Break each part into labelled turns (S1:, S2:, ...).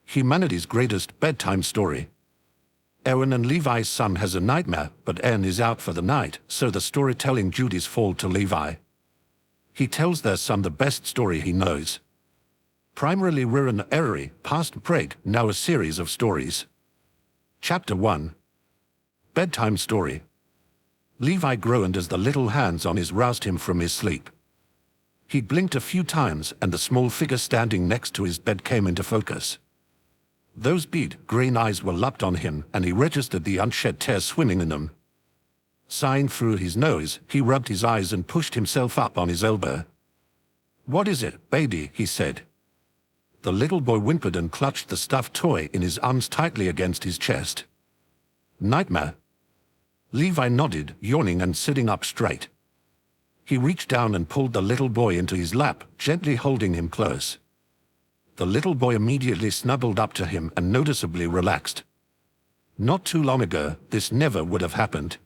S1: Humanity's greatest bedtime story. Eren and Levi's son has a nightmare, but Eren is out for the night, so the storytelling duties fall to Levi. He tells their son the best story he knows. Primarily Riren Ereri, past mpreg, now a series of stories. Chapter 1. Bedtime Story. Levi groaned as the little hands on his roused him from his sleep. He blinked a few times and the small figure standing next to his bed came into focus. Those bead, green eyes were locked on him, and he registered the unshed tears swimming in them. Sighing through his nose, he rubbed his eyes and pushed himself up on his elbow. "What is it, baby?" he said. The little boy whimpered and clutched the stuffed toy in his arms tightly against his chest. "Nightmare?" Levi nodded, yawning and sitting up straight. He reached down and pulled the little boy into his lap, gently holding him close. The little boy immediately snuggled up to him and noticeably relaxed. Not too long ago, this never would have happened.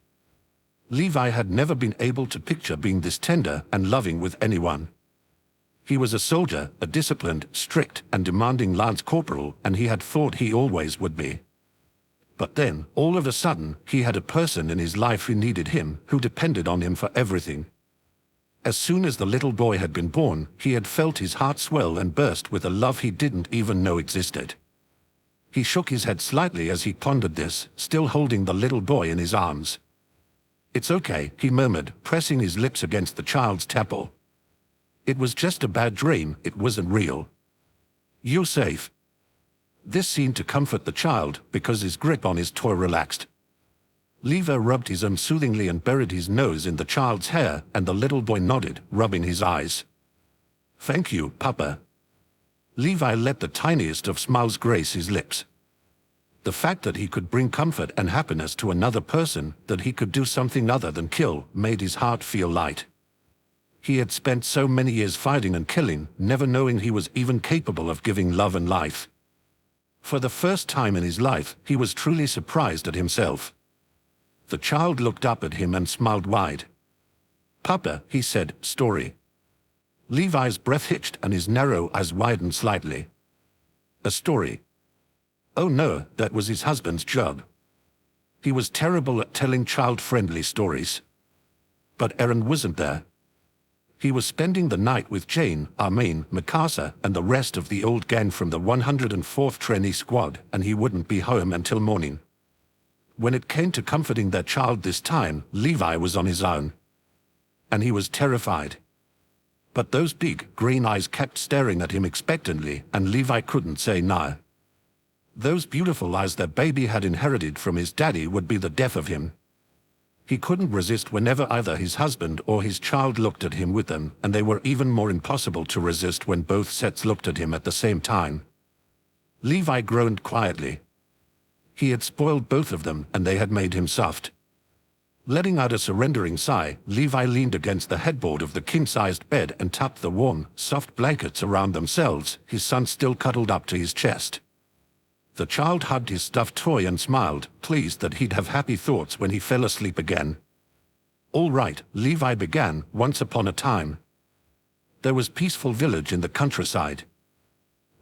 S1: Levi had never been able to picture being this tender and loving with anyone. He was a soldier, a disciplined, strict, and demanding lance corporal, and he had thought he always would be. But then, all of a sudden, he had a person in his life who needed him, who depended on him for everything. As soon as the little boy had been born, he had felt his heart swell and burst with a love he didn't even know existed. He shook his head slightly as he pondered this, still holding the little boy in his arms. "It's okay," he murmured, pressing his lips against the child's temple. "It was just a bad dream, it wasn't real. You're safe." This seemed to comfort the child, because his grip on his toy relaxed. Levi rubbed his arm soothingly and buried his nose in the child's hair, and the little boy nodded, rubbing his eyes. "Thank you, Papa." Levi let the tiniest of smiles grace his lips. The fact that he could bring comfort and happiness to another person, that he could do something other than kill, made his heart feel light. He had spent so many years fighting and killing, never knowing he was even capable of giving love and life. For the first time in his life, he was truly surprised at himself. The child looked up at him and smiled wide. "Papa," he said, "story." Levi's breath hitched and his narrow eyes widened slightly. "A story?" Oh no, that was his husband's job. He was terrible at telling child-friendly stories. But Eren wasn't there. He was spending the night with Jane, Armin, Mikasa, and the rest of the old gang from the 104th Trainee Squad, and he wouldn't be home until morning. When it came to comforting their child this time, Levi was on his own. And he was terrified. But those big, green eyes kept staring at him expectantly, and Levi couldn't say no. Those beautiful eyes their baby had inherited from his daddy would be the death of him. He couldn't resist whenever either his husband or his child looked at him with them, and they were even more impossible to resist when both sets looked at him at the same time. Levi groaned quietly. He had spoiled both of them, and they had made him soft. Letting out a surrendering sigh, Levi leaned against the headboard of the king-sized bed and tucked the warm, soft blankets around themselves, his son still cuddled up to his chest. The child hugged his stuffed toy and smiled, pleased that he'd have happy thoughts when he fell asleep again. "All right," Levi began, "once upon a time. There was peaceful village in the countryside.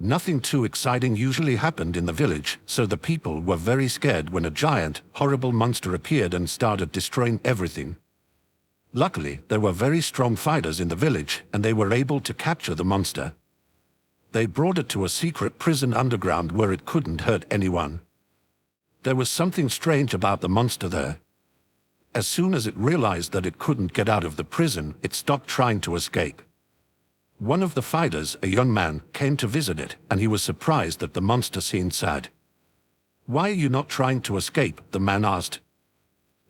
S1: Nothing too exciting usually happened in the village, so the people were very scared when a giant, horrible monster appeared and started destroying everything. Luckily, there were very strong fighters in the village, and they were able to capture the monster. They brought it to a secret prison underground where it couldn't hurt anyone. There was something strange about the monster there. As soon as it realized that it couldn't get out of the prison, it stopped trying to escape. One of the fighters, a young man, came to visit it, and he was surprised that the monster seemed sad. "Why are you not trying to escape?" the man asked.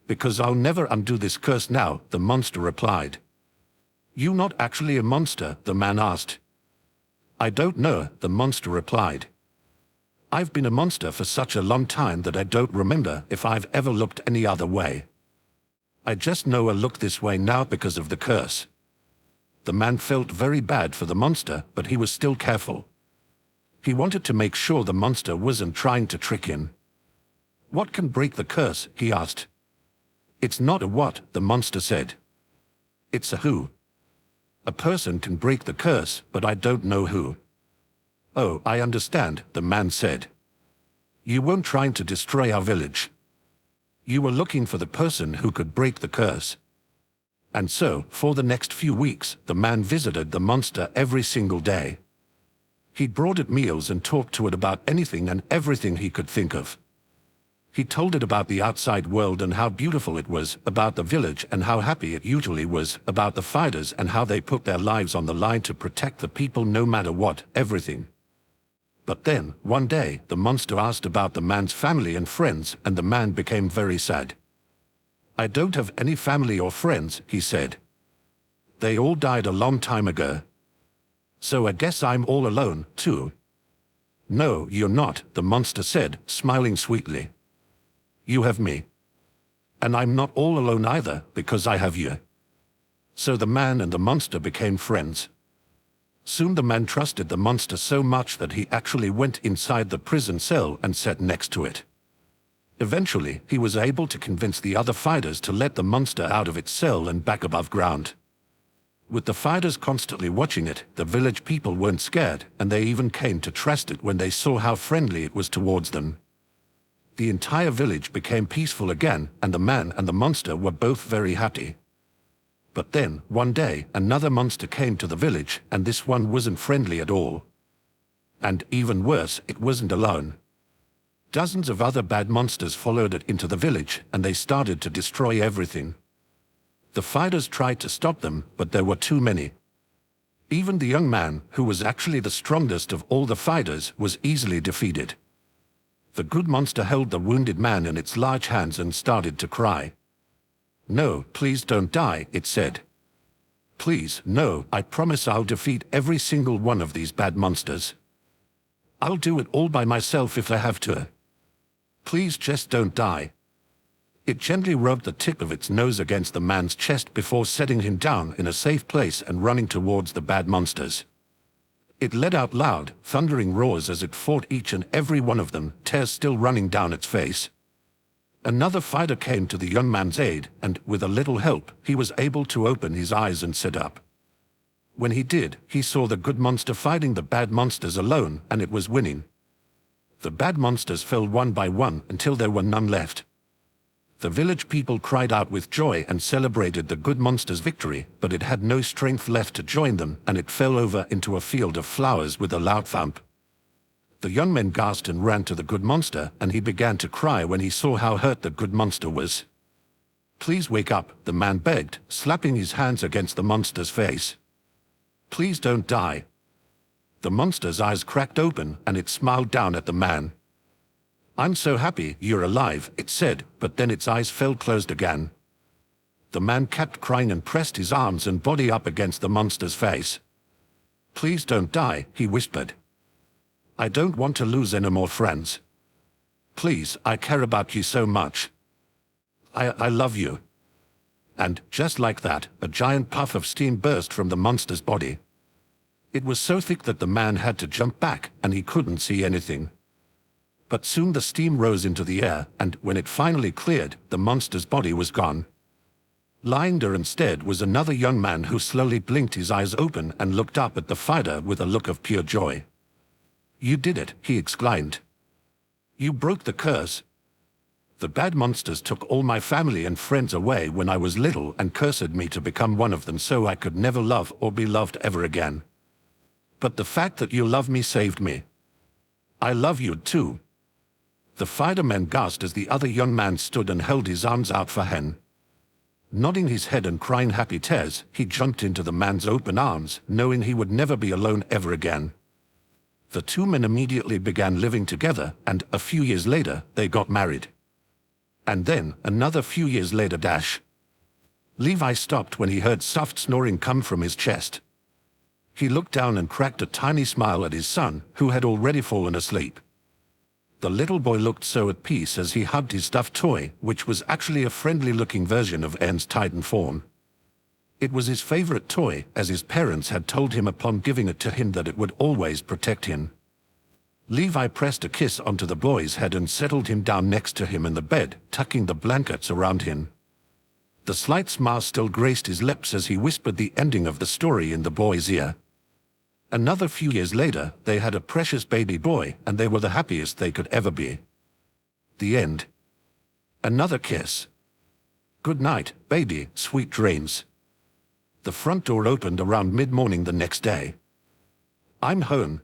S1: "Because I'll never undo this curse now," the monster replied. "You not actually a monster?" the man asked. "I don't know," the monster replied. "I've been a monster for such a long time that I don't remember if I've ever looked any other way. I just know I look this way now because of the curse." The man felt very bad for the monster, but he was still careful. He wanted to make sure the monster wasn't trying to trick him. "What can break the curse?" he asked. "It's not a what," the monster said. "It's a who. A person can break the curse, but I don't know who." "Oh, I understand," the man said. "You weren't trying to destroy our village. You were looking for the person who could break the curse." And so, for the next few weeks, the man visited the monster every single day. He brought it meals and talked to it about anything and everything he could think of. He told it about the outside world and how beautiful it was, about the village and how happy it usually was, about the fighters and how they put their lives on the line to protect the people no matter what, everything. But then, one day, the monster asked about the man's family and friends, and the man became very sad. "I don't have any family or friends," he said. "They all died a long time ago. So I guess I'm all alone, too." "No, you're not," the monster said, smiling sweetly. "You have me. And I'm not all alone either, because I have you." So the man and the monster became friends. Soon the man trusted the monster so much that he actually went inside the prison cell and sat next to it. Eventually, he was able to convince the other fighters to let the monster out of its cell and back above ground. With the fighters constantly watching it, the village people weren't scared, and they even came to trust it when they saw how friendly it was towards them. The entire village became peaceful again, and the man and the monster were both very happy. But then, one day, another monster came to the village, and this one wasn't friendly at all. And even worse, it wasn't alone. Dozens of other bad monsters followed it into the village, and they started to destroy everything. The fighters tried to stop them, but there were too many. Even the young man, who was actually the strongest of all the fighters, was easily defeated. The good monster held the wounded man in its large hands and started to cry. "No, please don't die," it said. "Please, no, I promise I'll defeat every single one of these bad monsters. I'll do it all by myself if I have to. Please just don't die." It gently rubbed the tip of its nose against the man's chest before setting him down in a safe place and running towards the bad monsters. It let out loud, thundering roars as it fought each and every one of them, tears still running down its face. Another fighter came to the young man's aid, and, with a little help, he was able to open his eyes and sit up. When he did, he saw the good monster fighting the bad monsters alone, and it was winning. The bad monsters fell one by one until there were none left. The village people cried out with joy and celebrated the good monster's victory, but it had no strength left to join them, and it fell over into a field of flowers with a loud thump. The young men gasped and ran to the good monster, and he began to cry when he saw how hurt the good monster was. "Please wake up," the man begged, slapping his hands against the monster's face. "Please don't die." The monster's eyes cracked open, and it smiled down at the man. "I'm so happy you're alive," it said, but then its eyes fell closed again. The man kept crying and pressed his arms and body up against the monster's face. "Please don't die," he whispered. "I don't want to lose any more friends. Please, I care about you so much. I love you." And, just like that, a giant puff of steam burst from the monster's body. It was so thick that the man had to jump back, and he couldn't see anything. But soon the steam rose into the air, and when it finally cleared, the monster's body was gone. Lying there instead was another young man who slowly blinked his eyes open and looked up at the fighter with a look of pure joy. "You did it," he exclaimed. "You broke the curse. The bad monsters took all my family and friends away when I was little and cursed me to become one of them so I could never love or be loved ever again. But the fact that you love me saved me. I love you too." The fighterman gasped as the other young man stood and held his arms out for Hen. Nodding his head and crying happy tears, he jumped into the man's open arms, knowing he would never be alone ever again. The two men immediately began living together, and a few years later, they got married. And then, another few years later Levi stopped when he heard soft snoring come from his chest. He looked down and cracked a tiny smile at his son, who had already fallen asleep. The little boy looked so at peace as he hugged his stuffed toy, which was actually a friendly-looking version of Eren's Titan form. It was his favorite toy, as his parents had told him upon giving it to him that it would always protect him. Levi pressed a kiss onto the boy's head and settled him down next to him in the bed, tucking the blankets around him. The slight smile still graced his lips as he whispered the ending of the story in the boy's ear. Another few years later, they had a precious baby boy, and they were the happiest they could ever be. The end. Another kiss. Good night, baby, sweet dreams. The front door opened around mid-morning the next day. I'm home.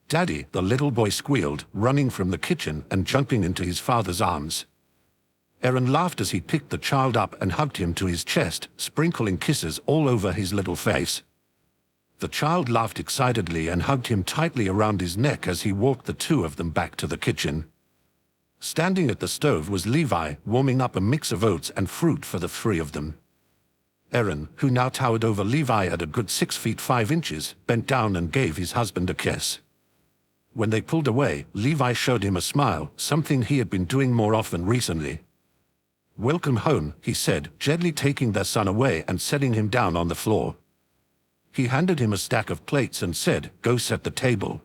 S1: Daddy, the little boy squealed, running from the kitchen and jumping into his father's arms. Eren laughed as he picked the child up and hugged him to his chest, sprinkling kisses all over his little face. The child laughed excitedly and hugged him tightly around his neck as he walked the two of them back to the kitchen. Standing at the stove was Levi, warming up a mix of oats and fruit for the three of them. Eren, who now towered over Levi at a good 6 feet 5 inches, bent down and gave his husband a kiss. When they pulled away, Levi showed him a smile, something he had been doing more often recently. "Welcome home," he said, gently taking their son away and setting him down on the floor. He handed him a stack of plates and said, "Go set the table."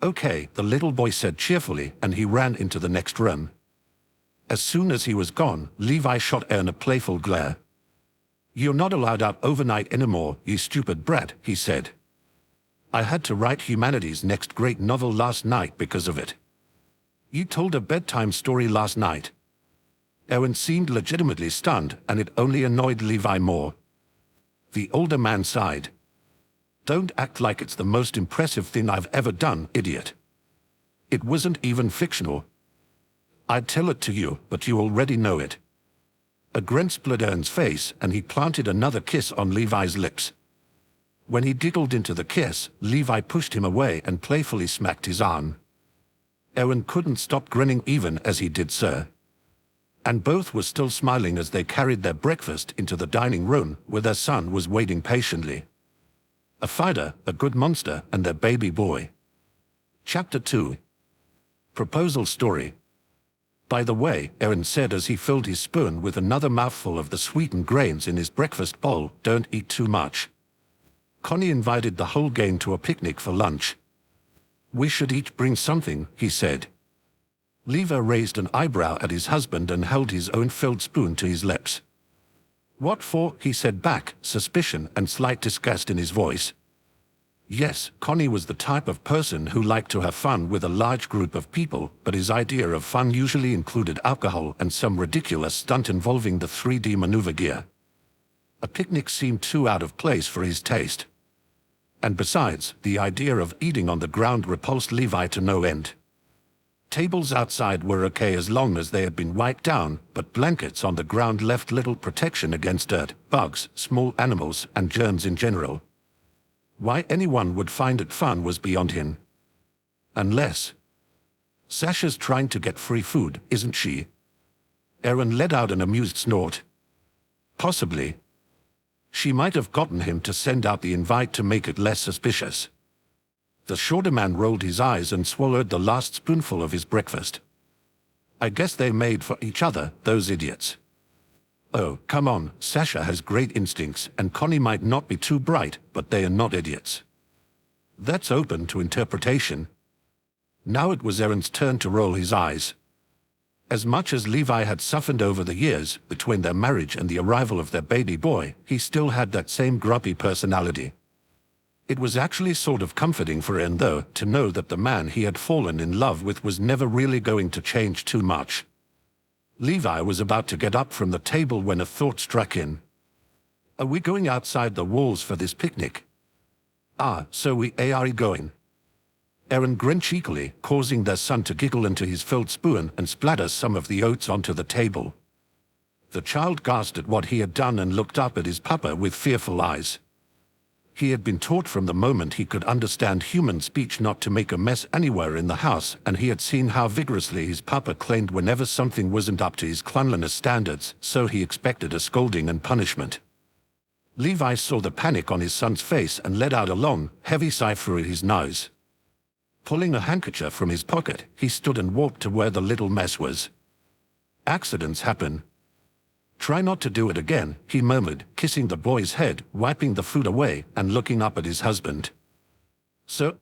S1: "Okay," the little boy said cheerfully, and he ran into the next room. As soon as he was gone, Levi shot Eren a playful glare. "You're not allowed out overnight anymore, you stupid brat," he said. "I had to write humanity's next great novel last night because of it." "You told a bedtime story last night." Eren seemed legitimately stunned, and it only annoyed Levi more. The older man sighed. "Don't act like it's the most impressive thing I've ever done, idiot. It wasn't even fictional. I'd tell it to you, but you already know it." A grin split Eren's face, and he planted another kiss on Levi's lips. When he giggled into the kiss, Levi pushed him away and playfully smacked his arm. Eren couldn't stop grinning even as he did so. And both were still smiling as they carried their breakfast into the dining room, where their son was waiting patiently. A fighter, a good monster, and their baby boy. Chapter 2. Proposal Story. "By the way," Eren said as he filled his spoon with another mouthful of the sweetened grains in his breakfast bowl, "don't eat too much. Connie invited the whole gang to a picnic for lunch. We should each bring something," he said. Levi raised an eyebrow at his husband and held his own filled spoon to his lips. "What for?" he said back, suspicion and slight disgust in his voice. Yes, Connie was the type of person who liked to have fun with a large group of people, but his idea of fun usually included alcohol and some ridiculous stunt involving the 3D maneuver gear. A picnic seemed too out of place for his taste. And besides, the idea of eating on the ground repulsed Levi to no end. Tables outside were okay as long as they had been wiped down, but blankets on the ground left little protection against dirt, bugs, small animals, and germs in general. Why anyone would find it fun was beyond him. Unless... Sasha's trying to get free food, isn't she? Eren let out an amused snort. Possibly. She might have gotten him to send out the invite to make it less suspicious. The shorter man rolled his eyes and swallowed the last spoonful of his breakfast. "I guess they made for each other, those idiots." "Oh, come on, Sasha has great instincts, and Connie might not be too bright, but they are not idiots." "That's open to interpretation." Now it was Eren's turn to roll his eyes. As much as Levi had suffered over the years, between their marriage and the arrival of their baby boy, he still had that same grumpy personality. It was actually sort of comforting for Eren, though, to know that the man he had fallen in love with was never really going to change too much. Levi was about to get up from the table when a thought struck him. "Are we going outside the walls for this picnic?" "Ah, so we are going." Eren grinned cheekily, causing their son to giggle into his filled spoon and splatter some of the oats onto the table. The child gasped at what he had done and looked up at his papa with fearful eyes. He had been taught from the moment he could understand human speech not to make a mess anywhere in the house, and he had seen how vigorously his papa claimed whenever something wasn't up to his cleanliness standards, so he expected a scolding and punishment. Levi saw the panic on his son's face and let out a long, heavy sigh through his nose. Pulling a handkerchief from his pocket, he stood and walked to where the little mess was. "Accidents happen. Try not to do it again," he murmured, kissing the boy's head, wiping the food away, and looking up at his husband. "So,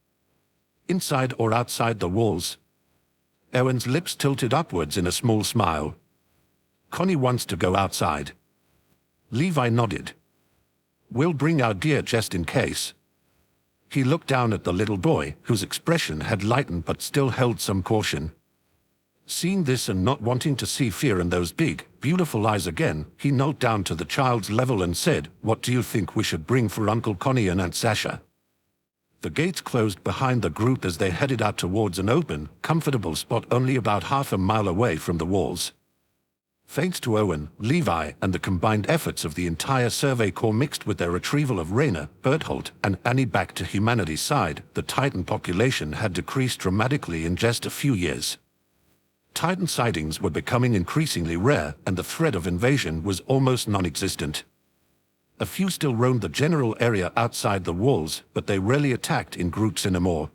S1: inside or outside the walls?" Eren's lips tilted upwards in a small smile. "Connie wants to go outside." Levi nodded. "We'll bring our gear just in case." He looked down at the little boy, whose expression had lightened but still held some caution. Seeing this and not wanting to see fear in those big, beautiful eyes again, he knelt down to the child's level and said, "What do you think we should bring for Uncle Connie and Aunt Sasha?" The gates closed behind the group as they headed out towards an open, comfortable spot only about half a mile away from the walls. Thanks to Owen, Levi, and the combined efforts of the entire Survey Corps mixed with their retrieval of Rainer, Berthold, and Annie back to humanity's side, the Titan population had decreased dramatically in just a few years. Titan sightings were becoming increasingly rare, and the threat of invasion was almost non-existent. A few still roamed the general area outside the walls, but they rarely attacked in groups anymore.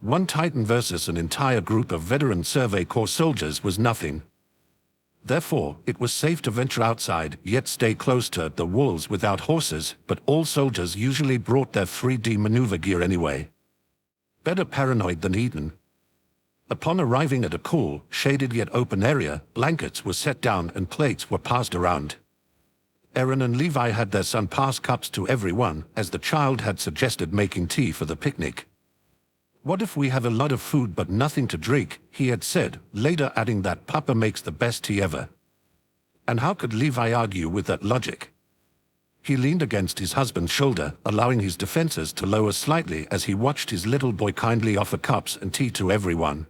S1: One Titan versus an entire group of veteran Survey Corps soldiers was nothing. Therefore, it was safe to venture outside, yet stay close to the walls without horses, but all soldiers usually brought their 3D maneuver gear anyway. Better paranoid than eaten. Upon arriving at a cool, shaded yet open area, blankets were set down and plates were passed around. Eren and Levi had their son pass cups to everyone, as the child had suggested making tea for the picnic. "What if we have a lot of food but nothing to drink?" he had said, later adding that Papa makes the best tea ever. And how could Levi argue with that logic? He leaned against his husband's shoulder, allowing his defenses to lower slightly as he watched his little boy kindly offer cups and tea to everyone.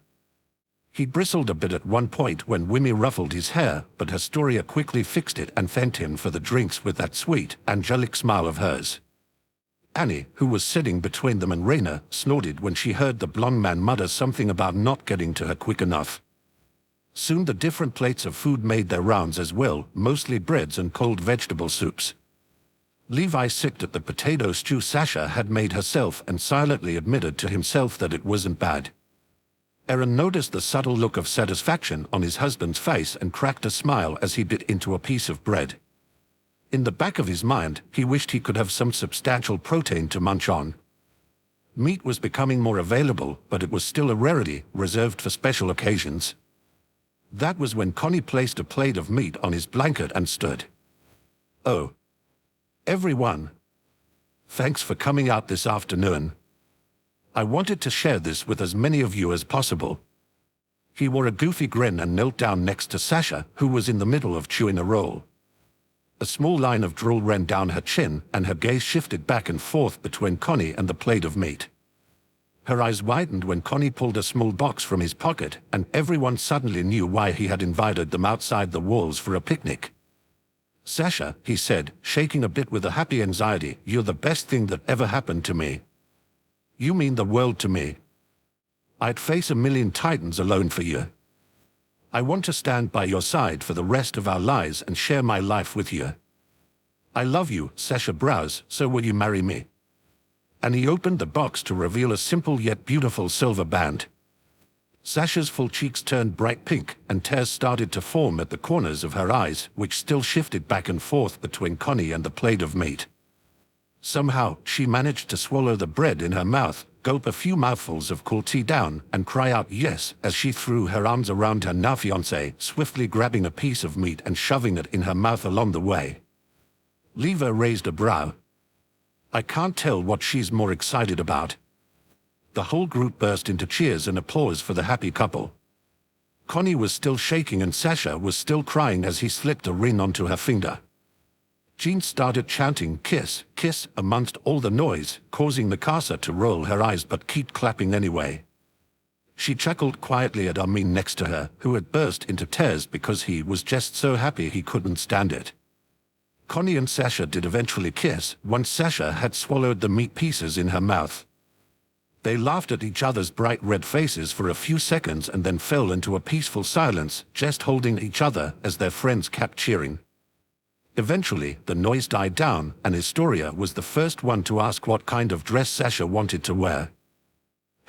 S1: He bristled a bit at one point when Wimmy ruffled his hair, but Astoria quickly fixed it and thanked him for the drinks with that sweet, angelic smile of hers. Annie, who was sitting between them and Rainer, snorted when she heard the blonde man mutter something about not getting to her quick enough. Soon the different plates of food made their rounds as well, mostly breads and cold vegetable soups. Levi sipped at the potato stew Sasha had made herself and silently admitted to himself that it wasn't bad. Eren noticed the subtle look of satisfaction on his husband's face and cracked a smile as he bit into a piece of bread. In the back of his mind, he wished he could have some substantial protein to munch on. Meat was becoming more available, but it was still a rarity, reserved for special occasions. That was when Connie placed a plate of meat on his blanket and stood. "Oh. Everyone. Thanks for coming out this afternoon. I wanted to share this with as many of you as possible." He wore a goofy grin and knelt down next to Sasha, who was in the middle of chewing a roll. A small line of drool ran down her chin, and her gaze shifted back and forth between Connie and the plate of meat. Her eyes widened when Connie pulled a small box from his pocket, and everyone suddenly knew why he had invited them outside the walls for a picnic. "Sasha," he said, shaking a bit with a happy anxiety, "you're the best thing that ever happened to me. You mean the world to me. I'd face 1,000,000 Titans alone for you. I want to stand by your side for the rest of our lives and share my life with you. I love you, Sasha Browse, so will you marry me?" And he opened the box to reveal a simple yet beautiful silver band. Sasha's full cheeks turned bright pink, and tears started to form at the corners of her eyes, which still shifted back and forth between Connie and the plate of meat. Somehow, she managed to swallow the bread in her mouth, gulp a few mouthfuls of cool tea down, and cry out yes as she threw her arms around her now fiancé, swiftly grabbing a piece of meat and shoving it in her mouth along the way. Levi raised a brow. "I can't tell what she's more excited about." The whole group burst into cheers and applause for the happy couple. Connie was still shaking and Sasha was still crying as he slipped a ring onto her finger. Jean started chanting "kiss, kiss" amongst all the noise, causing Mikasa to roll her eyes but keep clapping anyway. She chuckled quietly at Armin next to her, who had burst into tears because he was just so happy he couldn't stand it. Connie and Sasha did eventually kiss, once Sasha had swallowed the meat pieces in her mouth. They laughed at each other's bright red faces for a few seconds and then fell into a peaceful silence, just holding each other as their friends kept cheering. Eventually, the noise died down, and Astoria was the first one to ask what kind of dress Sasha wanted to wear.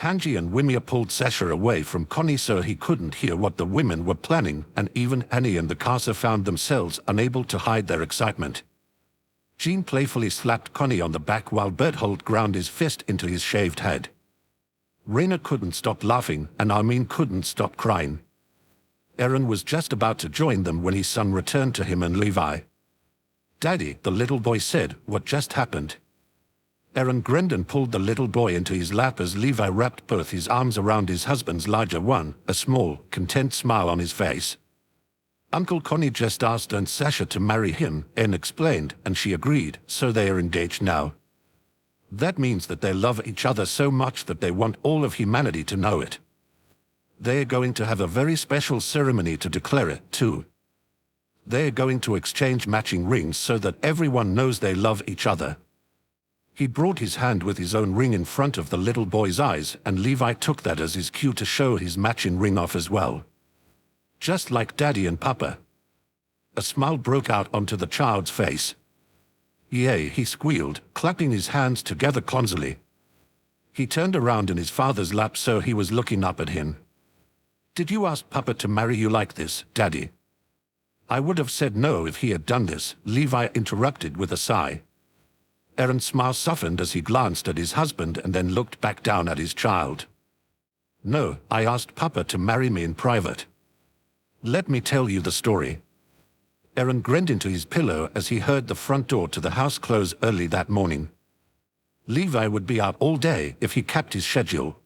S1: Hanji and Wimia pulled Sasha away from Connie so he couldn't hear what the women were planning, and even Annie and the Casa found themselves unable to hide their excitement. Jean playfully slapped Connie on the back while Berthold ground his fist into his shaved head. Rainer couldn't stop laughing, and Armin couldn't stop crying. Eren was just about to join them when his son returned to him and Levi. "Daddy," the little boy said, "what just happened?" Eren grinned and pulled the little boy into his lap as Levi wrapped both his arms around his husband's larger one, a small, content smile on his face. Uncle Connie just asked Aunt Sasha to marry him, Eren explained, and she agreed, so they are engaged now. That means that they love each other so much that they want all of humanity to know it. They are going to have a very special ceremony to declare it, too. They are going to exchange matching rings so that everyone knows they love each other. He brought his hand with his own ring in front of the little boy's eyes, and Levi took that as his cue to show his matching ring off as well. Just like Daddy and Papa. A smile broke out onto the child's face. Yay, he squealed, clapping his hands together clumsily. He turned around in his father's lap so he was looking up at him. Did you ask Papa to marry you like this, Daddy? I would have said no if he had done this, Levi interrupted with a sigh. Eren's smile softened as he glanced at his husband and then looked back down at his child. No, I asked Papa to marry me in private. Let me tell you the story. Eren grinned into his pillow as he heard the front door to the house close early that morning. Levi would be out all day if he kept his schedule.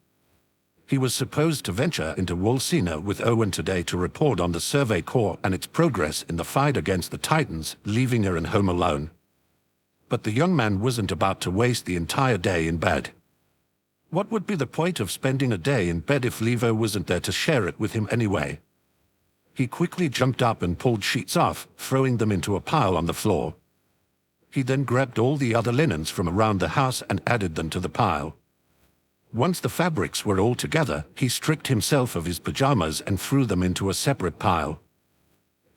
S1: He was supposed to venture into Wolcina with Owen today to report on the Survey Corps and its progress in the fight against the Titans, leaving Eren home alone. But the young man wasn't about to waste the entire day in bed. What would be the point of spending a day in bed if Levi wasn't there to share it with him anyway? He quickly jumped up and pulled sheets off, throwing them into a pile on the floor. He then grabbed all the other linens from around the house and added them to the pile. Once the fabrics were all together, he stripped himself of his pajamas and threw them into a separate pile.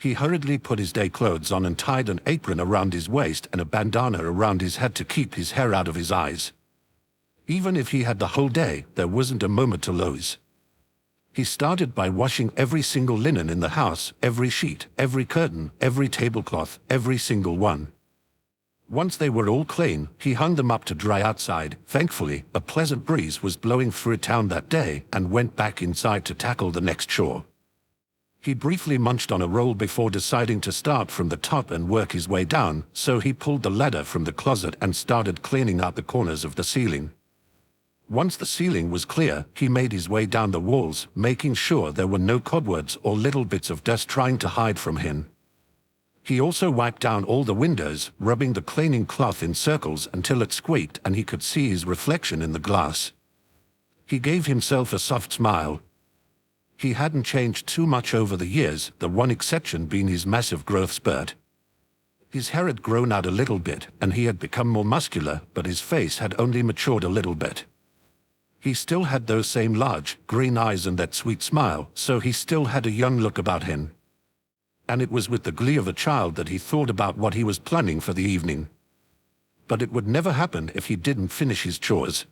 S1: He hurriedly put his day clothes on and tied an apron around his waist and a bandana around his head to keep his hair out of his eyes. Even if he had the whole day, there wasn't a moment to lose. He started by washing every single linen in the house, every sheet, every curtain, every tablecloth, every single one. Once they were all clean, he hung them up to dry outside. Thankfully, a pleasant breeze was blowing through town that day and went back inside to tackle the next chore. He briefly munched on a roll before deciding to start from the top and work his way down, so he pulled the ladder from the closet and started cleaning out the corners of the ceiling. Once the ceiling was clear, he made his way down the walls, making sure there were no cobwebs or little bits of dust trying to hide from him. He also wiped down all the windows, rubbing the cleaning cloth in circles until it squeaked and he could see his reflection in the glass. He gave himself a soft smile. He hadn't changed too much over the years, the one exception being his massive growth spurt. His hair had grown out a little bit, and he had become more muscular, but his face had only matured a little bit. He still had those same large, green eyes and that sweet smile, so he still had a young look about him. And it was with the glee of a child that he thought about what he was planning for the evening. But it would never happen if he didn't finish his chores.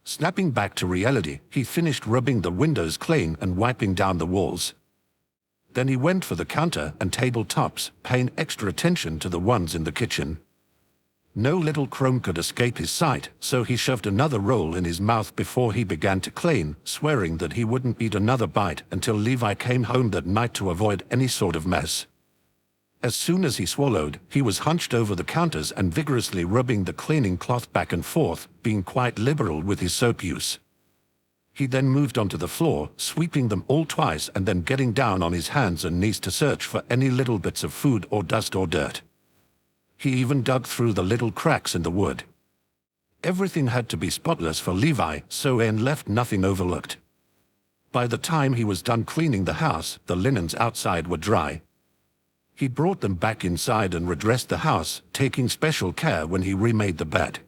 S1: Snapping back to reality, he finished rubbing the windows clean and wiping down the walls. Then he went for the counter and tabletops, paying extra attention to the ones in the kitchen. No little crumb could escape his sight, so he shoved another roll in his mouth before he began to clean, swearing that he wouldn't eat another bite until Levi came home that night to avoid any sort of mess. As soon as he swallowed, he was hunched over the counters and vigorously rubbing the cleaning cloth back and forth, being quite liberal with his soap use. He then moved onto the floor, sweeping them all twice and then getting down on his hands and knees to search for any little bits of food or dust or dirt. He even dug through the little cracks in the wood. Everything had to be spotless for Levi, so Eren left nothing overlooked. By the time he was done cleaning the house, the linens outside were dry. He brought them back inside and redressed the house, taking special care when he remade the bed.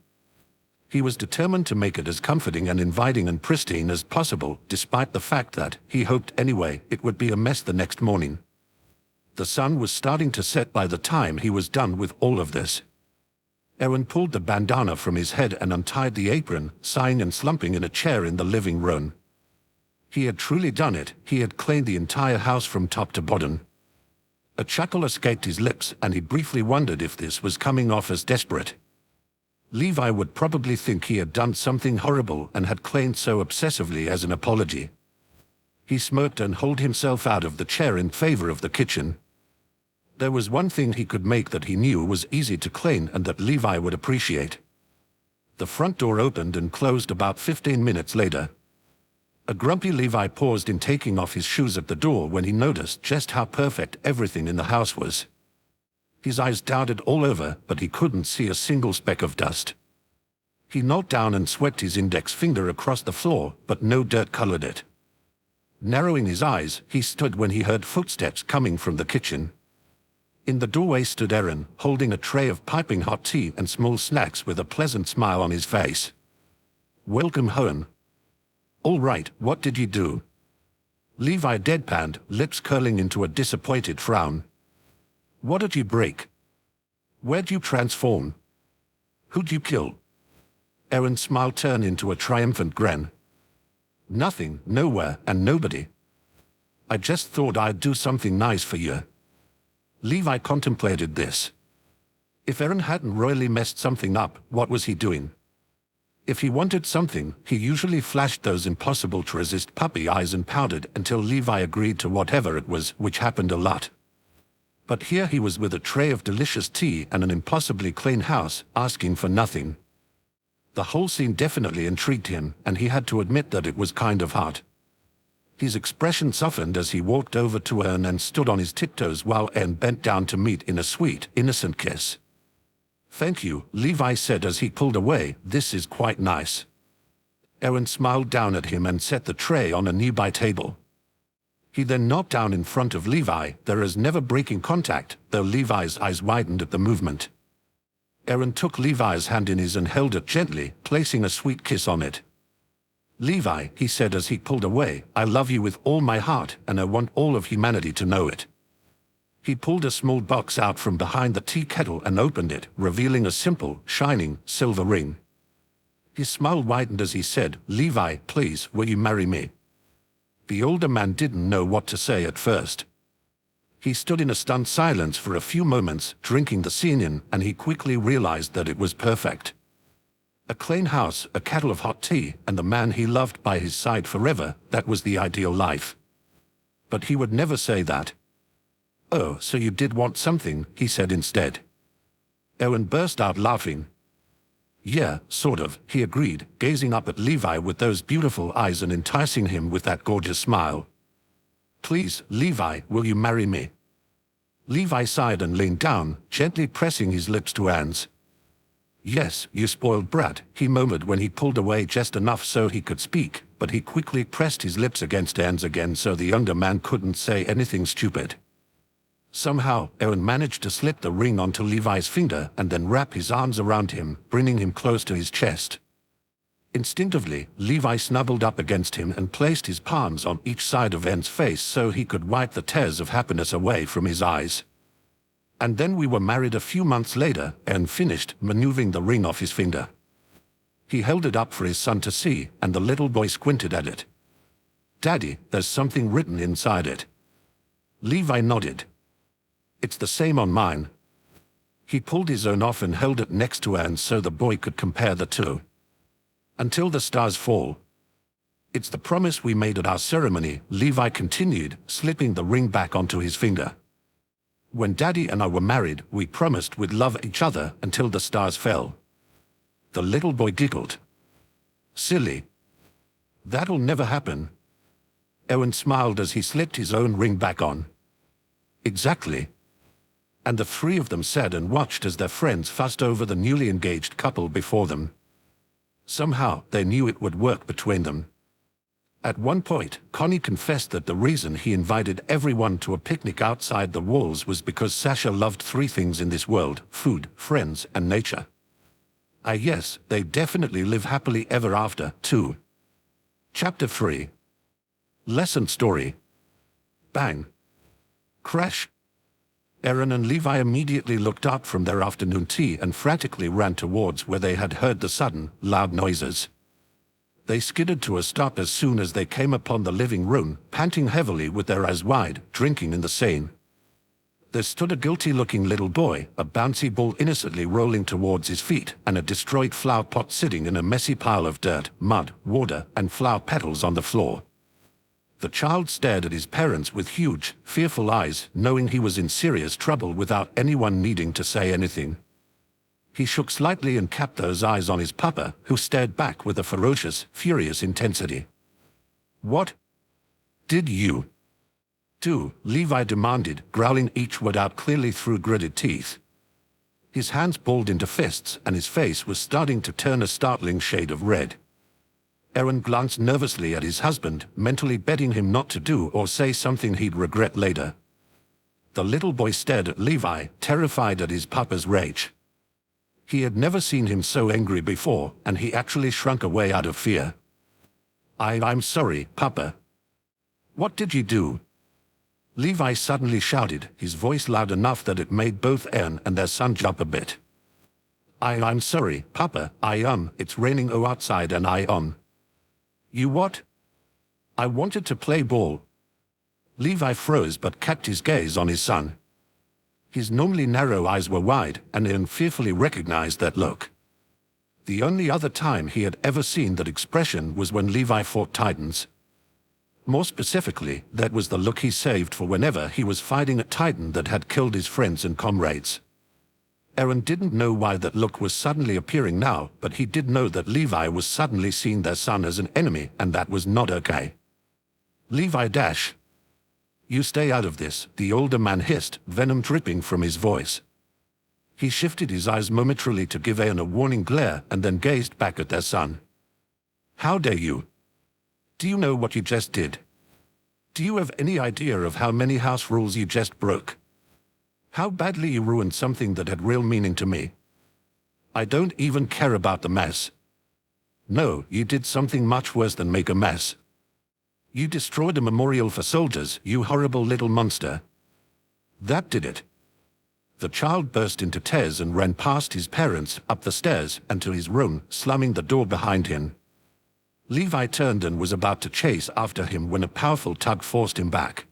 S1: He was determined to make it as comforting and inviting and pristine as possible, despite the fact that, he hoped anyway, it would be a mess the next morning. The sun was starting to set by the time he was done with all of this. Eren pulled the bandana from his head and untied the apron, sighing and slumping in a chair in the living room. He had truly done it. He had cleaned the entire house from top to bottom. A chuckle escaped his lips, and he briefly wondered if this was coming off as desperate. Levi would probably think he had done something horrible and had cleaned so obsessively as an apology. He smirked and hauled himself out of the chair in favor of the kitchen. There was one thing he could make that he knew was easy to clean and that Levi would appreciate. The front door opened and closed about 15 minutes later. A grumpy Levi paused in taking off his shoes at the door when he noticed just how perfect everything in the house was. His eyes darted all over, but he couldn't see a single speck of dust. He knelt down and swept his index finger across the floor, but no dirt colored it. Narrowing his eyes, he stood when he heard footsteps coming from the kitchen. In the doorway stood Eren, holding a tray of piping hot tea and small snacks with a pleasant smile on his face. "Welcome home." "All right, what did you do?" Levi deadpanned, lips curling into a disappointed frown. "What did you break? Where'd you transform? Who'd you kill?" Eren's smile turned into a triumphant grin. "Nothing, nowhere, and nobody. I just thought I'd do something nice for you." Levi contemplated this. If Eren hadn't royally messed something up, what was he doing? If he wanted something, he usually flashed those impossible-to-resist puppy eyes and pouted until Levi agreed to whatever it was, which happened a lot. But here he was with a tray of delicious tea and an impossibly clean house, asking for nothing. The whole scene definitely intrigued him, and he had to admit that it was kind of hot. His expression softened as he walked over to Eren and stood on his tiptoes while Eren bent down to meet in a sweet, innocent kiss. "Thank you," Levi said as he pulled away. "This is quite nice." Eren smiled down at him and set the tray on a nearby table. He then knelt down in front of Levi, there is never breaking contact, though Levi's eyes widened at the movement. Eren took Levi's hand in his and held it gently, placing a sweet kiss on it. "Levi," he said as he pulled away, "I love you with all my heart, and I want all of humanity to know it." He pulled a small box out from behind the tea kettle and opened it, revealing a simple, shining, silver ring. His smile widened as he said, "Levi, please, will you marry me?" The older man didn't know what to say at first. He stood in a stunned silence for a few moments, drinking the scene in, and he quickly realized that it was perfect. A clean house, a kettle of hot tea, and the man he loved by his side forever, that was the ideal life. But he would never say that. "Oh, so you did want something," he said instead. Eren burst out laughing. "Yeah, sort of," he agreed, gazing up at Levi with those beautiful eyes and enticing him with that gorgeous smile. "Please, Levi, will you marry me?" Levi sighed and leaned down, gently pressing his lips to Eren's. "Yes, you spoiled brat," he murmured when he pulled away just enough so he could speak, but he quickly pressed his lips against Eren's again so the younger man couldn't say anything stupid. Somehow, Eren managed to slip the ring onto Levi's finger and then wrap his arms around him, bringing him close to his chest. Instinctively, Levi snuggled up against him and placed his palms on each side of Eren's face so he could wipe the tears of happiness away from his eyes. "And then we were married a few months later," Eren finished, maneuvering the ring off his finger. He held it up for his son to see, and the little boy squinted at it. "Daddy, there's something written inside it." Levi nodded. "It's the same on mine." He pulled his own off and held it next to Eren so the boy could compare the two. "Until the stars fall." "It's the promise we made at our ceremony," Levi continued, slipping the ring back onto his finger. "When Daddy and I were married, we promised we'd love each other until the stars fell." The little boy giggled. "Silly. That'll never happen." Eren smiled as he slipped his own ring back on. "Exactly." And the three of them sat and watched as their friends fussed over the newly engaged couple before them. Somehow, they knew it would work between them. At one point, Connie confessed that the reason he invited everyone to a picnic outside the walls was because Sasha loved three things in this world: food, friends, and nature. Yes, they definitely live happily ever after, too. Chapter 3. Lesson Story. Bang. Crash. Eren and Levi immediately looked up from their afternoon tea and frantically ran towards where they had heard the sudden, loud noises. They skidded to a stop as soon as they came upon the living room, panting heavily with their eyes wide, drinking in the Seine. There stood a guilty-looking little boy, a bouncy ball innocently rolling towards his feet, and a destroyed flower pot sitting in a messy pile of dirt, mud, water, and flower petals on the floor. The child stared at his parents with huge, fearful eyes, knowing he was in serious trouble without anyone needing to say anything. He shook slightly and kept those eyes on his papa, who stared back with a ferocious, furious intensity. "What did you do?" Levi demanded, growling each word out clearly through gritted teeth. His hands balled into fists, and his face was starting to turn a startling shade of red. Eren glanced nervously at his husband, mentally begging him not to do or say something he'd regret later. The little boy stared at Levi, terrified at his papa's rage. He had never seen him so angry before, and he actually shrunk away out of fear. I'm sorry, Papa." "What did you do?" Levi suddenly shouted, his voice loud enough that it made both Eren and their son jump a bit. I'm sorry, Papa. It's raining outside and You what?" "I wanted to play ball." Levi froze but kept his gaze on his son. His normally narrow eyes were wide, and Eren fearfully recognized that look. The only other time he had ever seen that expression was when Levi fought Titans. More specifically, that was the look he saved for whenever he was fighting a Titan that had killed his friends and comrades. Eren didn't know why that look was suddenly appearing now, but he did know that Levi was suddenly seeing their son as an enemy, and that was not okay. "Levi dash. You stay out of this," the older man hissed, venom dripping from his voice. He shifted his eyes momentarily to give Eren a warning glare and then gazed back at their son. "How dare you? Do you know what you just did? Do you have any idea of how many house rules you just broke? How badly you ruined something that had real meaning to me? I don't even care about the mess. No, you did something much worse than make a mess. You destroyed a memorial for soldiers, you horrible little monster. That did it." The child burst into tears and ran past his parents, up the stairs, and to his room, slamming the door behind him. Levi turned and was about to chase after him when a powerful tug forced him back.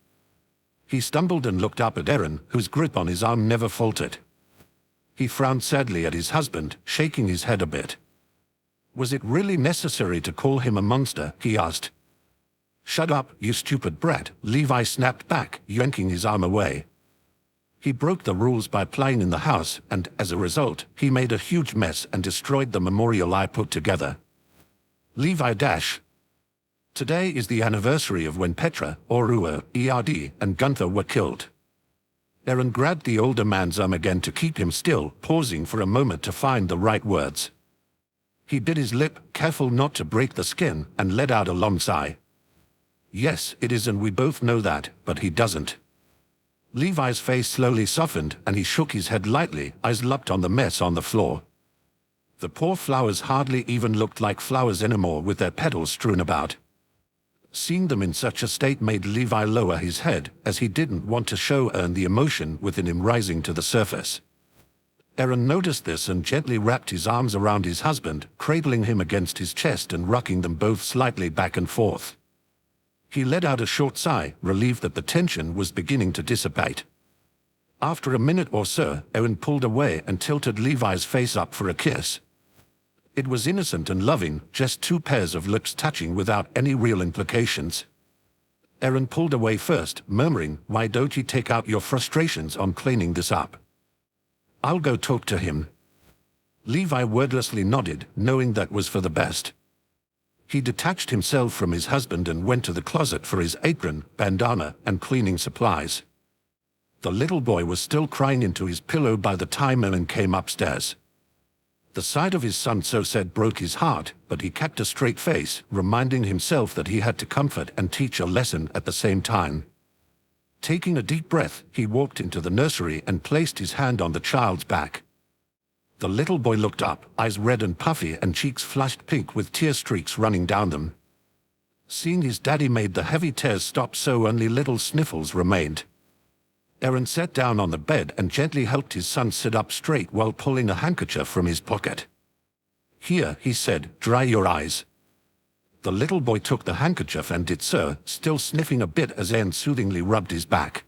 S1: He stumbled and looked up at Eren, whose grip on his arm never faltered. He frowned sadly at his husband, shaking his head a bit. "Was it really necessary to call him a monster?" he asked. "Shut up, you stupid brat," Levi snapped back, yanking his arm away. He broke the rules by playing in the house, and, as a result, he made a huge mess and destroyed the memorial I put together. Levi dash. Today is the anniversary of when Petra, Orua, Erd, and Gunther were killed. Eren grabbed the older man's arm again to keep him still, pausing for a moment to find the right words. He bit his lip, careful not to break the skin, and let out a long sigh. "Yes, it is, and we both know that, but he doesn't." Levi's face slowly softened, and he shook his head lightly, eyes locked on the mess on the floor. The poor flowers hardly even looked like flowers anymore, with their petals strewn about. Seeing them in such a state made Levi lower his head, as he didn't want to show Eren the emotion within him rising to the surface. Eren noticed this and gently wrapped his arms around his husband, cradling him against his chest and rocking them both slightly back and forth. He let out a short sigh, relieved that the tension was beginning to dissipate. After a minute or so, Eren pulled away and tilted Levi's face up for a kiss. It was innocent and loving, just two pairs of lips touching without any real implications. Eren pulled away first, murmuring, "Why don't you take out your frustrations on cleaning this up? I'll go talk to him." Levi wordlessly nodded, knowing that was for the best. He detached himself from his husband and went to the closet for his apron, bandana, and cleaning supplies. The little boy was still crying into his pillow by the time Eren came upstairs. The sight of his son so sad broke his heart, but he kept a straight face, reminding himself that he had to comfort and teach a lesson at the same time. Taking a deep breath, he walked into the nursery and placed his hand on the child's back. The little boy looked up, eyes red and puffy and cheeks flushed pink with tear streaks running down them. Seeing his daddy made the heavy tears stop so only little sniffles remained. Eren sat down on the bed and gently helped his son sit up straight while pulling a handkerchief from his pocket. "Here," he said, "dry your eyes." The little boy took the handkerchief and did so, still sniffing a bit as Eren soothingly rubbed his back.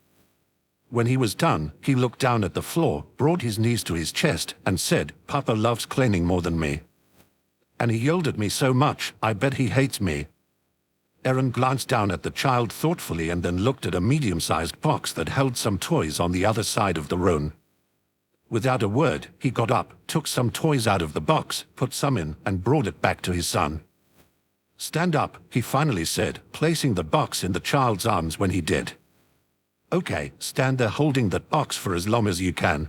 S1: When he was done, he looked down at the floor, brought his knees to his chest, and said, "Papa loves cleaning more than me. And he yelled at me so much, I bet he hates me." Eren glanced down at the child thoughtfully and then looked at a medium-sized box that held some toys on the other side of the room. Without a word, he got up, took some toys out of the box, put some in, and brought it back to his son. "Stand up," he finally said, placing the box in the child's arms when he did. "Okay, stand there holding that box for as long as you can."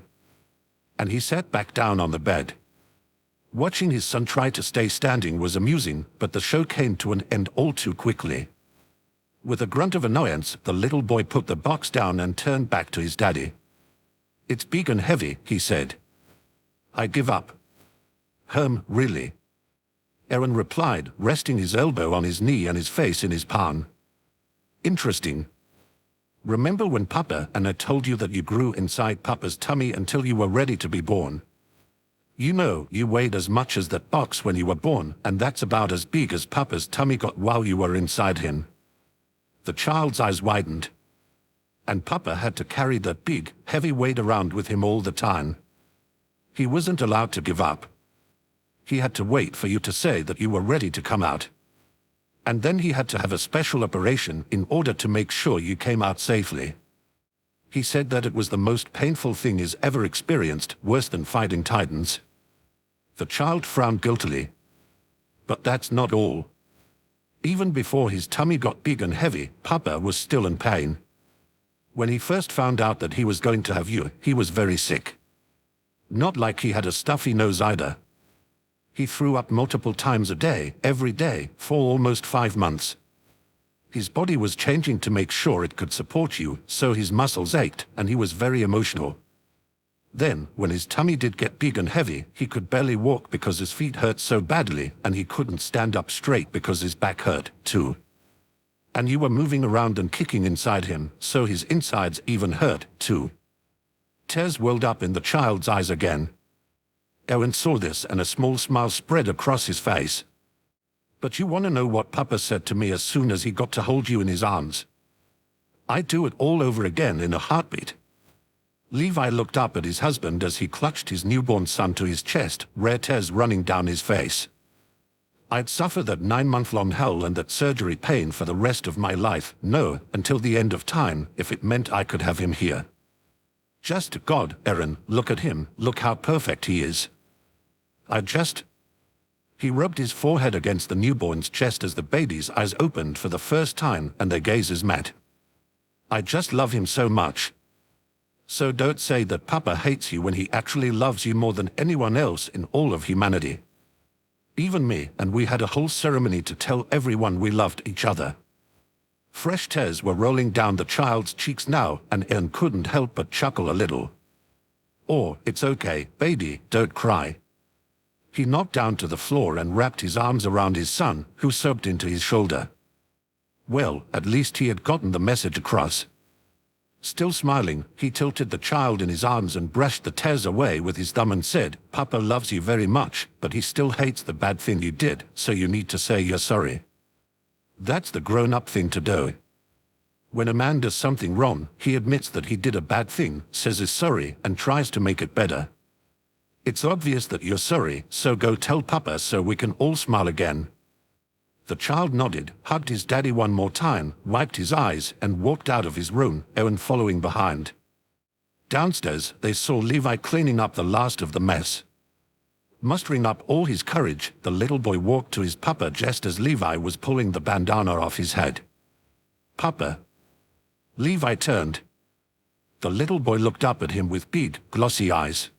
S1: And he sat back down on the bed. Watching his son try to stay standing was amusing, but the show came to an end all too quickly. With a grunt of annoyance, the little boy put the box down and turned back to his daddy. "It's big and heavy," he said. "I give up." Really?" Eren replied, resting his elbow on his knee and his face in his palm. "Interesting. Remember when Papa and I told you that you grew inside Papa's tummy until you were ready to be born? You know, you weighed as much as that box when you were born, and that's about as big as Papa's tummy got while you were inside him." The child's eyes widened. And Papa had to carry that big, heavy weight around with him all the time. He wasn't allowed to give up. He had to wait for you to say that you were ready to come out. And then he had to have a special operation in order to make sure you came out safely. He said that it was the most painful thing he's ever experienced, worse than fighting titans. The child frowned guiltily. But that's not all. Even before his tummy got big and heavy, Papa was still in pain. When he first found out that he was going to have you, he was very sick. Not like he had a stuffy nose either. He threw up multiple times a day, every day, for almost 5 months. His body was changing to make sure it could support you, so his muscles ached, and he was very emotional. Then, when his tummy did get big and heavy, he could barely walk because his feet hurt so badly, and he couldn't stand up straight because his back hurt, too. And you were moving around and kicking inside him, so his insides even hurt, too. Tears welled up in the child's eyes again. Eren saw this and a small smile spread across his face. "But you want to know what Papa said to me as soon as he got to hold you in his arms? I'd do it all over again in a heartbeat." Levi looked up at his husband as he clutched his newborn son to his chest, rare tears running down his face. "I'd suffer that 9-month-long hell and that surgery pain for the rest of my life, no, until the end of time, if it meant I could have him here. Just God, Eren, look at him, look how perfect he is. He rubbed his forehead against the newborn's chest as the baby's eyes opened for the first time and their gazes met. "I just love him so much. So don't say that Papa hates you when he actually loves you more than anyone else in all of humanity. Even me, and we had a whole ceremony to tell everyone we loved each other." Fresh tears were rolling down the child's cheeks now, and Eren couldn't help but chuckle a little. "Oh, it's okay, baby, don't cry." He knocked down to the floor and wrapped his arms around his son, who sobbed into his shoulder. Well, at least he had gotten the message across. Still smiling, he tilted the child in his arms and brushed the tears away with his thumb and said, "Papa loves you very much, but he still hates the bad thing you did, so you need to say you're sorry. That's the grown-up thing to do. When a man does something wrong, he admits that he did a bad thing, says he's sorry, and tries to make it better. It's obvious that you're sorry, so go tell Papa so we can all smile again." The child nodded, hugged his daddy one more time, wiped his eyes, and walked out of his room, Eren following behind. Downstairs, they saw Levi cleaning up the last of the mess. Mustering up all his courage, the little boy walked to his papa just as Levi was pulling the bandana off his head. "Papa." Levi turned. The little boy looked up at him with big, glossy eyes.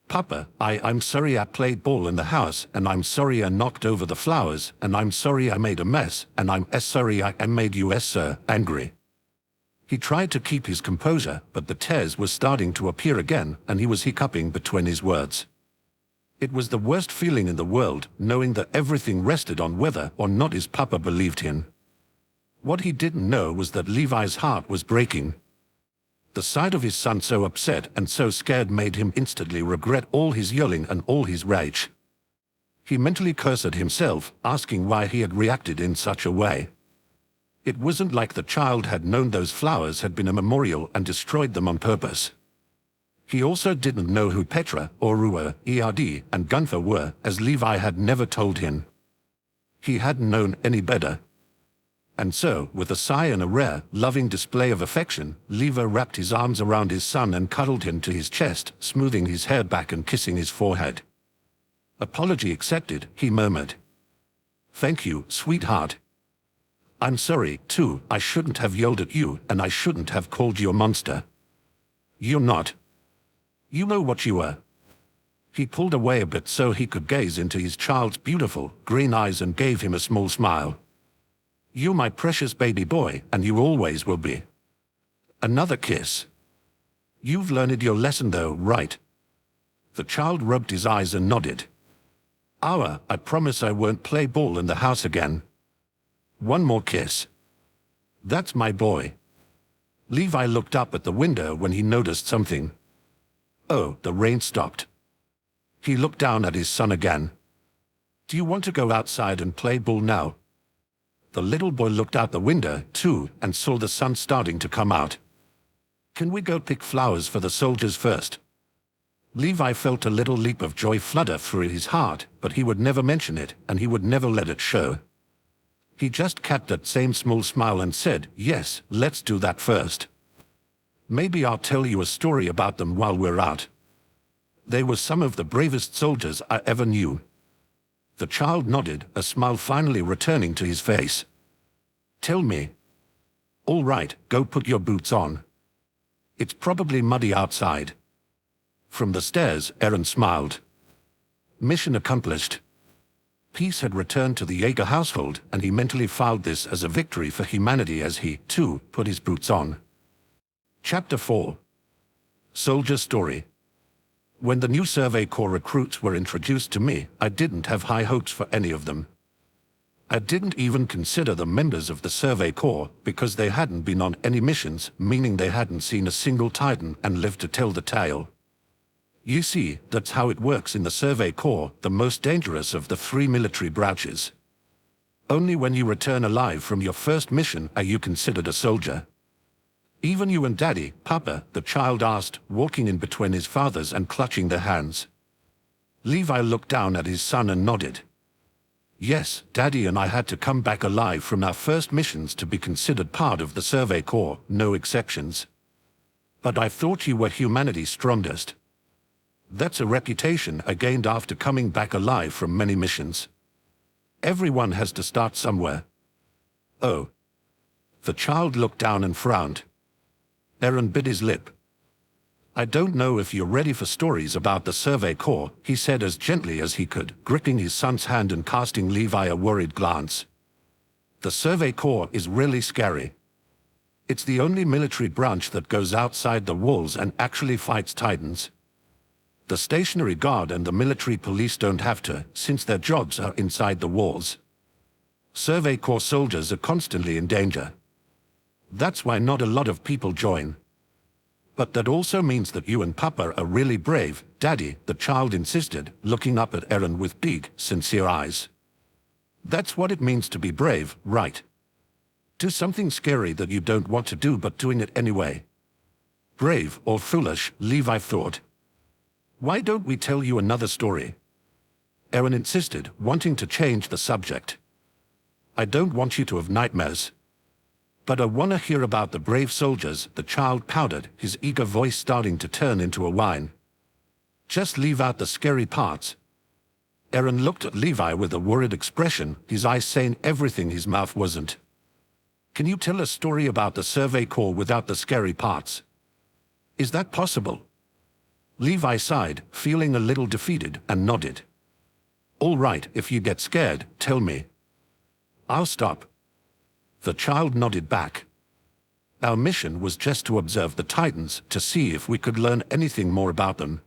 S1: "Papa, I'm sorry I played ball in the house, and I'm sorry I knocked over the flowers, and I'm sorry I made a mess, and I'm sorry I made you angry." He tried to keep his composure, but the tears were starting to appear again, and he was hiccuping between his words. It was the worst feeling in the world, knowing that everything rested on whether or not his papa believed him. What he didn't know was that Levi's heart was breaking. The sight of his son so upset and so scared made him instantly regret all his yelling and all his rage. He mentally cursed himself, asking why he had reacted in such a way. It wasn't like the child had known those flowers had been a memorial and destroyed them on purpose. He also didn't know who Petra, Orua, Erd, and Gunther were, as Levi had never told him. He hadn't known any better. And so, with a sigh and a rare, loving display of affection, Levi wrapped his arms around his son and cuddled him to his chest, smoothing his hair back and kissing his forehead. "Apology accepted," he murmured. "Thank you, sweetheart. I'm sorry, too. I shouldn't have yelled at you, and I shouldn't have called you a monster. You're not. You know what you were." He pulled away a bit so he could gaze into his child's beautiful, green eyes and gave him a small smile. "You're my precious baby boy, and you always will be." Another kiss. "You've learned your lesson though, right?" The child rubbed his eyes and nodded. I promise I won't play ball in the house again." One more kiss. "That's my boy." Levi looked up at the window when he noticed something. Oh, the rain stopped. He looked down at his son again. "Do you want to go outside and play ball now?" The little boy looked out the window, too, and saw the sun starting to come out. "Can we go pick flowers for the soldiers first?" Levi felt a little leap of joy flutter through his heart, but he would never mention it, and he would never let it show. He just kept that same small smile and said, "Yes, let's do that first. Maybe I'll tell you a story about them while we're out. They were some of the bravest soldiers I ever knew." The child nodded, a smile finally returning to his face. "Tell me." "All right, go put your boots on. It's probably muddy outside." From the stairs, Eren smiled. Mission accomplished. Peace had returned to the Jaeger household, and he mentally filed this as a victory for humanity as he, too, put his boots on. Chapter 4. Soldier Story. When the new Survey Corps recruits were introduced to me, I didn't have high hopes for any of them. I didn't even consider them members of the Survey Corps because they hadn't been on any missions, meaning they hadn't seen a single Titan and lived to tell the tale. You see, that's how it works in the Survey Corps, the most dangerous of the 3 military branches. Only when you return alive from your first mission are you considered a soldier. "Even you and Daddy, Papa?" the child asked, walking in between his fathers and clutching their hands. Levi looked down at his son and nodded. "Yes, Daddy and I had to come back alive from our first missions to be considered part of the Survey Corps, no exceptions. But I thought you were humanity's strongest. That's a reputation I gained after coming back alive from many missions. Everyone has to start somewhere." "Oh." The child looked down and frowned. Eren bit his lip. "I don't know if you're ready for stories about the Survey Corps," he said as gently as he could, gripping his son's hand and casting Levi a worried glance. "The Survey Corps is really scary. It's the only military branch that goes outside the walls and actually fights Titans. The stationary guard and the military police don't have to, since their jobs are inside the walls. Survey Corps soldiers are constantly in danger. That's why not a lot of people join. But that also means that you and Papa are really brave, Daddy," the child insisted, looking up at Eren with big, sincere eyes. "That's what it means to be brave, right? Do something scary that you don't want to do but doing it anyway. Brave or foolish, Levi thought. "Why don't we tell you another story?" Eren insisted, wanting to change the subject. "I don't want you to have nightmares." "But I want to hear about the brave soldiers," the child pouted, his eager voice starting to turn into a whine. "Just leave out the scary parts." Eren looked at Levi with a worried expression, his eyes saying everything his mouth wasn't. "Can you tell a story about the Survey Corps without the scary parts? Is that possible?" Levi sighed, feeling a little defeated, and nodded. "All right, if you get scared, tell me. I'll stop." The child nodded back. "Our mission was just to observe the Titans, to see if we could learn anything more about them.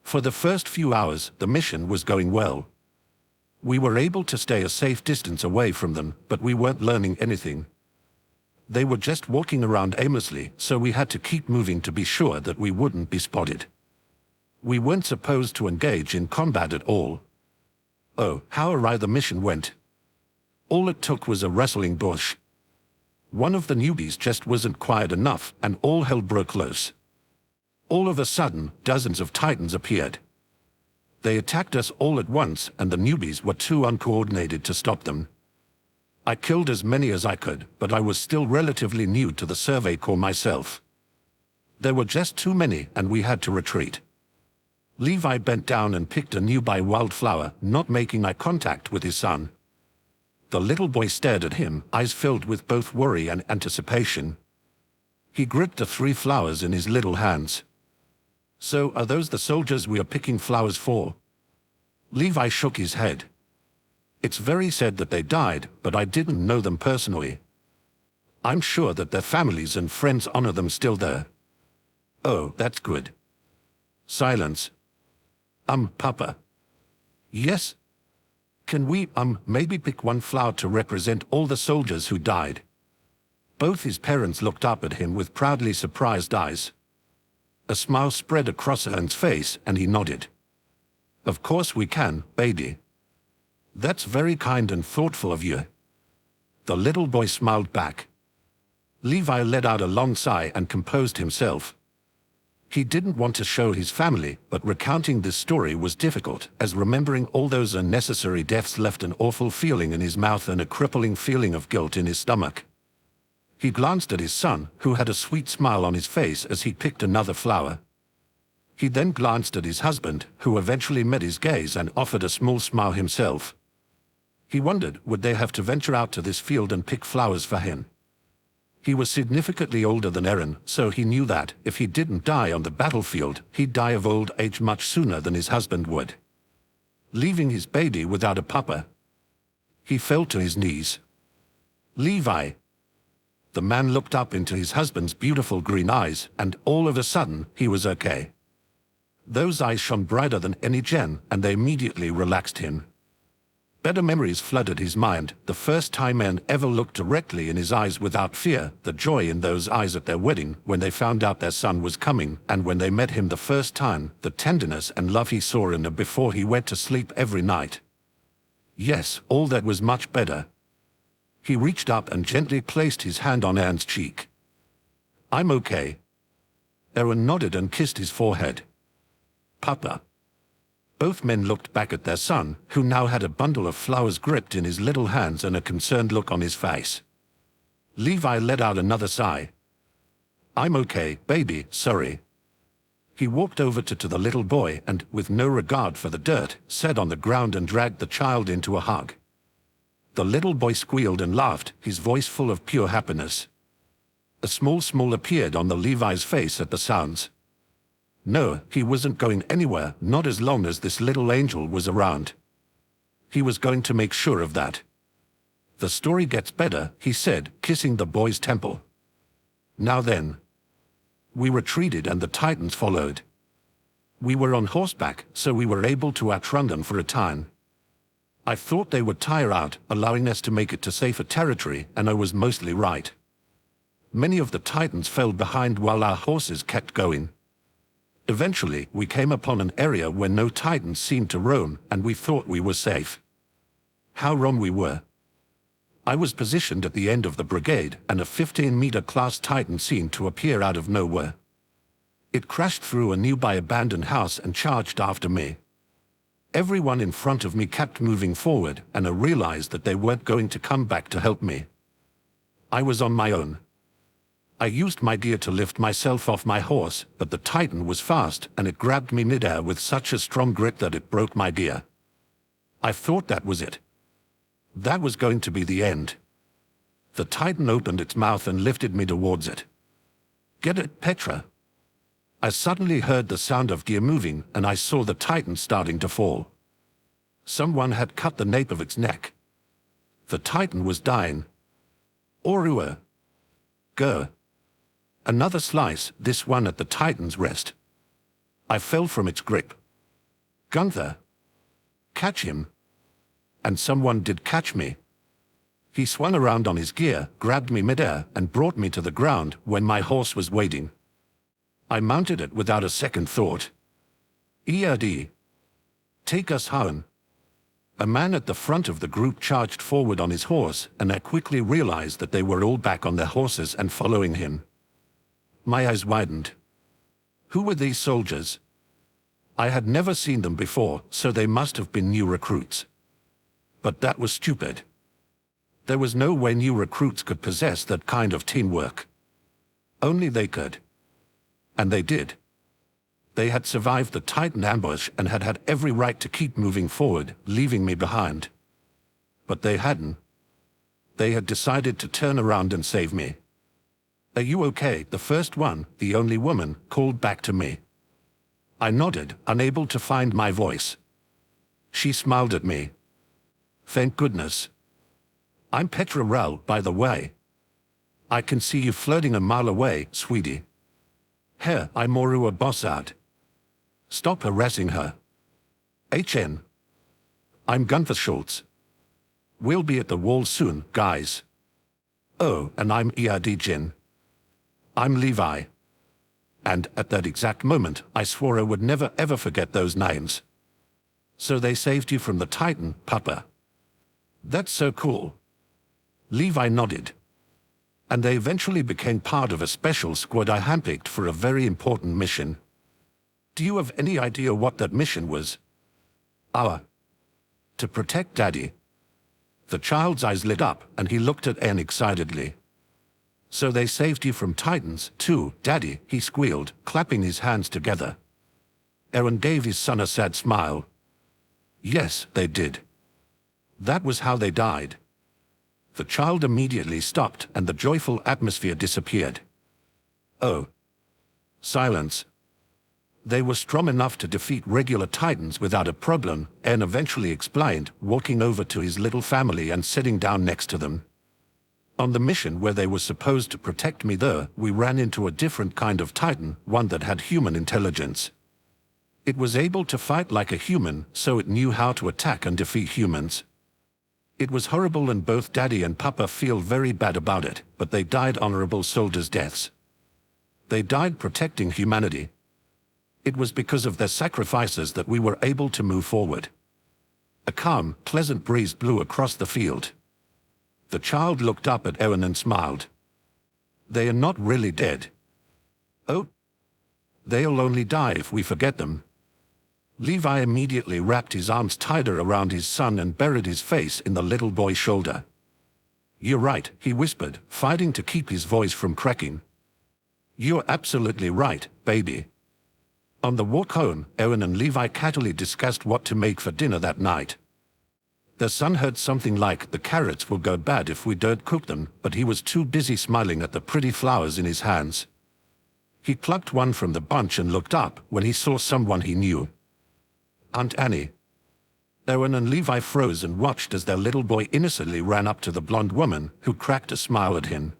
S1: For the first few hours, the mission was going well. We were able to stay a safe distance away from them, but we weren't learning anything. They were just walking around aimlessly, so we had to keep moving to be sure that we wouldn't be spotted. We weren't supposed to engage in combat at all. Oh, how awry the mission went. All it took was a wrestling bush. One of the newbies just wasn't quiet enough, and all hell broke loose. All of a sudden, dozens of Titans appeared. They attacked us all at once, and the newbies were too uncoordinated to stop them. I killed as many as I could, but I was still relatively new to the Survey Corps myself. There were just too many, and we had to retreat. Levi bent down and picked a nearby wildflower, not making eye contact with his son. The little boy stared at him, eyes filled with both worry and anticipation. He gripped the 3 flowers in his little hands. "So, are those the soldiers we are picking flowers for?" Levi shook his head. "It's very sad that they died, but I didn't know them personally. I'm sure that their families and friends honor them still there." "Oh, that's good." Silence. Papa." "Yes? Can we, maybe pick one flower to represent all the soldiers who died?" Both his parents looked up at him with proudly surprised eyes. A smile spread across Aaron's face, and he nodded. "Of course we can, baby. That's very kind and thoughtful of you." The little boy smiled back. Levi let out a long sigh and composed himself. He didn't want to show his family, but recounting this story was difficult, as remembering all those unnecessary deaths left an awful feeling in his mouth and a crippling feeling of guilt in his stomach. He glanced at his son, who had a sweet smile on his face as he picked another flower. He then glanced at his husband, who eventually met his gaze and offered a small smile himself. He wondered, would they have to venture out to this field and pick flowers for him? He was significantly older than Eren, so he knew that, if he didn't die on the battlefield, he'd die of old age much sooner than his husband would. Leaving his baby without a papa. He fell to his knees. "Levi." The man looked up into his husband's beautiful green eyes, and all of a sudden, he was okay. Those eyes shone brighter than any gem, and they immediately relaxed him. Better memories flooded his mind, the first time Eren ever looked directly in his eyes without fear, the joy in those eyes at their wedding, when they found out their son was coming, and when they met him the first time, the tenderness and love he saw in them before he went to sleep every night. Yes, all that was much better. He reached up and gently placed his hand on Eren's cheek. "I'm okay." Eren nodded and kissed his forehead. "Papa." Both men looked back at their son, who now had a bundle of flowers gripped in his little hands and a concerned look on his face. Levi let out another sigh. "I'm okay, baby, sorry." He walked over to the little boy and, with no regard for the dirt, sat on the ground and dragged the child into a hug. The little boy squealed and laughed, his voice full of pure happiness. A small smile appeared on the Levi's face at the sounds. No, he wasn't going anywhere, not as long as this little angel was around. He was going to make sure of that. "The story gets better," he said, kissing the boy's temple. "Now then." We retreated and the Titans followed. We were on horseback, so we were able to outrun them for a time. I thought they would tire out, allowing us to make it to safer territory, and I was mostly right. Many of the Titans fell behind while our horses kept going. Eventually, we came upon an area where no Titans seemed to roam, and we thought we were safe. How wrong we were. I was positioned at the end of the brigade, and a 15-meter class Titan seemed to appear out of nowhere. It crashed through a nearby abandoned house and charged after me. Everyone in front of me kept moving forward, and I realized that they weren't going to come back to help me. I was on my own. I used my gear to lift myself off my horse, but the Titan was fast, and it grabbed me midair with such a strong grip that it broke my gear. I thought that was it. That was going to be the end. The Titan opened its mouth and lifted me towards it. "Get it, Petra." I suddenly heard the sound of gear moving, and I saw the Titan starting to fall. Someone had cut the nape of its neck. The Titan was dying. Orua. Go. Another slice, this one at the Titan's wrist. I fell from its grip. "Gunther. Catch him." And someone did catch me. He swung around on his gear, grabbed me midair, and brought me to the ground when my horse was waiting. I mounted it without a second thought. "Ereri. Take us home." A man at the front of the group charged forward on his horse, and I quickly realized that they were all back on their horses and following him. My eyes widened. Who were these soldiers? I had never seen them before, so they must have been new recruits. But that was stupid. There was no way new recruits could possess that kind of teamwork. Only they could. And they did. They had survived the Titan ambush and had had every right to keep moving forward, leaving me behind. But they hadn't. They had decided to turn around and save me. "Are you okay?" the first one, the only woman, called back to me. I nodded, unable to find my voice. She smiled at me. "Thank goodness. I'm Petra Rel, by the way. I can see you flirting a mile away, sweetie. Here, I'm Moru Bossard. Stop harassing her. HN. I'm Gunther Schultz. We'll be at the wall soon, guys. Oh, and I'm Jin. I'm Levi." And at that exact moment, I swore I would never ever forget those names. "So they saved you from the Titan, Papa. That's so cool." Levi nodded. "And they eventually became part of a special squad I handpicked for a very important mission. Do you have any idea what that mission was?" To protect Daddy." The child's eyes lit up, and he looked at Anne excitedly. "So they saved you from Titans, too, Daddy," he squealed, clapping his hands together. Eren gave his son a sad smile. "Yes, they did. That was how they died." The child immediately stopped, and the joyful atmosphere disappeared. "Oh." Silence. "They were strong enough to defeat regular Titans without a problem," Eren eventually explained, walking over to his little family and sitting down next to them. "On the mission where they were supposed to protect me there, we ran into a different kind of Titan, one that had human intelligence. It was able to fight like a human, so it knew how to attack and defeat humans. It was horrible, and both Daddy and Papa feel very bad about it, but they died honorable soldiers' deaths. They died protecting humanity. It was because of their sacrifices that we were able to move forward." A calm, pleasant breeze blew across the field. The child looked up at Eren and smiled. "They are not really dead." "Oh. They'll only die if we forget them." Levi immediately wrapped his arms tighter around his son and buried his face in the little boy's shoulder. "You're right," he whispered, fighting to keep his voice from cracking. "You're absolutely right, baby." On the walk home, Eren and Levi casually discussed what to make for dinner that night. Their son heard something like, "The carrots will go bad if we don't cook them," but he was too busy smiling at the pretty flowers in his hands. He plucked one from the bunch and looked up when he saw someone he knew. Aunt Annie. Eren and Levi froze and watched as their little boy innocently ran up to the blonde woman, who cracked a smile at him.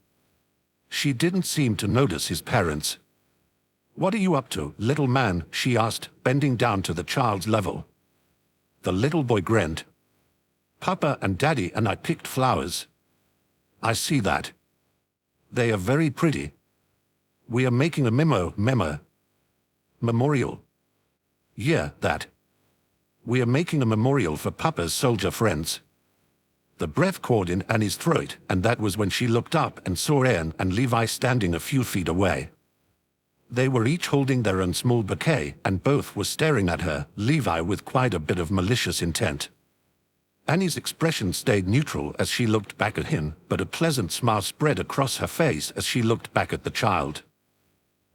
S1: She didn't seem to notice his parents. "What are you up to, little man?" she asked, bending down to the child's level. The little boy grinned. "Papa and Daddy and I picked flowers." "I see that. They are very pretty. We are making a memorial." "Yeah, that. We are making a memorial for Papa's soldier friends." The breath caught in Annie's throat, and that was when she looked up and saw Eren and Levi standing a few feet away. They were each holding their own small bouquet, and both were staring at her, Levi with quite a bit of malicious intent. Annie's expression stayed neutral as she looked back at him, but a pleasant smile spread across her face as she looked back at the child.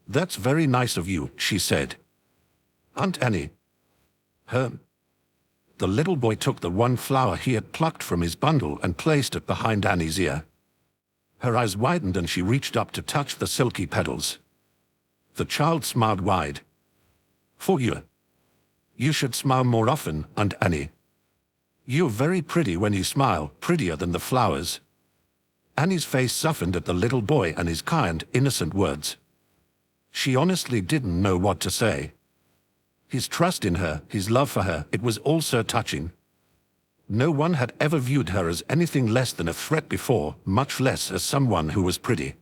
S1: "That's very nice of you," she said. "Aunt Annie." The little boy took the one flower he had plucked from his bundle and placed it behind Annie's ear. Her eyes widened and she reached up to touch the silky petals. The child smiled wide. "For you. You should smile more often, Aunt Annie. You're very pretty when you smile, prettier than the flowers." Annie's face softened at the little boy and his kind, innocent words. She honestly didn't know what to say. His trust in her, his love for her, it was all so touching. No one had ever viewed her as anything less than a threat before, much less as someone who was pretty.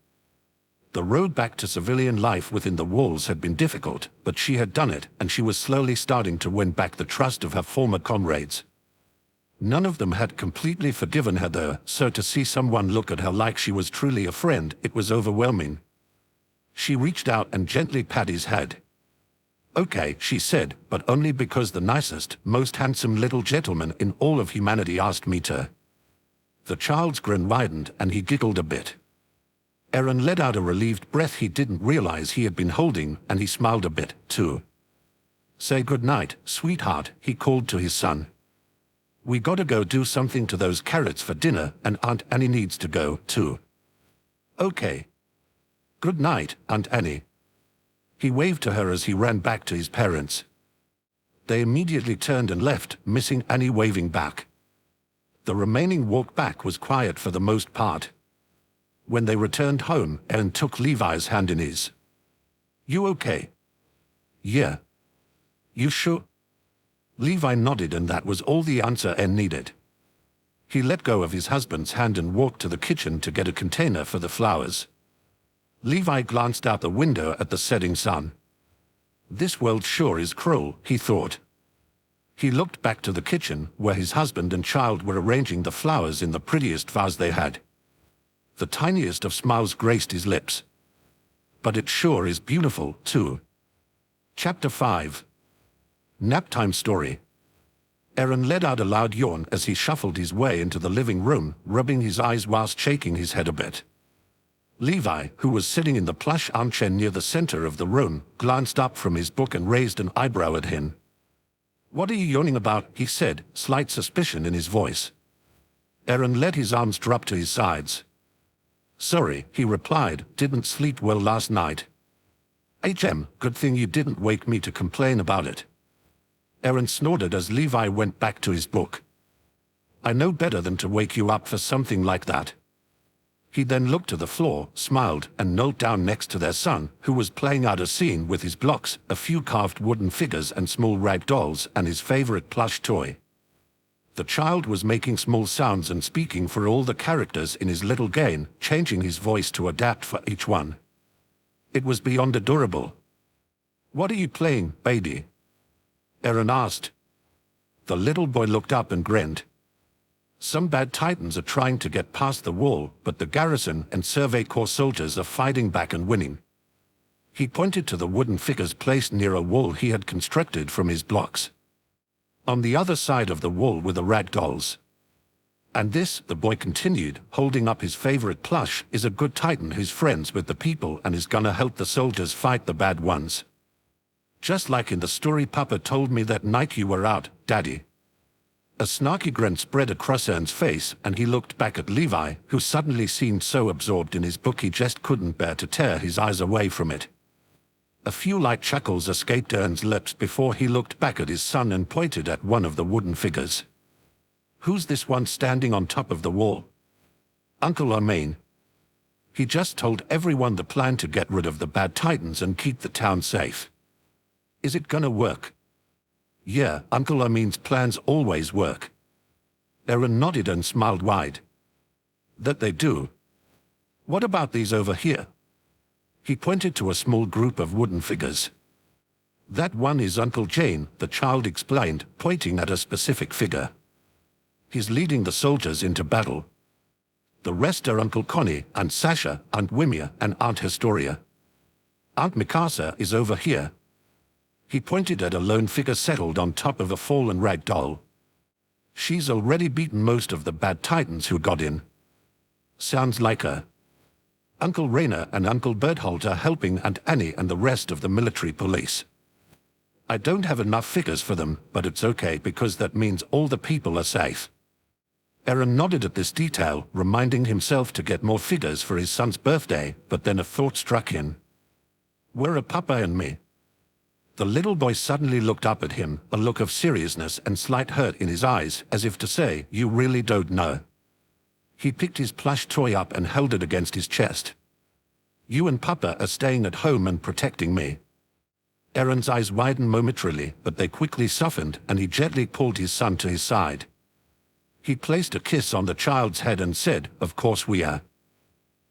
S1: The road back to civilian life within the walls had been difficult, but she had done it, and she was slowly starting to win back the trust of her former comrades. None of them had completely forgiven her though, so to see someone look at her like she was truly a friend, it was overwhelming. She reached out and gently patted his head. "Okay," she said, "but only because the nicest, most handsome little gentleman in all of humanity asked me to." The child's grin widened and he giggled a bit. Eren let out a relieved breath he didn't realize he had been holding, and he smiled a bit, too. "Say good night, sweetheart," he called to his son. "We gotta go do something to those carrots for dinner, and Aunt Annie needs to go, too." "Okay. Good night, Aunt Annie." He waved to her as he ran back to his parents. They immediately turned and left, missing Annie waving back. The remaining walk back was quiet for the most part. When they returned home, Eren took Levi's hand in his. "You okay?" "Yeah." "You sure?" Levi nodded, and that was all the answer Eren needed. He let go of his husband's hand and walked to the kitchen to get a container for the flowers. Levi glanced out the window at the setting sun. "This world sure is cruel," he thought. He looked back to the kitchen, where his husband and child were arranging the flowers in the prettiest vase they had. The tiniest of smiles graced his lips. "But it sure is beautiful, too." Chapter 5. Naptime Story. Eren let out a loud yawn as he shuffled his way into the living room, rubbing his eyes whilst shaking his head a bit. Levi, who was sitting in the plush armchair near the center of the room, glanced up from his book and raised an eyebrow at him. "What are you yawning about?" he said, slight suspicion in his voice. Eren let his arms drop to his sides. "Sorry," he replied, "didn't sleep well last night." Good thing you didn't wake me to complain about it." Eren snorted as Levi went back to his book. "I know better than to wake you up for something like that." He then looked to the floor, smiled, and knelt down next to their son, who was playing out a scene with his blocks, a few carved wooden figures and small rag dolls, and his favorite plush toy. The child was making small sounds and speaking for all the characters in his little game, changing his voice to adapt for each one. It was beyond adorable. "What are you playing, baby?" Eren asked. The little boy looked up and grinned. "Some bad titans are trying to get past the wall, but the garrison and Survey Corps soldiers are fighting back and winning." He pointed to the wooden figures placed near a wall he had constructed from his blocks. On the other side of the wall were the rag dolls. "And this," the boy continued, holding up his favorite plush, "is a good titan who's friends with the people and is gonna help the soldiers fight the bad ones. Just like in the story Papa told me that night you were out, Daddy." A snarky grin spread across Eren's face, and he looked back at Levi, who suddenly seemed so absorbed in his book he just couldn't bear to tear his eyes away from it. A few light chuckles escaped Eren's lips before he looked back at his son and pointed at one of the wooden figures. "Who's this one standing on top of the wall?" "Uncle Armain. He just told everyone the plan to get rid of the bad titans and keep the town safe." "Is it gonna work?" "Yeah, Uncle Armin's plans always work." Eren nodded and smiled wide. "That they do. What about these over here?" He pointed to a small group of wooden figures. "That one is Uncle Jane," the child explained, pointing at a specific figure. "He's leading the soldiers into battle. The rest are Uncle Connie, Aunt Sasha, Aunt Wimia, and Aunt Historia. Aunt Mikasa is over here." He pointed at a lone figure settled on top of a fallen rag doll. "She's already beaten most of the bad titans who got in." "Sounds like her." Uncle Rainer and Uncle Berthold are helping Aunt Annie and the rest of the military police. "I don't have enough figures for them, but it's okay because that means all the people are safe." Eren nodded at this detail, reminding himself to get more figures for his son's birthday, but then a thought struck him. "Where are Papa and me?" The little boy suddenly looked up at him, a look of seriousness and slight hurt in his eyes, as if to say, "You really don't know." He picked his plush toy up and held it against his chest. "You and Papa are staying at home and protecting me." Eren's eyes widened momentarily, but they quickly softened, and he gently pulled his son to his side. He placed a kiss on the child's head and said, "Of course we are."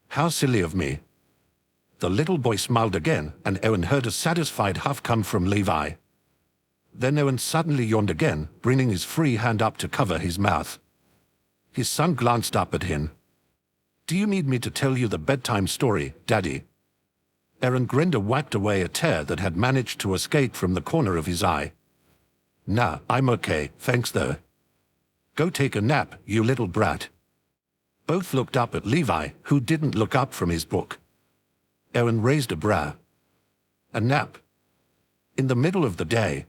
S1: "How silly of me." The little boy smiled again, and Eren heard a satisfied huff come from Levi. Then Eren suddenly yawned again, bringing his free hand up to cover his mouth. His son glanced up at him. "Do you need me to tell you the bedtime story, Daddy?" Eren grinned and wiped away a tear that had managed to escape from the corner of his eye. "Nah, I'm okay, thanks though." "Go take a nap, you little brat." Both looked up at Levi, who didn't look up from his book. Eren raised a brow. A nap? In the middle of the day?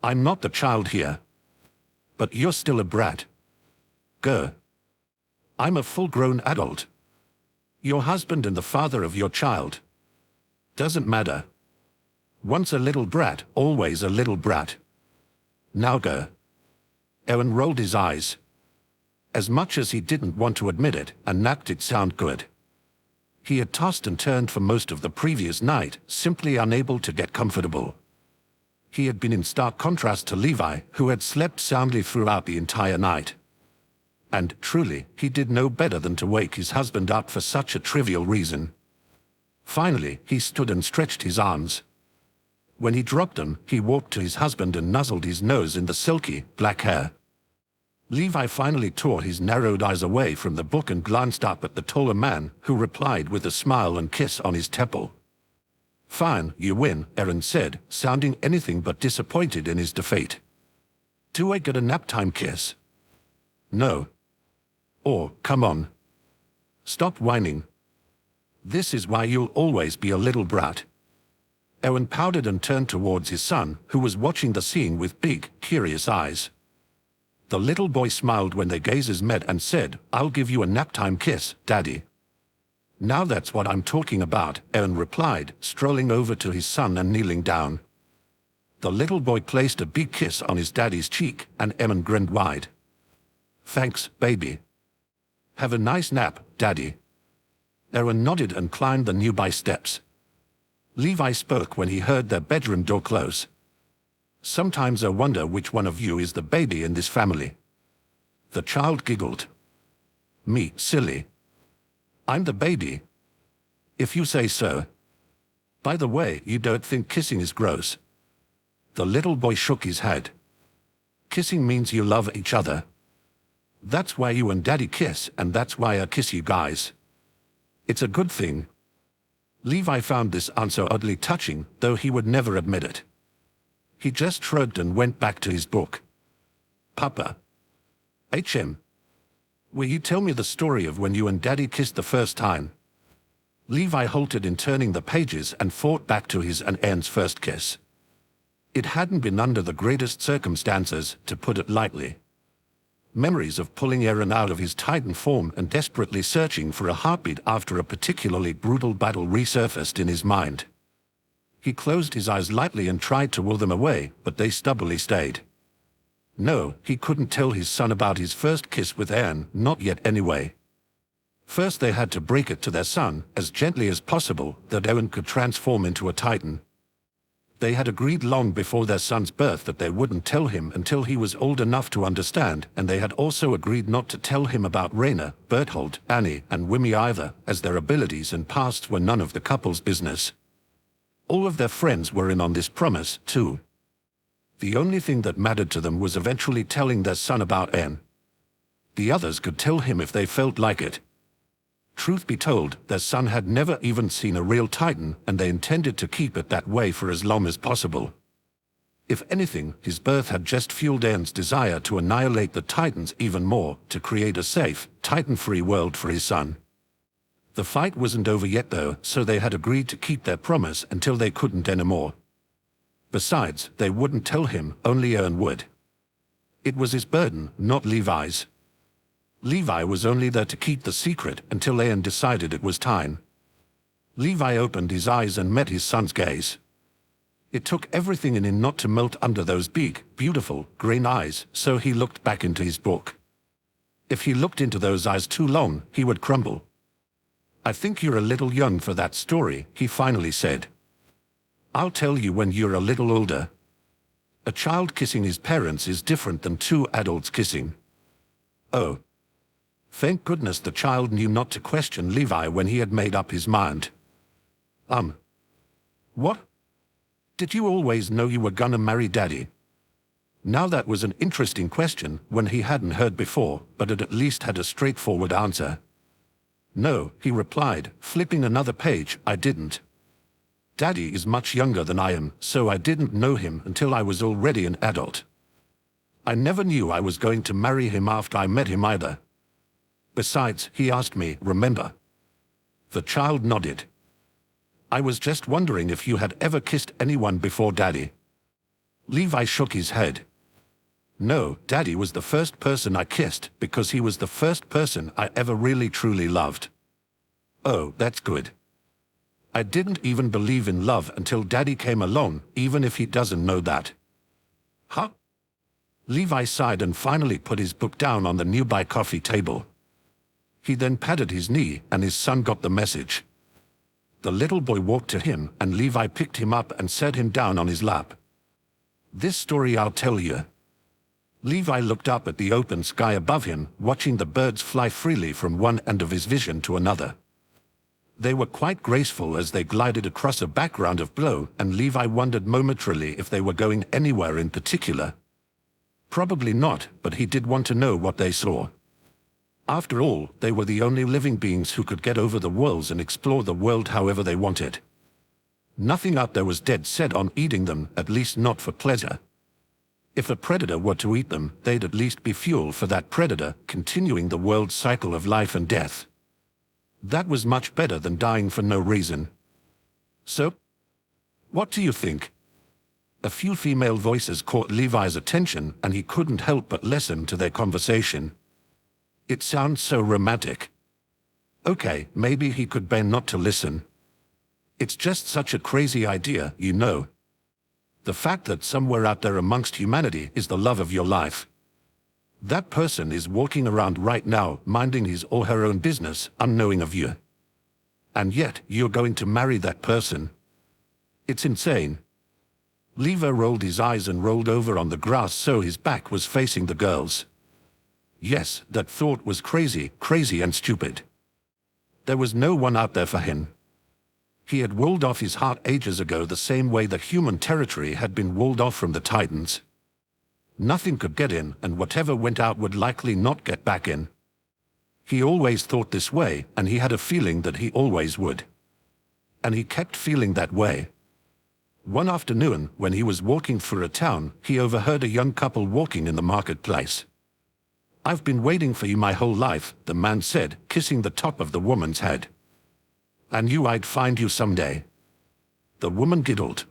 S1: I'm not the child here. But you're still a brat. Go. I'm a full-grown adult. Your husband and the father of your child. Doesn't matter. Once a little brat, always a little brat. Now go. Eren rolled his eyes. As much as he didn't want to admit it, a nap did sound good. He had tossed and turned for most of the previous night, simply unable to get comfortable. He had been in stark contrast to Levi, who had slept soundly throughout the entire night. And, truly, he did no better than to wake his husband up for such a trivial reason. Finally, he stood and stretched his arms. When he dropped them, he walked to his husband and nuzzled his nose in the silky, black hair. Levi finally tore his narrowed eyes away from the book and glanced up at the taller man, who replied with a smile and kiss on his temple. Fine, you win, Eren said, sounding anything but disappointed in his defeat. Do I get a nap-time kiss? No. Or, come on. Stop whining. This is why you'll always be a little brat. Eren pouted and turned towards his son, who was watching the scene with big, curious eyes. The little boy smiled when their gazes met and said, I'll give you a nap-time kiss, Daddy. Now that's what I'm talking about, Eren replied, strolling over to his son and kneeling down. The little boy placed a big kiss on his daddy's cheek, and Eren grinned wide. Thanks, baby. Have a nice nap, Daddy. Eren nodded and climbed the nearby steps. Levi spoke when he heard their bedroom door close. Sometimes I wonder which one of you is the baby in this family. The child giggled. Me, silly. I'm the baby. If you say so. By the way, you don't think kissing is gross? The little boy shook his head. Kissing means you love each other. That's why you and Daddy kiss, and that's why I kiss you guys. It's a good thing. Levi found this answer oddly touching, though he would never admit it. He just shrugged and went back to his book. Papa. HM. Will you tell me the story of when you and Daddy kissed the first time? Levi halted in turning the pages and thought back to his and Eren's first kiss. It hadn't been under the greatest circumstances, to put it lightly. Memories of pulling Eren out of his Titan form and desperately searching for a heartbeat after a particularly brutal battle resurfaced in his mind. He closed his eyes lightly and tried to will them away, but they stubbornly stayed. No, he couldn't tell his son about his first kiss with Eren, not yet anyway. First they had to break it to their son, as gently as possible, that Eren could transform into a Titan. They had agreed long before their son's birth that they wouldn't tell him until he was old enough to understand, and they had also agreed not to tell him about Reiner, Berthold, Annie, and Wimmy either, as their abilities and pasts were none of the couple's business. All of their friends were in on this promise, too. The only thing that mattered to them was eventually telling their son about Eren. The others could tell him if they felt like it. Truth be told, their son had never even seen a real Titan, and they intended to keep it that way for as long as possible. If anything, his birth had just fueled Eren's desire to annihilate the Titans even more, to create a safe, Titan-free world for his son. The fight wasn't over yet though, so they had agreed to keep their promise until they couldn't anymore. Besides, they wouldn't tell him, only Eren would. It was his burden, not Levi's. Levi was only there to keep the secret until Eren decided it was time. Levi opened his eyes and met his son's gaze. It took everything in him not to melt under those big, beautiful, green eyes, so he looked back into his book. If he looked into those eyes too long, he would crumble. I think you're a little young for that story, he finally said. I'll tell you when you're a little older. A child kissing his parents is different than two adults kissing. Oh. Thank goodness the child knew not to question Levi when he had made up his mind. What? Did you always know you were gonna marry Daddy? Now that was an interesting question, one he hadn't heard before, but it at least had a straightforward answer. No, he replied, flipping another page, I didn't. Daddy is much younger than I am, so I didn't know him until I was already an adult. I never knew I was going to marry him after I met him either. Besides, he asked me, remember? The child nodded. I was just wondering if you had ever kissed anyone before Daddy. Levi shook his head. No, Daddy was the first person I kissed because he was the first person I ever really truly loved. Oh, that's good. I didn't even believe in love until Daddy came along, even if he doesn't know that. Huh? Levi sighed and finally put his book down on the nearby coffee table. He then patted his knee and his son got the message. The little boy walked to him and Levi picked him up and set him down on his lap. This story I'll tell you. Levi looked up at the open sky above him, watching the birds fly freely from one end of his vision to another. They were quite graceful as they glided across a background of blue, and Levi wondered momentarily if they were going anywhere in particular. Probably not, but he did want to know what they saw. After all, they were the only living beings who could get over the worlds and explore the world however they wanted. Nothing out there was dead set on eating them, at least not for pleasure. If a predator were to eat them, they'd at least be fuel for that predator, continuing the world's cycle of life and death. That was much better than dying for no reason. So, what do you think? A few female voices caught Levi's attention, and he couldn't help but listen to their conversation. It sounds so romantic. Okay, maybe he could bear not to listen. It's just such a crazy idea, you know. The fact that somewhere out there amongst humanity is the love of your life. That person is walking around right now, minding his or her own business, unknowing of you. And yet, you're going to marry that person. It's insane. Levi rolled his eyes and rolled over on the grass so his back was facing the girls. Yes, that thought was crazy, crazy and stupid. There was no one out there for him. He had walled off his heart ages ago the same way the human territory had been walled off from the Titans. Nothing could get in, and whatever went out would likely not get back in. He always thought this way, and he had a feeling that he always would. And he kept feeling that way. One afternoon, when he was walking through a town, he overheard a young couple walking in the marketplace. "I've been waiting for you my whole life," the man said, kissing the top of the woman's head. "I knew I'd find you someday." The woman giggled.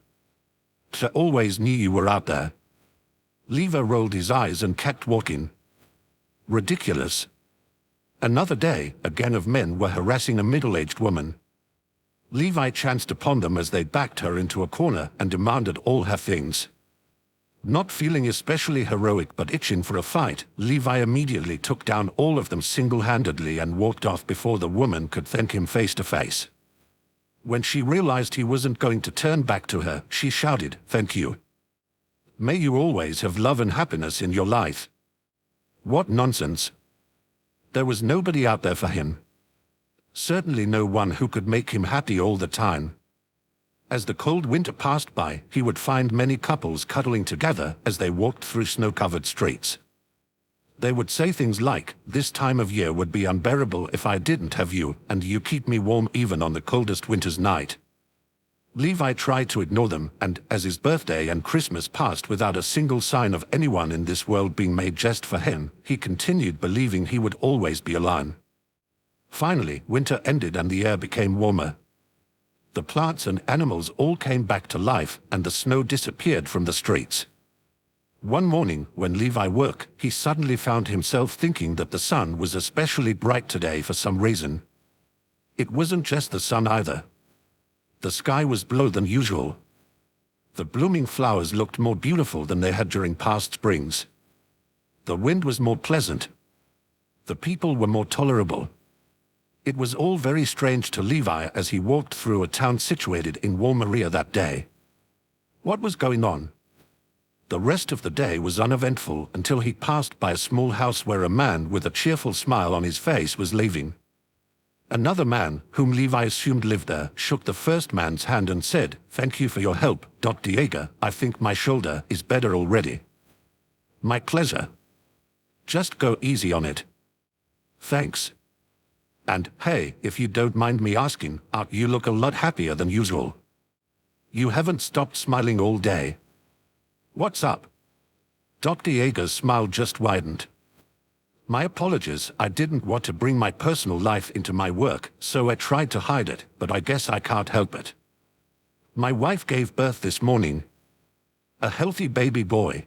S1: "I always knew you were out there." Levi rolled his eyes and kept walking. Ridiculous. Another day, a gang of men were harassing a middle-aged woman. Levi chanced upon them as they backed her into a corner and demanded all her things. Not feeling especially heroic but itching for a fight, Levi immediately took down all of them single-handedly and walked off before the woman could thank him face to face. When she realized he wasn't going to turn back to her, she shouted, "Thank you. May you always have love and happiness in your life." What nonsense. There was nobody out there for him. Certainly no one who could make him happy all the time. As the cold winter passed by, he would find many couples cuddling together as they walked through snow-covered streets. They would say things like, "This time of year would be unbearable if I didn't have you, and you keep me warm even on the coldest winter's night." Levi tried to ignore them, and as his birthday and Christmas passed without a single sign of anyone in this world being made just for him, he continued believing he would always be alone. Finally, winter ended and the air became warmer. The plants and animals all came back to life, and the snow disappeared from the streets. One morning, when Levi woke, he suddenly found himself thinking that the sun was especially bright today for some reason. It wasn't just the sun either. The sky was bluer than usual. The blooming flowers looked more beautiful than they had during past springs. The wind was more pleasant. The people were more tolerable. It was all very strange to Levi as he walked through a town situated in Walmaria that day. What was going on? The rest of the day was uneventful until he passed by a small house where a man with a cheerful smile on his face was leaving. Another man, whom Levi assumed lived there, shook the first man's hand and said, "Thank you for your help, Dr. Yeager. I think my shoulder is better already." "My pleasure. Just go easy on it." "Thanks. And, hey, if you don't mind me asking, you look a lot happier than usual. You haven't stopped smiling all day. What's up?" Dr. Yeager's smile just widened. My apologies, I didn't want to bring my personal life into my work, so I tried to hide it, but I guess I can't help it. My wife gave birth this morning. A healthy baby boy.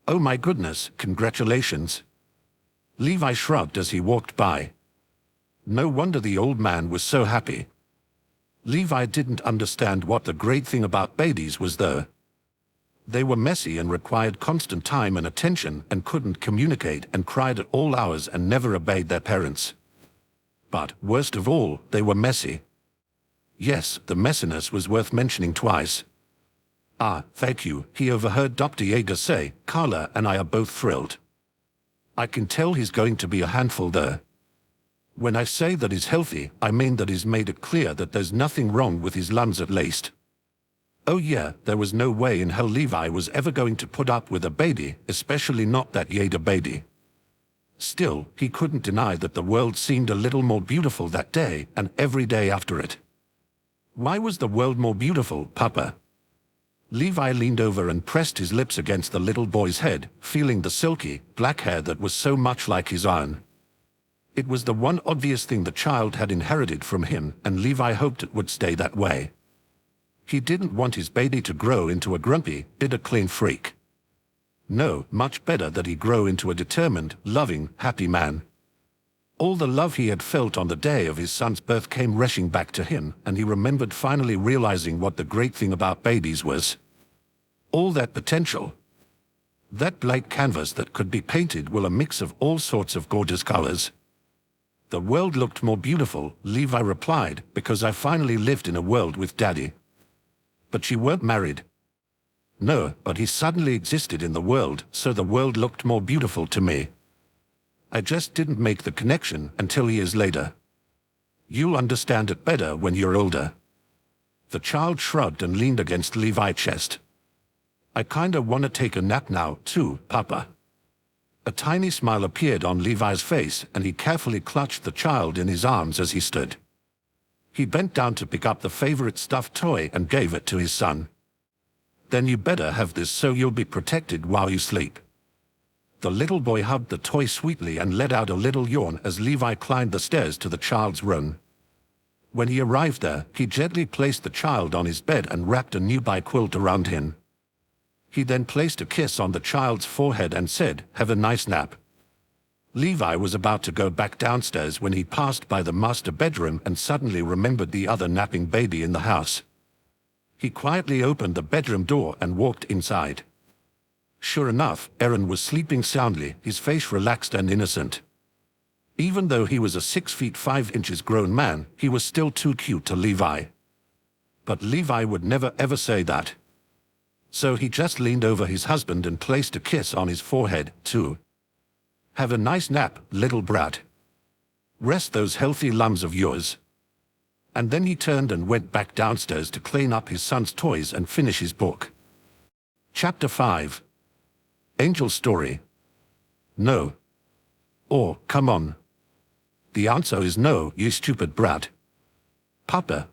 S1: Oh my goodness, congratulations. Levi shrugged as he walked by. No wonder the old man was so happy. Levi didn't understand what the great thing about babies was though. They were messy and required constant time and attention and couldn't communicate and cried at all hours and never obeyed their parents. But, worst of all, they were messy. Yes, the messiness was worth mentioning twice. Ah, thank you, he overheard Dr. Yeager say. Carla and I are both thrilled. I can tell he's going to be a handful though. When I say that he's healthy, I mean that he's made it clear that there's nothing wrong with his lungs at least. Oh yeah, there was no way in hell Levi was ever going to put up with a baby, especially not that Yeager baby. Still, he couldn't deny that the world seemed a little more beautiful that day and every day after it. Why was the world more beautiful, Papa? Levi leaned over and pressed his lips against the little boy's head, feeling the silky, black hair that was so much like his own. It was the one obvious thing the child had inherited from him, and Levi hoped it would stay that way. He didn't want his baby to grow into a grumpy, bitter clean freak. No, much better that he grow into a determined, loving, happy man. All the love he had felt on the day of his son's birth came rushing back to him, and he remembered finally realizing what the great thing about babies was. All that potential. That blank canvas that could be painted with a mix of all sorts of gorgeous colors. The world looked more beautiful, Levi replied, because I finally lived in a world with Daddy. But you weren't married. No, but he suddenly existed in the world, so the world looked more beautiful to me. I just didn't make the connection until years later. You'll understand it better when you're older. The child shrugged and leaned against Levi's chest. I kinda wanna take a nap now, too, Papa. A tiny smile appeared on Levi's face, and he carefully clutched the child in his arms as he stood. He bent down to pick up the favorite stuffed toy and gave it to his son. Then you better have this so you'll be protected while you sleep. The little boy hugged the toy sweetly and let out a little yawn as Levi climbed the stairs to the child's room. When he arrived there, he gently placed the child on his bed and wrapped a newbie quilt around him. He then placed a kiss on the child's forehead and said, "Have a nice nap." Levi was about to go back downstairs when he passed by the master bedroom and suddenly remembered the other napping baby in the house. He quietly opened the bedroom door and walked inside. Sure enough, Eren was sleeping soundly, his face relaxed and innocent. Even though he was a 6 feet 5 inches grown man, he was still too cute to Levi. But Levi would never ever say that. So he just leaned over his husband and placed a kiss on his forehead, too. Have a nice nap, little brat. Rest those healthy lungs of yours. And then he turned and went back downstairs to clean up his son's toys and finish his book. Chapter 5. Angel Story. No. Or, come on. The answer is no, you stupid brat. Papa.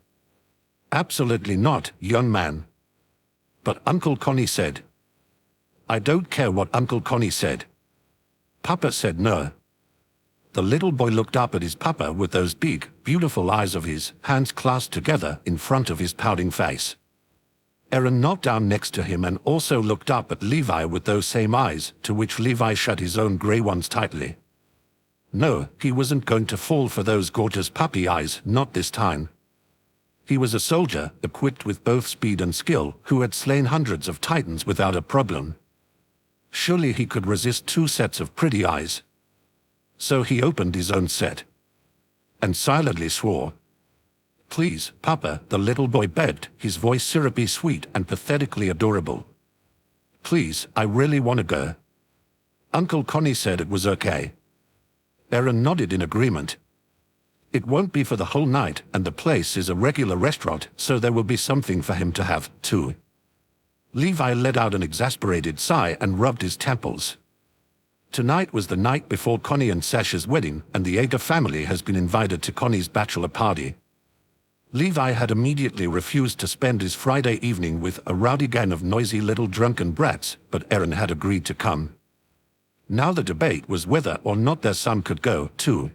S1: Absolutely not, young man. But Uncle Connie said. I don't care what Uncle Connie said. Papa said no. The little boy looked up at his papa with those big, beautiful eyes of his, hands clasped together in front of his pouting face. Eren knelt down next to him and also looked up at Levi with those same eyes, to which Levi shut his own grey ones tightly. No, he wasn't going to fall for those gorgeous puppy eyes, not this time. He was a soldier, equipped with both speed and skill, who had slain hundreds of titans without a problem. Surely he could resist 2 sets of pretty eyes. So he opened his own set. And silently swore. Please, Papa, the little boy begged, his voice syrupy sweet and pathetically adorable. Please, I really want to go. Uncle Connie said it was okay. Eren nodded in agreement. It won't be for the whole night, and the place is a regular restaurant, so there will be something for him to have, too. Levi let out an exasperated sigh and rubbed his temples. Tonight was the night before Connie and Sasha's wedding, and the Yeager family has been invited to Connie's bachelor party. Levi had immediately refused to spend his Friday evening with a rowdy gang of noisy little drunken brats, but Eren had agreed to come. Now the debate was whether or not their son could go, too.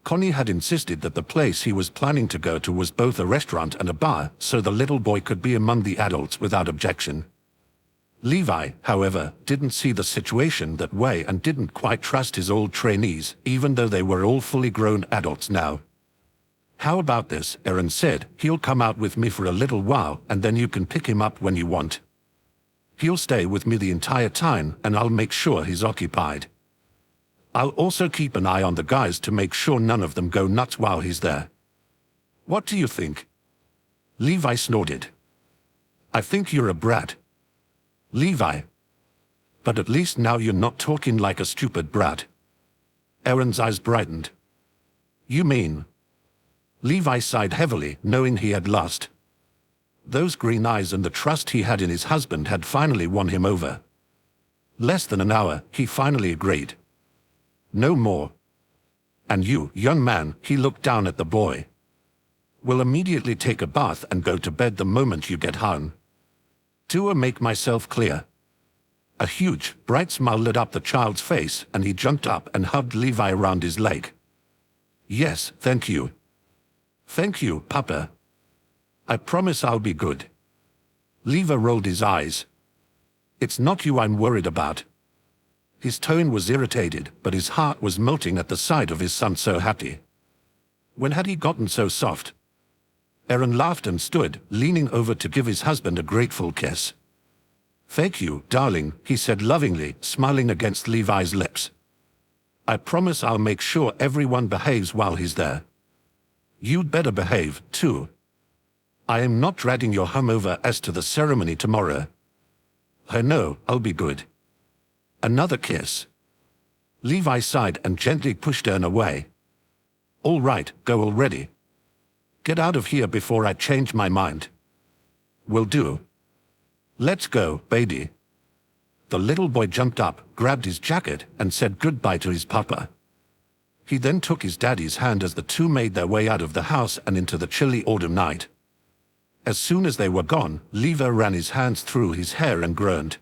S1: Connie had insisted that the place he was planning to go to was both a restaurant and a bar, so the little boy could be among the adults without objection. Levi, however, didn't see the situation that way and didn't quite trust his old trainees, even though they were all fully grown adults now. "How about this?" Eren said. "He'll come out with me for a little while, and then you can pick him up when you want. He'll stay with me the entire time, and I'll make sure he's occupied. I'll also keep an eye on the guys to make sure none of them go nuts while he's there. What do you think?" Levi snorted. "I think you're a brat." "Levi. But at least now you're not talking like a stupid brat." Eren's eyes brightened. "You mean?" Levi sighed heavily, knowing he had lost. Those green eyes and the trust he had in his husband had finally won him over. Less than an hour, he finally agreed. "No more. And you, young man," he looked down at the boy, "will immediately take a bath and go to bed the moment you get home. To make myself clear." A huge, bright smile lit up the child's face, and he jumped up and hugged Levi around his leg. "Yes, thank you. Thank you, Papa. I promise I'll be good." Levi rolled his eyes. "It's not you I'm worried about." His tone was irritated, but his heart was melting at the sight of his son so happy. When had he gotten so soft? Eren laughed and stood, leaning over to give his husband a grateful kiss. "Thank you, darling," he said lovingly, smiling against Levi's lips. "I promise I'll make sure everyone behaves while he's there. You'd better behave, too. I am not dragging your home over as to the ceremony tomorrow." "I know, I'll be good." Another kiss. Levi sighed and gently pushed Eren away. "All right, go already. Get out of here before I change my mind." "Will do." "Let's go, baby." The little boy jumped up, grabbed his jacket, and said goodbye to his papa. He then took his daddy's hand as the two made their way out of the house and into the chilly autumn night. As soon as they were gone, Levi ran his hands through his hair and groaned.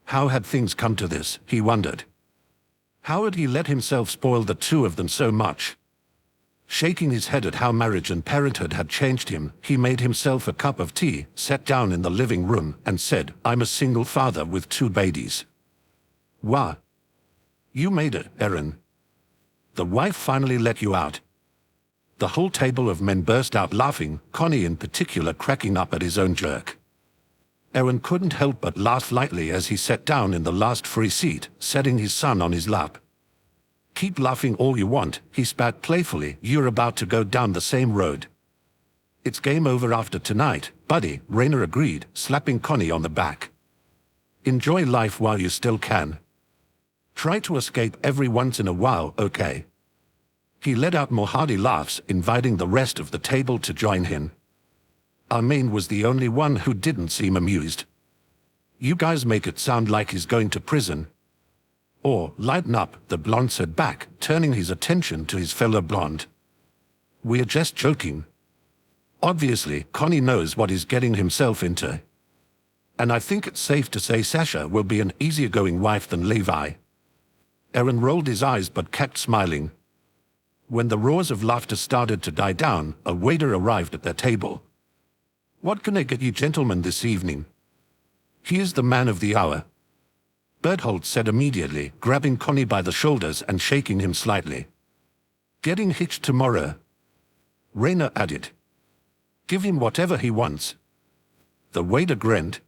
S1: How had things come to this, he wondered. How had he let himself spoil the two of them so much? Shaking his head at how marriage and parenthood had changed him, he made himself a cup of tea, sat down in the living room, and said, "I'm a single father with 2 babies." "Wow. You made it, Eren. The wife finally let you out." The whole table of men burst out laughing, Connie in particular cracking up at his own jerk. Eren couldn't help but laugh lightly as he sat down in the last free seat, setting his son on his lap. "Keep laughing all you want," he spat playfully. "You're about to go down the same road." "It's game over after tonight, buddy," Reiner agreed, slapping Connie on the back. "Enjoy life while you still can. Try to escape every once in a while, okay?" He let out more hearty laughs, inviting the rest of the table to join him. Armin was the only one who didn't seem amused. "You guys make it sound like he's going to prison." "Or, lighten up," the blonde said back, turning his attention to his fellow blonde. "We're just joking. Obviously, Connie knows what he's getting himself into. And I think it's safe to say Sasha will be an easier-going wife than Levi." Eren rolled his eyes but kept smiling. When the roars of laughter started to die down, a waiter arrived at their table. "What can I get you gentlemen this evening?" "Here's the man of the hour," Berthold said immediately, grabbing Connie by the shoulders and shaking him slightly. "Getting hitched tomorrow," Reiner added. "Give him whatever he wants." The waiter grinned.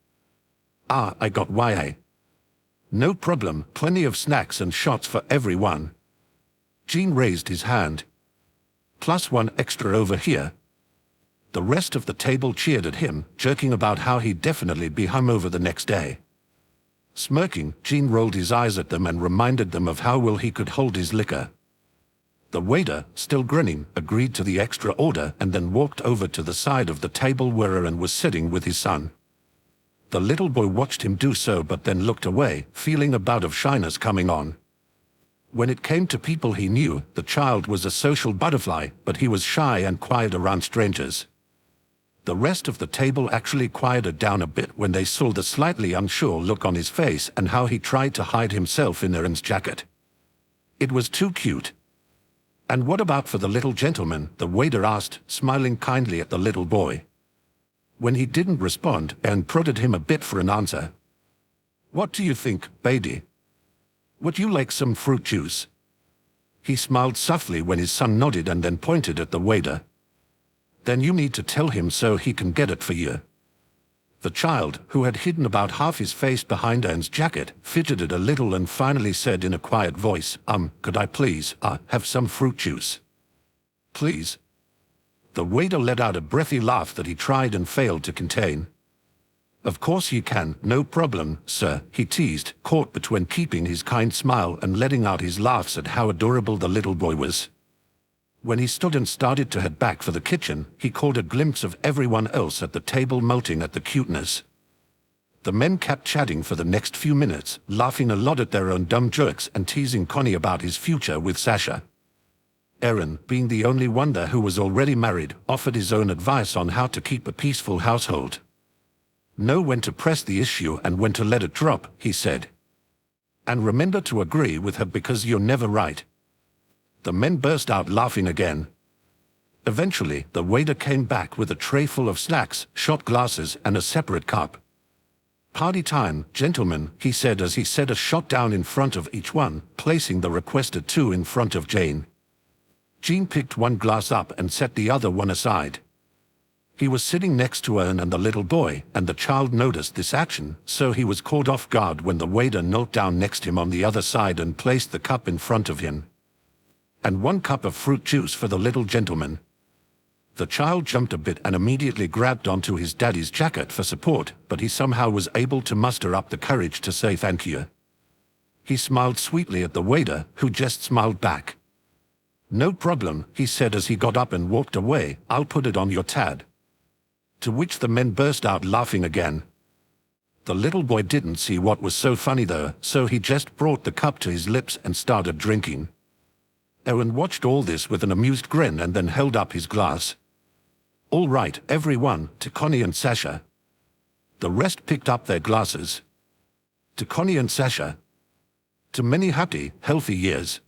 S1: "Ah, I got YA. No problem, plenty of snacks and shots for everyone." Jean raised his hand. "+1 extra over here." The rest of the table cheered at him, jerking about how he'd definitely be hungover the next day. Smirking, Jean rolled his eyes at them and reminded them of how well he could hold his liquor. The waiter, still grinning, agreed to the extra order and then walked over to the side of the table where Eren was sitting with his son. The little boy watched him do so but then looked away, feeling a bout of shyness coming on. When it came to people he knew, the child was a social butterfly, but he was shy and quiet around strangers. The rest of the table actually quieted down a bit when they saw the slightly unsure look on his face and how he tried to hide himself in Eren's jacket. It was too cute. "And what about for the little gentleman?" the waiter asked, smiling kindly at the little boy. When he didn't respond, Eren prodded him a bit for an answer. "What do you think, baby? Would you like some fruit juice?" He smiled softly when his son nodded and then pointed at the waiter. "Then you need to tell him so he can get it for you." The child, who had hidden about half his face behind Eren's jacket, fidgeted a little and finally said in a quiet voice, Could I please, have some fruit juice?" "Please?" The waiter let out a breathy laugh that he tried and failed to contain. "Of course you can, no problem, sir," he teased, caught between keeping his kind smile and letting out his laughs at how adorable the little boy was. When he stood and started to head back for the kitchen, he caught a glimpse of everyone else at the table melting at the cuteness. The men kept chatting for the next few minutes, laughing a lot at their own dumb jokes and teasing Connie about his future with Sasha. Eren, being the only one there who was already married, offered his own advice on how to keep a peaceful household. "Know when to press the issue and when to let it drop," he said. "And remember to agree with her because you're never right." The men burst out laughing again. Eventually, the waiter came back with a tray full of snacks, shot glasses, and a separate cup. "Party time, gentlemen," he said as he set a shot down in front of each one, placing the requested two in front of Jane. Jean picked one glass up and set the other one aside. He was sitting next to Eren and the little boy, and the child noticed this action, so he was caught off guard when the waiter knelt down next to him on the other side and placed the cup in front of him. "And 1 cup of fruit juice for the little gentleman." The child jumped a bit and immediately grabbed onto his daddy's jacket for support, but he somehow was able to muster up the courage to say thank you. He smiled sweetly at the waiter, who just smiled back. "No problem," he said as he got up and walked away. "I'll put it on your tab." To which the men burst out laughing again. The little boy didn't see what was so funny though, so he just brought the cup to his lips and started drinking. Eren watched all this with an amused grin and then held up his glass. "All right, everyone," to Connie and Sasha. The rest picked up their glasses. "To Connie and Sasha. To many happy, healthy years,"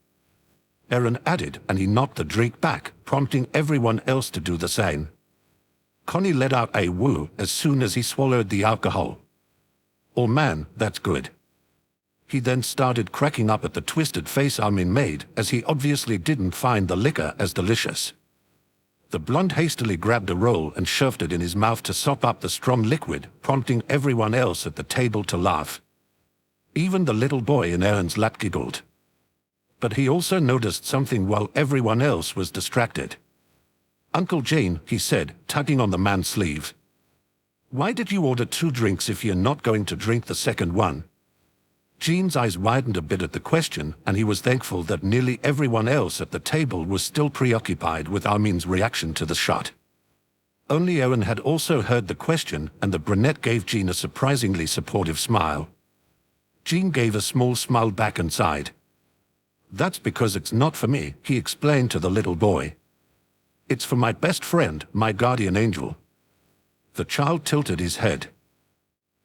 S1: Eren added, and he knocked the drink back, prompting everyone else to do the same. Connie let out a woo as soon as he swallowed the alcohol. "Oh man, that's good." He then started cracking up at the twisted face Armin made, as he obviously didn't find the liquor as delicious. The blonde hastily grabbed a roll and shoved it in his mouth to sop up the strong liquid, prompting everyone else at the table to laugh. Even the little boy in Eren's lap giggled. But he also noticed something while everyone else was distracted. "Uncle Jane," he said, tugging on the man's sleeve. "Why did you order 2 drinks if you're not going to drink the second one?" Jean's eyes widened a bit at the question, and he was thankful that nearly everyone else at the table was still preoccupied with Armin's reaction to the shot. Only Eren had also heard the question, and the brunette gave Jean a surprisingly supportive smile. Jean gave a small smile back and sighed. "That's because it's not for me," he explained to the little boy. "It's for my best friend, my guardian angel." The child tilted his head.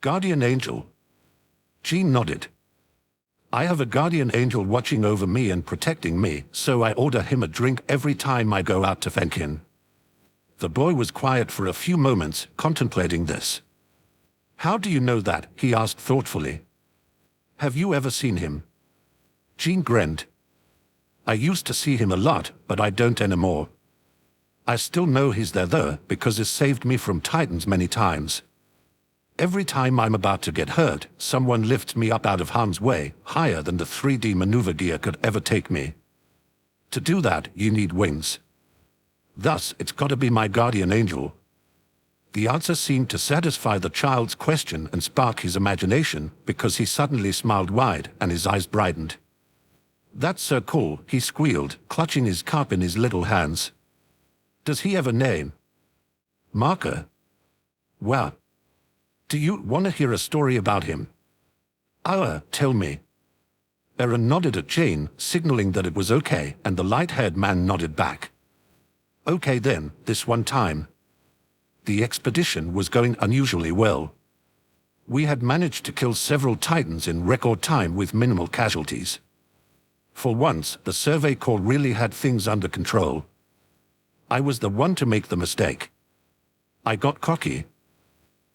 S1: "Guardian angel?" Jean nodded. "I have a guardian angel watching over me and protecting me, so I order him a drink every time I go out to thank him." The boy was quiet for a few moments, contemplating this. "How do you know that?" he asked thoughtfully. "Have you ever seen him?" Jean grinned. "I used to see him a lot, but I don't anymore. I still know he's there though, because he's saved me from titans many times. Every time I'm about to get hurt, someone lifts me up out of harm's way, higher than the 3D maneuver gear could ever take me. To do that, you need wings. Thus, it's gotta be my guardian angel." The answer seemed to satisfy the child's question and spark his imagination, because he suddenly smiled wide and his eyes brightened. "That's so cool," he squealed, clutching his cup in his little hands. "Does he have a name?" "Marker." "Well, do you want to hear a story about him?" Tell me." Eren nodded at Jane, signaling that it was okay, and the light-haired man nodded back. "Okay then, this one time. The expedition was going unusually well. We had managed to kill several Titans in record time with minimal casualties. For once, the Survey Corps really had things under control. I was the one to make the mistake. I got cocky.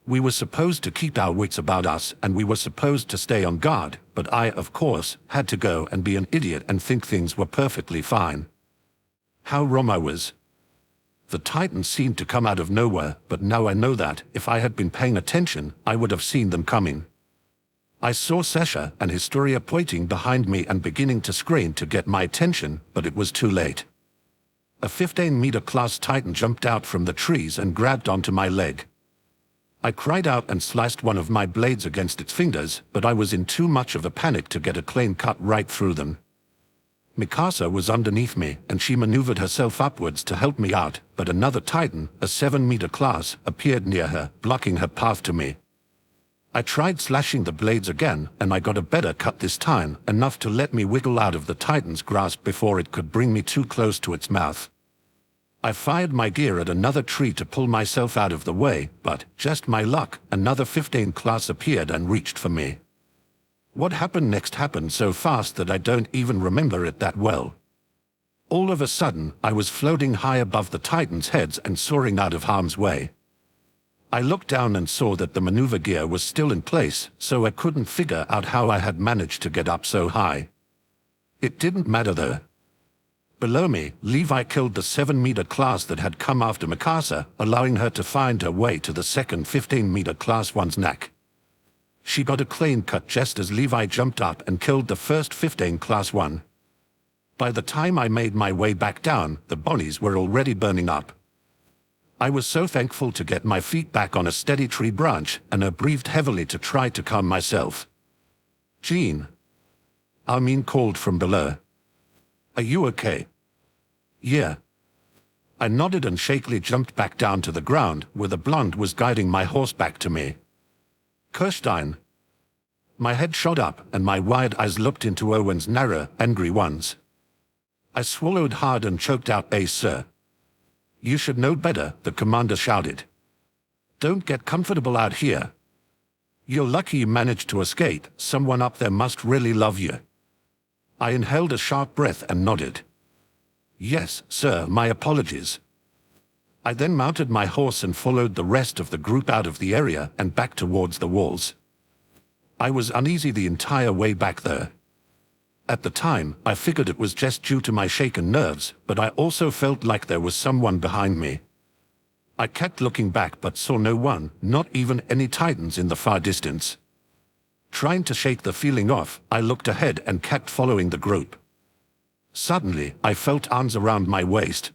S1: We were supposed to keep our wits about us, and we were supposed to stay on guard, but I, of course, had to go and be an idiot and think things were perfectly fine. How wrong I was. The Titans seemed to come out of nowhere, but now I know that, if I had been paying attention, I would have seen them coming. I saw Sasha and Historia pointing behind me and beginning to scream to get my attention, but it was too late. A 15-meter class Titan jumped out from the trees and grabbed onto my leg. I cried out and sliced one of my blades against its fingers, but I was in too much of a panic to get a clean cut right through them. Mikasa was underneath me, and she maneuvered herself upwards to help me out, but another Titan, a 7-meter class, appeared near her, blocking her path to me. I tried slashing the blades again, and I got a better cut this time, enough to let me wiggle out of the Titan's grasp before it could bring me too close to its mouth. I fired my gear at another tree to pull myself out of the way, but, just my luck, another 15 class appeared and reached for me. What happened next happened so fast that I don't even remember it that well. All of a sudden, I was floating high above the Titans' heads and soaring out of harm's way. I looked down and saw that the maneuver gear was still in place, so I couldn't figure out how I had managed to get up so high. It didn't matter though. Below me, Levi killed the 7-meter class that had come after Mikasa, allowing her to find her way to the second 15-meter class one's neck. She got a clean cut just as Levi jumped up and killed the first 15 class one. By the time I made my way back down, the bodies were already burning up. I was so thankful to get my feet back on a steady tree branch, and I breathed heavily to try to calm myself. "Jean," Armin called from below. "Are you okay?" "Yeah." I nodded and shakily jumped back down to the ground, where the blonde was guiding my horse back to me. "Kirstein." My head shot up, and my wide eyes looked into Owen's narrow, angry ones. I swallowed hard and choked out, sir." "You should know better," the commander shouted. "Don't get comfortable out here. You're lucky you managed to escape. Someone up there must really love you." I inhaled a sharp breath and nodded. "Yes, sir, my apologies." I then mounted my horse and followed the rest of the group out of the area and back towards the walls. I was uneasy the entire way back there. At the time, I figured it was just due to my shaken nerves, but I also felt like there was someone behind me. I kept looking back but saw no one, not even any Titans in the far distance. Trying to shake the feeling off, I looked ahead and kept following the group. Suddenly, I felt arms around my waist.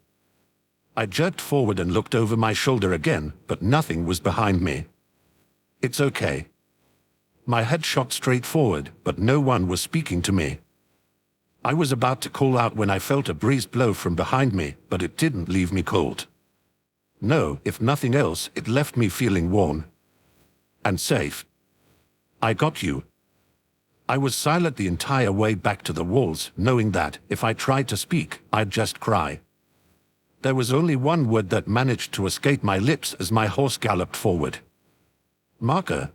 S1: I jerked forward and looked over my shoulder again, but nothing was behind me. "It's okay." My head shot straight forward, but no one was speaking to me. I was about to call out when I felt a breeze blow from behind me, but it didn't leave me cold. No, if nothing else, it left me feeling warm. And safe. "I got you." I was silent the entire way back to the walls, knowing that, if I tried to speak, I'd just cry. There was only one word that managed to escape my lips as my horse galloped forward. "Marker."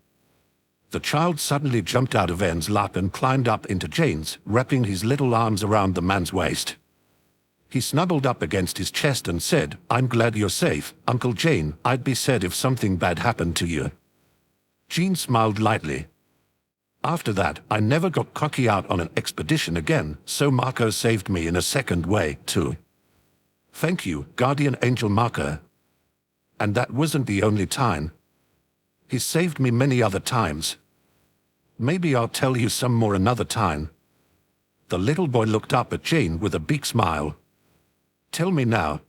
S1: The child suddenly jumped out of Eren's lap and climbed up into Jane's, wrapping his little arms around the man's waist. He snuggled up against his chest and said, "I'm glad you're safe, Uncle Jane. I'd be sad if something bad happened to you." Jean smiled lightly. After that, I never got cocky out on an expedition again, so Marco saved me in a second way, too. Thank you, Guardian Angel Marco. And that wasn't the only time. He saved me many other times. Maybe I'll tell you some more another time. The little boy looked up at Jane with a big smile. "Tell me now."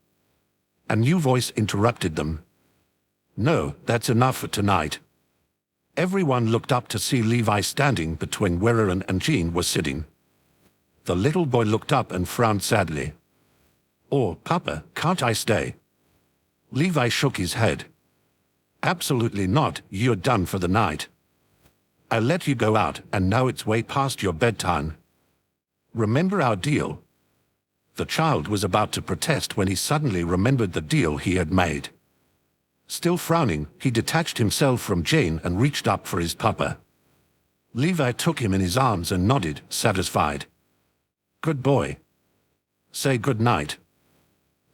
S1: A new voice interrupted them. "No, that's enough for tonight." Everyone looked up to see Levi standing between where Eren and Jean were sitting. The little boy looked up and frowned sadly. "Oh, Papa, can't I stay?" Levi shook his head. "Absolutely not, you're done for the night. I let you go out, and now it's way past your bedtime. Remember our deal?" The child was about to protest when he suddenly remembered the deal he had made. Still frowning, he detached himself from Jane and reached up for his papa. Levi took him in his arms and nodded, satisfied. Good boy. Say good night.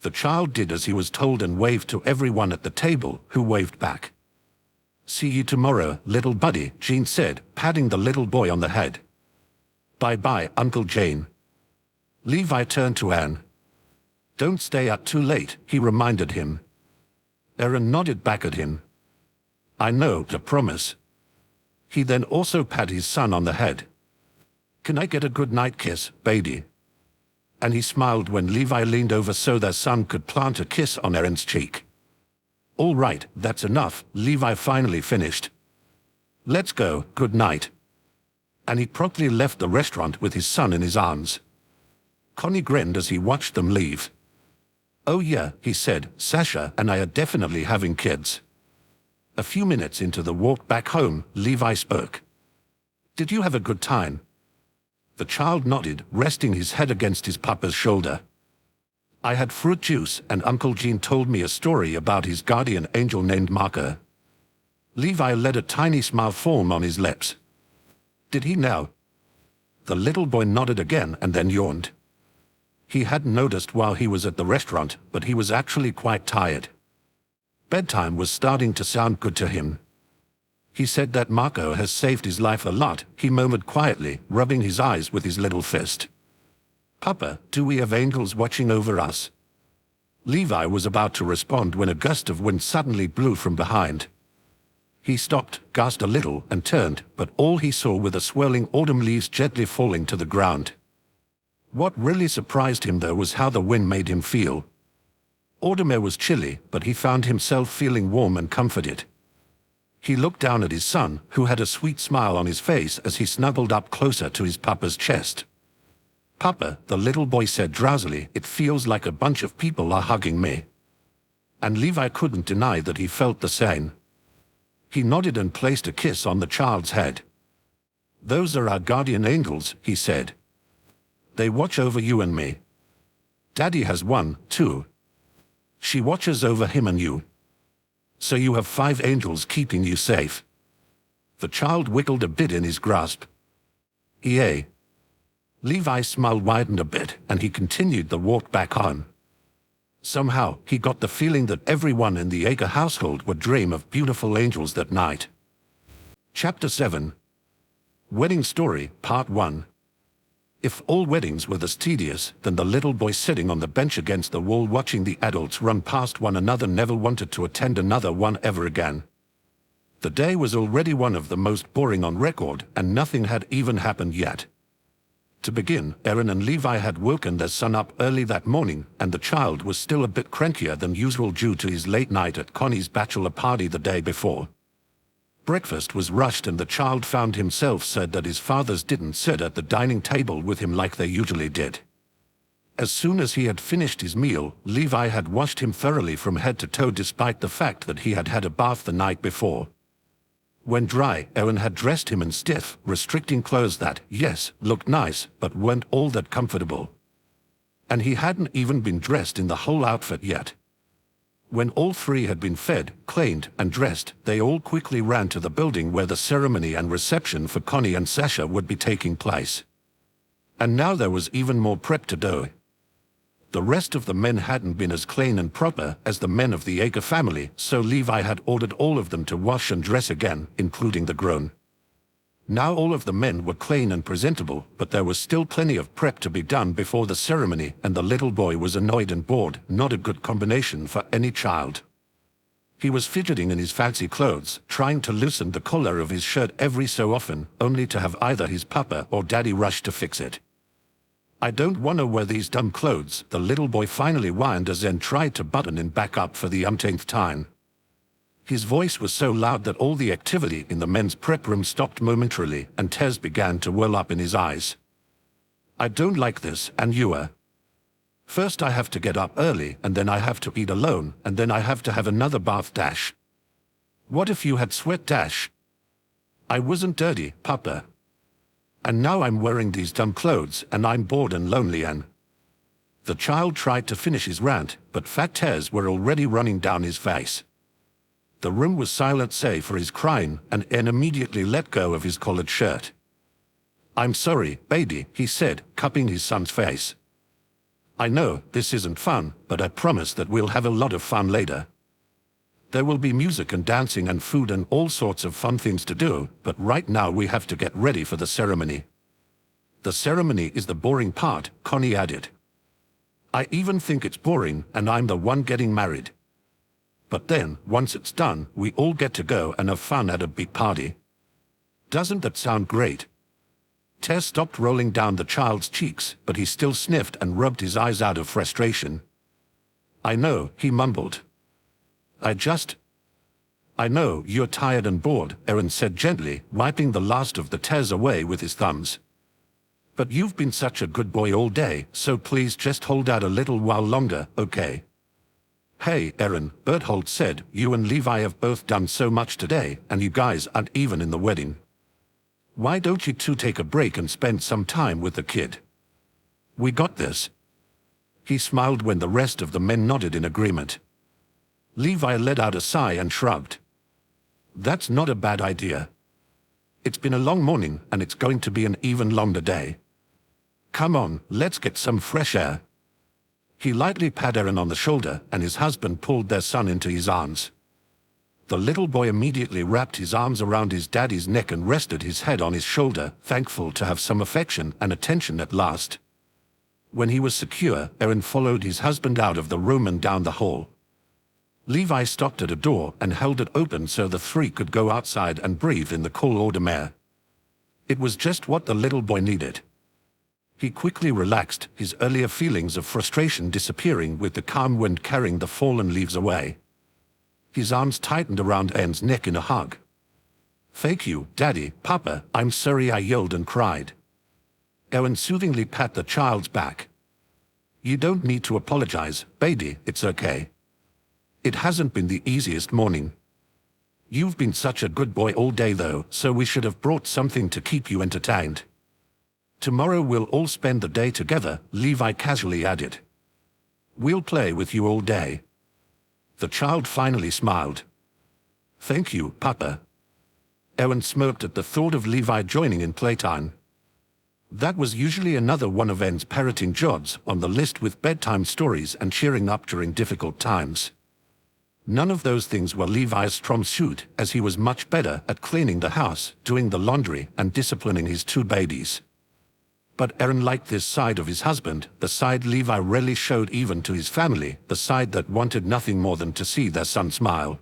S1: The child did as he was told and waved to everyone at the table, who waved back. See you tomorrow, little buddy, Jean said, patting the little boy on the head. Bye-bye, Uncle Jane. Levi turned to Anne. Don't stay up too late, he reminded him. Eren nodded back at him. I know, I promise. He then also patted his son on the head. Can I get a good night kiss, baby? And he smiled when Levi leaned over so their son could plant a kiss on Eren's cheek. All right, that's enough, Levi finally finished. Let's go, good night. And he promptly left the restaurant with his son in his arms. Connie grinned as he watched them leave. Oh yeah, he said, Sasha and I are definitely having kids. A few minutes into the walk back home, Levi spoke. Did you have a good time? The child nodded, resting his head against his papa's shoulder. I had fruit juice, and Uncle Jean told me a story about his guardian angel named Marco. Levi let a tiny smile form on his lips. Did he now? The little boy nodded again and then yawned. He hadn't noticed while he was at the restaurant, but he was actually quite tired. Bedtime was starting to sound good to him. He said that Marco has saved his life a lot, he murmured quietly, rubbing his eyes with his little fist. Papa, do we have angels watching over us? Levi was about to respond when a gust of wind suddenly blew from behind. He stopped, gasped a little, and turned, but all he saw were the swirling autumn leaves gently falling to the ground. What really surprised him though was how the wind made him feel. Autumn air was chilly, but he found himself feeling warm and comforted. He looked down at his son, who had a sweet smile on his face as he snuggled up closer to his papa's chest. Papa, the little boy said drowsily, it feels like a bunch of people are hugging me. And Levi couldn't deny that he felt the same. He nodded and placed a kiss on the child's head. Those are our guardian angels, he said. They watch over you and me. Daddy has one, too. She watches over him and you. So you have 5 angels keeping you safe. The child wiggled a bit in his grasp. Yay. Levi's smile widened a bit, and he continued the walk back home. Somehow, he got the feeling that everyone in the Yeager household would dream of beautiful angels that night. Chapter 7. Wedding Story, Part 1. If all weddings were this tedious, then the little boy sitting on the bench against the wall watching the adults run past one another never wanted to attend another one ever again. The day was already one of the most boring on record, and nothing had even happened yet. To begin, Eren and Levi had woken their son up early that morning, and the child was still a bit crankier than usual due to his late night at Connie's bachelor party the day before. Breakfast was rushed and the child found himself sad that his fathers didn't sit at the dining table with him like they usually did. As soon as he had finished his meal, Levi had washed him thoroughly from head to toe despite the fact that he had had a bath the night before. When dry, Eren had dressed him in stiff, restricting clothes that, yes, looked nice, but weren't all that comfortable. And he hadn't even been dressed in the whole outfit yet. When all 3 had been fed, cleaned, and dressed, they all quickly ran to the building where the ceremony and reception for Connie and Sasha would be taking place. And now there was even more prep to do. The rest of the men hadn't been as clean and proper as the men of the Yeager family, so Levi had ordered all of them to wash and dress again, including the groom. Now all of the men were clean and presentable, but there was still plenty of prep to be done before the ceremony, and the little boy was annoyed and bored, not a good combination for any child. He was fidgeting in his fancy clothes, trying to loosen the collar of his shirt every so often, only to have either his papa or daddy rush to fix it. I don't want to wear these dumb clothes, the little boy finally whined as Zen tried to button him back up for the umpteenth time. His voice was so loud that all the activity in the men's prep room stopped momentarily, and tears began to well up in his eyes. I don't like this, and you are. First I have to get up early, and then I have to eat alone, and then I have to have another bath dash. What if you had sweat dash? I wasn't dirty, Papa. And now I'm wearing these dumb clothes, and I'm bored and lonely and... The child tried to finish his rant, but fat tears were already running down his face. The room was silent save for his crying, and Eren immediately let go of his collared shirt. "I'm sorry, baby," he said, cupping his son's face. "I know, this isn't fun, but I promise that we'll have a lot of fun later. There will be music and dancing and food and all sorts of fun things to do, but right now we have to get ready for the ceremony." "The ceremony is the boring part," Connie added. "I even think it's boring, and I'm the one getting married. But then, once it's done, we all get to go and have fun at a big party. Doesn't that sound great?" Tess stopped rolling down the child's cheeks, but he still sniffed and rubbed his eyes out of frustration. "I know," he mumbled. I know you're tired and bored," Eren said gently, wiping the last of the tears away with his thumbs. "But you've been such a good boy all day, so please just hold out a little while longer, okay?" "Hey, Eren," Berthold said, "you and Levi have both done so much today, and you guys aren't even in the wedding. Why don't you two take a break and spend some time with the kid? We got this." He smiled when the rest of the men nodded in agreement. Levi let out a sigh and shrugged. "That's not a bad idea. It's been a long morning, and it's going to be an even longer day. Come on, let's get some fresh air." He lightly patted Eren on the shoulder, and his husband pulled their son into his arms. The little boy immediately wrapped his arms around his daddy's neck and rested his head on his shoulder, thankful to have some affection and attention at last. When he was secure, Eren followed his husband out of the room and down the hall. Levi stopped at a door and held it open so the three could go outside and breathe in the cool autumn air. It was just what the little boy needed. He quickly relaxed, his earlier feelings of frustration disappearing with the calm wind carrying the fallen leaves away. His arms tightened around Eren's neck in a hug. "Thank you, Daddy, Papa, I'm sorry I yelled and cried." Eren soothingly pat the child's back. "You don't need to apologize, baby, it's okay. It hasn't been the easiest morning. You've been such a good boy all day though, so we should have brought something to keep you entertained. Tomorrow we'll all spend the day together," Levi casually added. "We'll play with you all day." The child finally smiled. "Thank you, Papa." Eren smirked at the thought of Levi joining in playtime. That was usually another one of Eren's parenting jobs on the list with bedtime stories and cheering up during difficult times. None of those things were Levi's strong suit, as he was much better at cleaning the house, doing the laundry, and disciplining his two babies. But Eren liked this side of his husband, the side Levi rarely showed even to his family, the side that wanted nothing more than to see their son smile.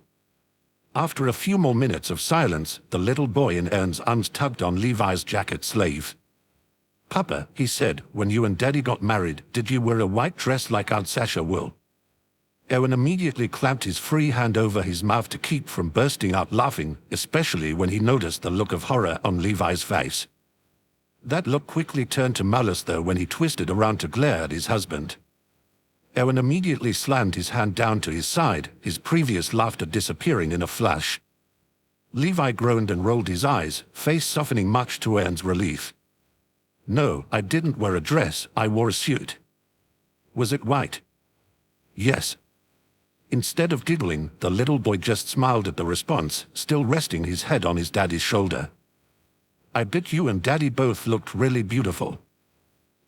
S1: After a few more minutes of silence, the little boy in Eren's arms tugged on Levi's jacket sleeve. "Papa," he said, "when you and Daddy got married, did you wear a white dress like Aunt Sasha will?" Eren immediately clamped his free hand over his mouth to keep from bursting out laughing, especially when he noticed the look of horror on Levi's face. That look quickly turned to malice though when he twisted around to glare at his husband. Eren immediately slammed his hand down to his side, his previous laughter disappearing in a flash. Levi groaned and rolled his eyes, face softening much to Eren's relief. "No, I didn't wear a dress, I wore a suit." "Was it white?" "Yes." Instead of giggling, the little boy just smiled at the response, still resting his head on his daddy's shoulder. "I bet you and Daddy both looked really beautiful."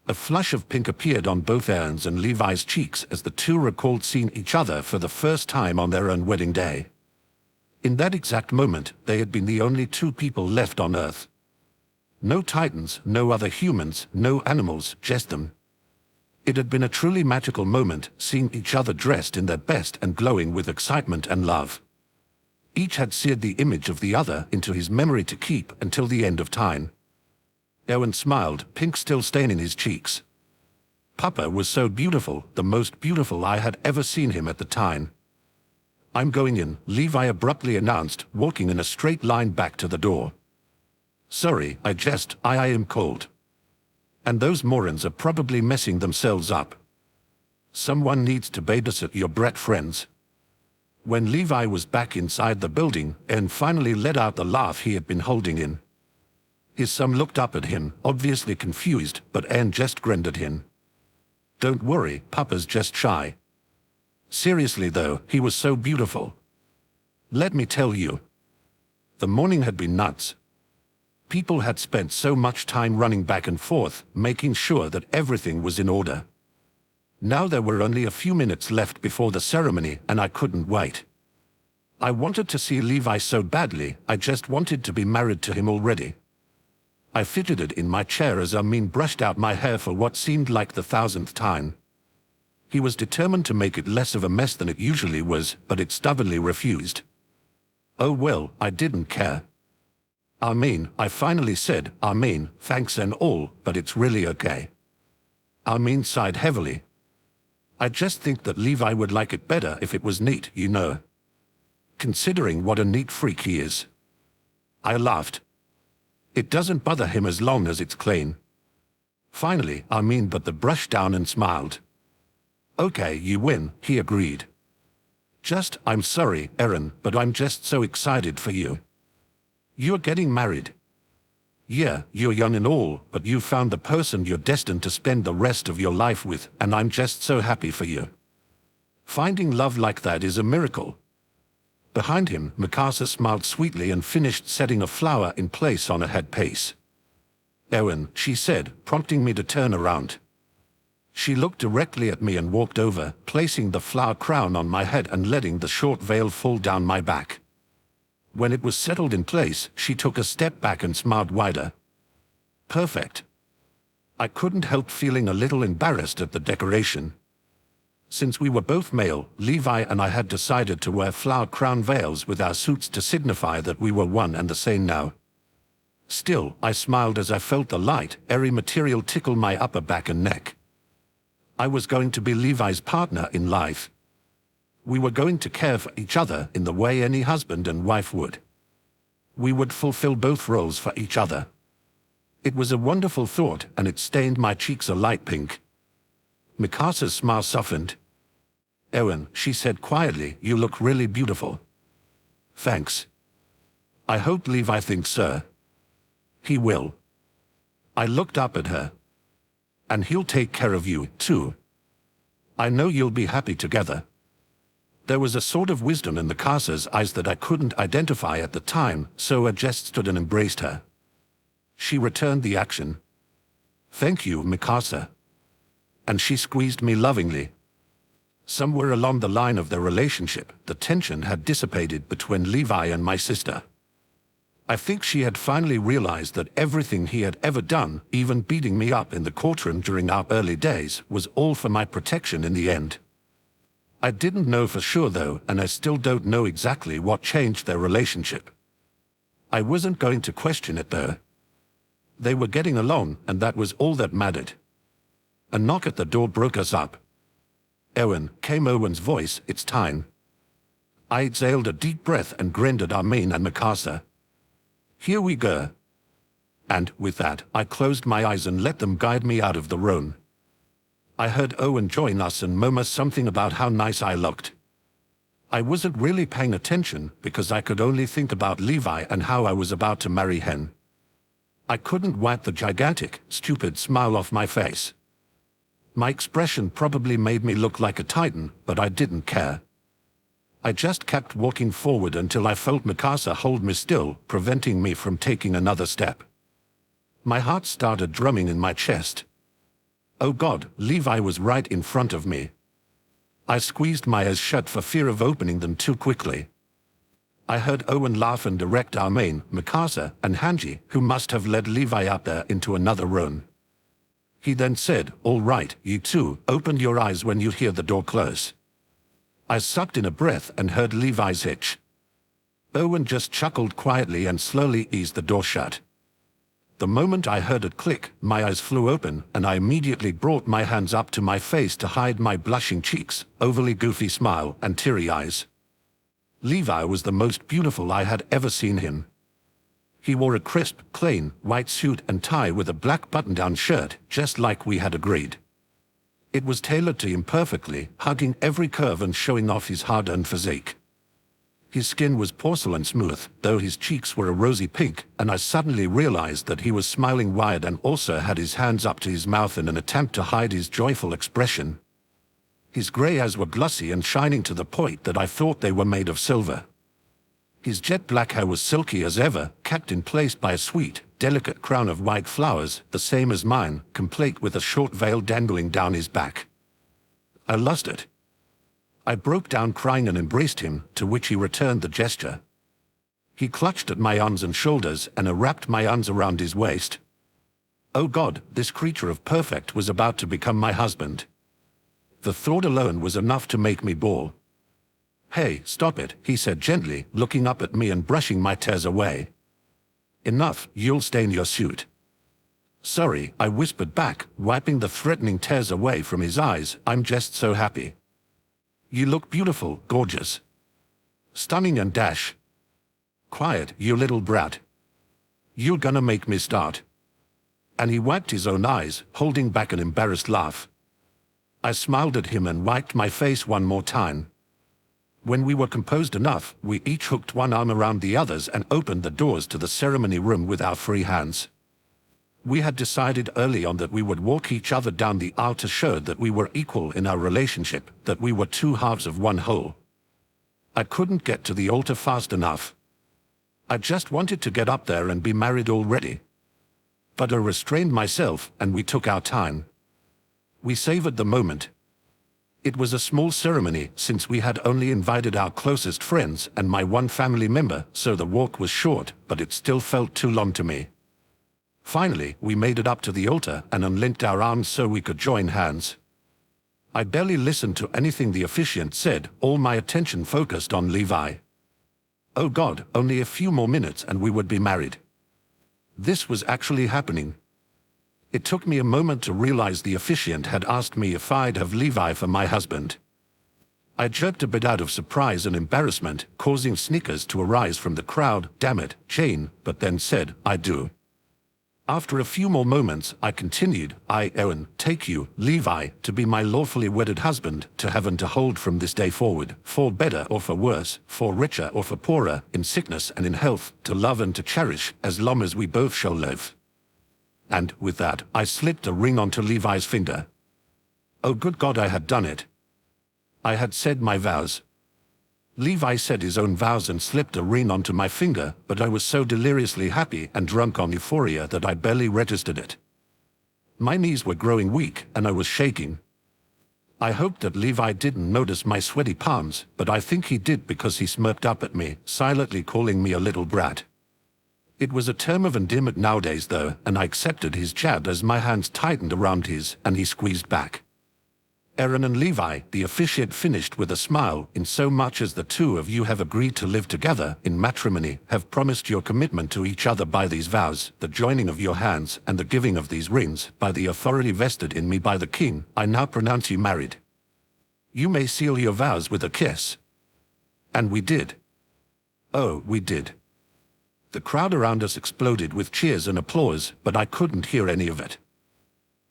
S1: A flush of pink appeared on both Eren's and Levi's cheeks as the two recalled seeing each other for the first time on their own wedding day. In that exact moment, they had been the only two people left on Earth. No Titans, no other humans, no animals, just them. It had been a truly magical moment, seeing each other dressed in their best and glowing with excitement and love. Each had seared the image of the other into his memory to keep until the end of time. Eren smiled, pink still staining his cheeks. "Papa was so beautiful, the most beautiful I had ever seen him at the time." "I'm going in," Levi abruptly announced, walking in a straight line back to the door. "Sorry, I am cold. And those morons are probably messing themselves up. Someone needs to babysit your brat friends." When Levi was back inside the building, Eren finally let out the laugh he had been holding in. His son looked up at him, obviously confused, but Eren just grinned at him. "Don't worry, Papa's just shy." Seriously though, he was so beautiful. Let me tell you. The morning had been nuts. People had spent so much time running back and forth, making sure that everything was in order. Now there were only a few minutes left before the ceremony, and I couldn't wait. I wanted to see Levi so badly, I just wanted to be married to him already. I fidgeted in my chair as Amin brushed out my hair for what seemed like the 1000th time. He was determined to make it less of a mess than it usually was, but it stubbornly refused. Oh well, I didn't care. Amin, I finally said, Amin, thanks and all, but it's really okay. Amin sighed heavily. I just think that Levi would like it better if it was neat, you know. Considering what a neat freak he is. I laughed. It doesn't bother him as long as it's clean. Finally, Amin put the brush down and smiled. Okay, you win, he agreed. I'm sorry, Eren, but I'm just so excited for you. You're getting married. Yeah, you're young and all, but you found the person you're destined to spend the rest of your life with, and I'm just so happy for you. Finding love like that is a miracle. Behind him, Mikasa smiled sweetly and finished setting a flower in place on a headpiece. Eren, she said, prompting me to turn around. She looked directly at me and walked over, placing the flower crown on my head and letting the short veil fall down my back. When it was settled in place, she took a step back and smiled wider. Perfect. I couldn't help feeling a little embarrassed at the decoration. Since we were both male, Levi and I had decided to wear flower crown veils with our suits to signify that we were one and the same now. Still, I smiled as I felt the light, airy material tickle my upper back and neck. I was going to be Levi's partner in life. We were going to care for each other in the way any husband and wife would. We would fulfill both roles for each other. It was a wonderful thought, and it stained my cheeks a light pink. Mikasa's smile softened. Eren, she said quietly, you look really beautiful. Thanks. I hope Levi thinks so. He will. I looked up at her. And he'll take care of you, too. I know you'll be happy together. There was a sort of wisdom in Mikasa's eyes that I couldn't identify at the time, so I just stood and embraced her. She returned the action. Thank you, Mikasa. And she squeezed me lovingly. Somewhere along the line of their relationship, the tension had dissipated between Levi and my sister. I think she had finally realized that everything he had ever done, even beating me up in the courtroom during our early days, was all for my protection in the end. I didn't know for sure though, and I still don't know exactly what changed their relationship. I wasn't going to question it though. They were getting along, and that was all that mattered. A knock at the door broke us up. Eren, came Owen's voice, it's time. I exhaled a deep breath and grinned at Armin and Mikasa. Here we go. And, with that, I closed my eyes and let them guide me out of the room. I heard Owen join us and murmur something about how nice I looked. I wasn't really paying attention because I could only think about Levi and how I was about to marry him. I couldn't wipe the gigantic, stupid smile off my face. My expression probably made me look like a titan, but I didn't care. I just kept walking forward until I felt Mikasa hold me still, preventing me from taking another step. My heart started drumming in my chest. Oh God, Levi was right in front of me. I squeezed my eyes shut for fear of opening them too quickly. I heard Owen laugh and direct Armin, Mikasa, and Hanji, who must have led Levi up there, into another room. He then said, all right, you two, open your eyes when you hear the door close. I sucked in a breath and heard Levi's hitch. Owen just chuckled quietly and slowly eased the door shut. The moment I heard it click, my eyes flew open, and I immediately brought my hands up to my face to hide my blushing cheeks, overly goofy smile, and teary eyes. Levi was the most beautiful I had ever seen him. He wore a crisp, clean, white suit and tie with a black button-down shirt, just like we had agreed. It was tailored to him perfectly, hugging every curve and showing off his hard-earned physique. His skin was porcelain smooth, though his cheeks were a rosy pink, and I suddenly realized that he was smiling wide and also had his hands up to his mouth in an attempt to hide his joyful expression. His gray eyes were glossy and shining to the point that I thought they were made of silver. His jet black hair was silky as ever, kept in place by a sweet, delicate crown of white flowers, the same as mine, complete with a short veil dangling down his back. I lost it. I broke down crying and embraced him, to which he returned the gesture. He clutched at my arms and shoulders and wrapped my arms around his waist. Oh God, this creature of perfect was about to become my husband. The thought alone was enough to make me bawl. "Hey, stop it," he said gently, looking up at me and brushing my tears away. "Enough, you'll stain your suit." "Sorry," I whispered back, wiping the threatening tears away from his eyes. "I'm just so happy. You look beautiful, gorgeous. Stunning and dash. Quiet, you little brat. You're gonna make me start." And he wiped his own eyes, holding back an embarrassed laugh. I smiled at him and wiped my face one more time. When we were composed enough, we each hooked one arm around the other's and opened the doors to the ceremony room with our free hands. We had decided early on that we would walk each other down the aisle to show that we were equal in our relationship, that we were two halves of one whole. I couldn't get to the altar fast enough. I just wanted to get up there and be married already. But I restrained myself, and we took our time. We savored the moment. It was a small ceremony, since we had only invited our closest friends and my one family member, so the walk was short, but it still felt too long to me. Finally, we made it up to the altar and unlinked our arms so we could join hands. I barely listened to anything the officiant said, all my attention focused on Levi. Oh God, only a few more minutes and we would be married. This was actually happening. It took me a moment to realize the officiant had asked me if I'd have Levi for my husband. I jerked a bit out of surprise and embarrassment, causing snickers to arise from the crowd. "Damn it, Jane," but then said, "I do." After a few more moments, I continued, "I, Eren, take you, Levi, to be my lawfully wedded husband, to have and to hold from this day forward, for better or for worse, for richer or for poorer, in sickness and in health, to love and to cherish, as long as we both shall live." And, with that, I slipped a ring onto Levi's finger. Oh good God, I had done it. I had said my vows. Levi said his own vows and slipped a ring onto my finger, but I was so deliriously happy and drunk on euphoria that I barely registered it. My knees were growing weak, and I was shaking. I hoped that Levi didn't notice my sweaty palms, but I think he did because he smirked up at me, silently calling me a little brat. It was a term of endearment nowadays, though, and I accepted his jab as my hands tightened around his, and he squeezed back. Eren and Levi, the officiant finished with a smile, in so much as the two of you have agreed to live together in matrimony, have promised your commitment to each other by these vows, the joining of your hands, and the giving of these rings, by the authority vested in me by the king, I now pronounce you married. You may seal your vows with a kiss. And we did. Oh, we did. The crowd around us exploded with cheers and applause, but I couldn't hear any of it.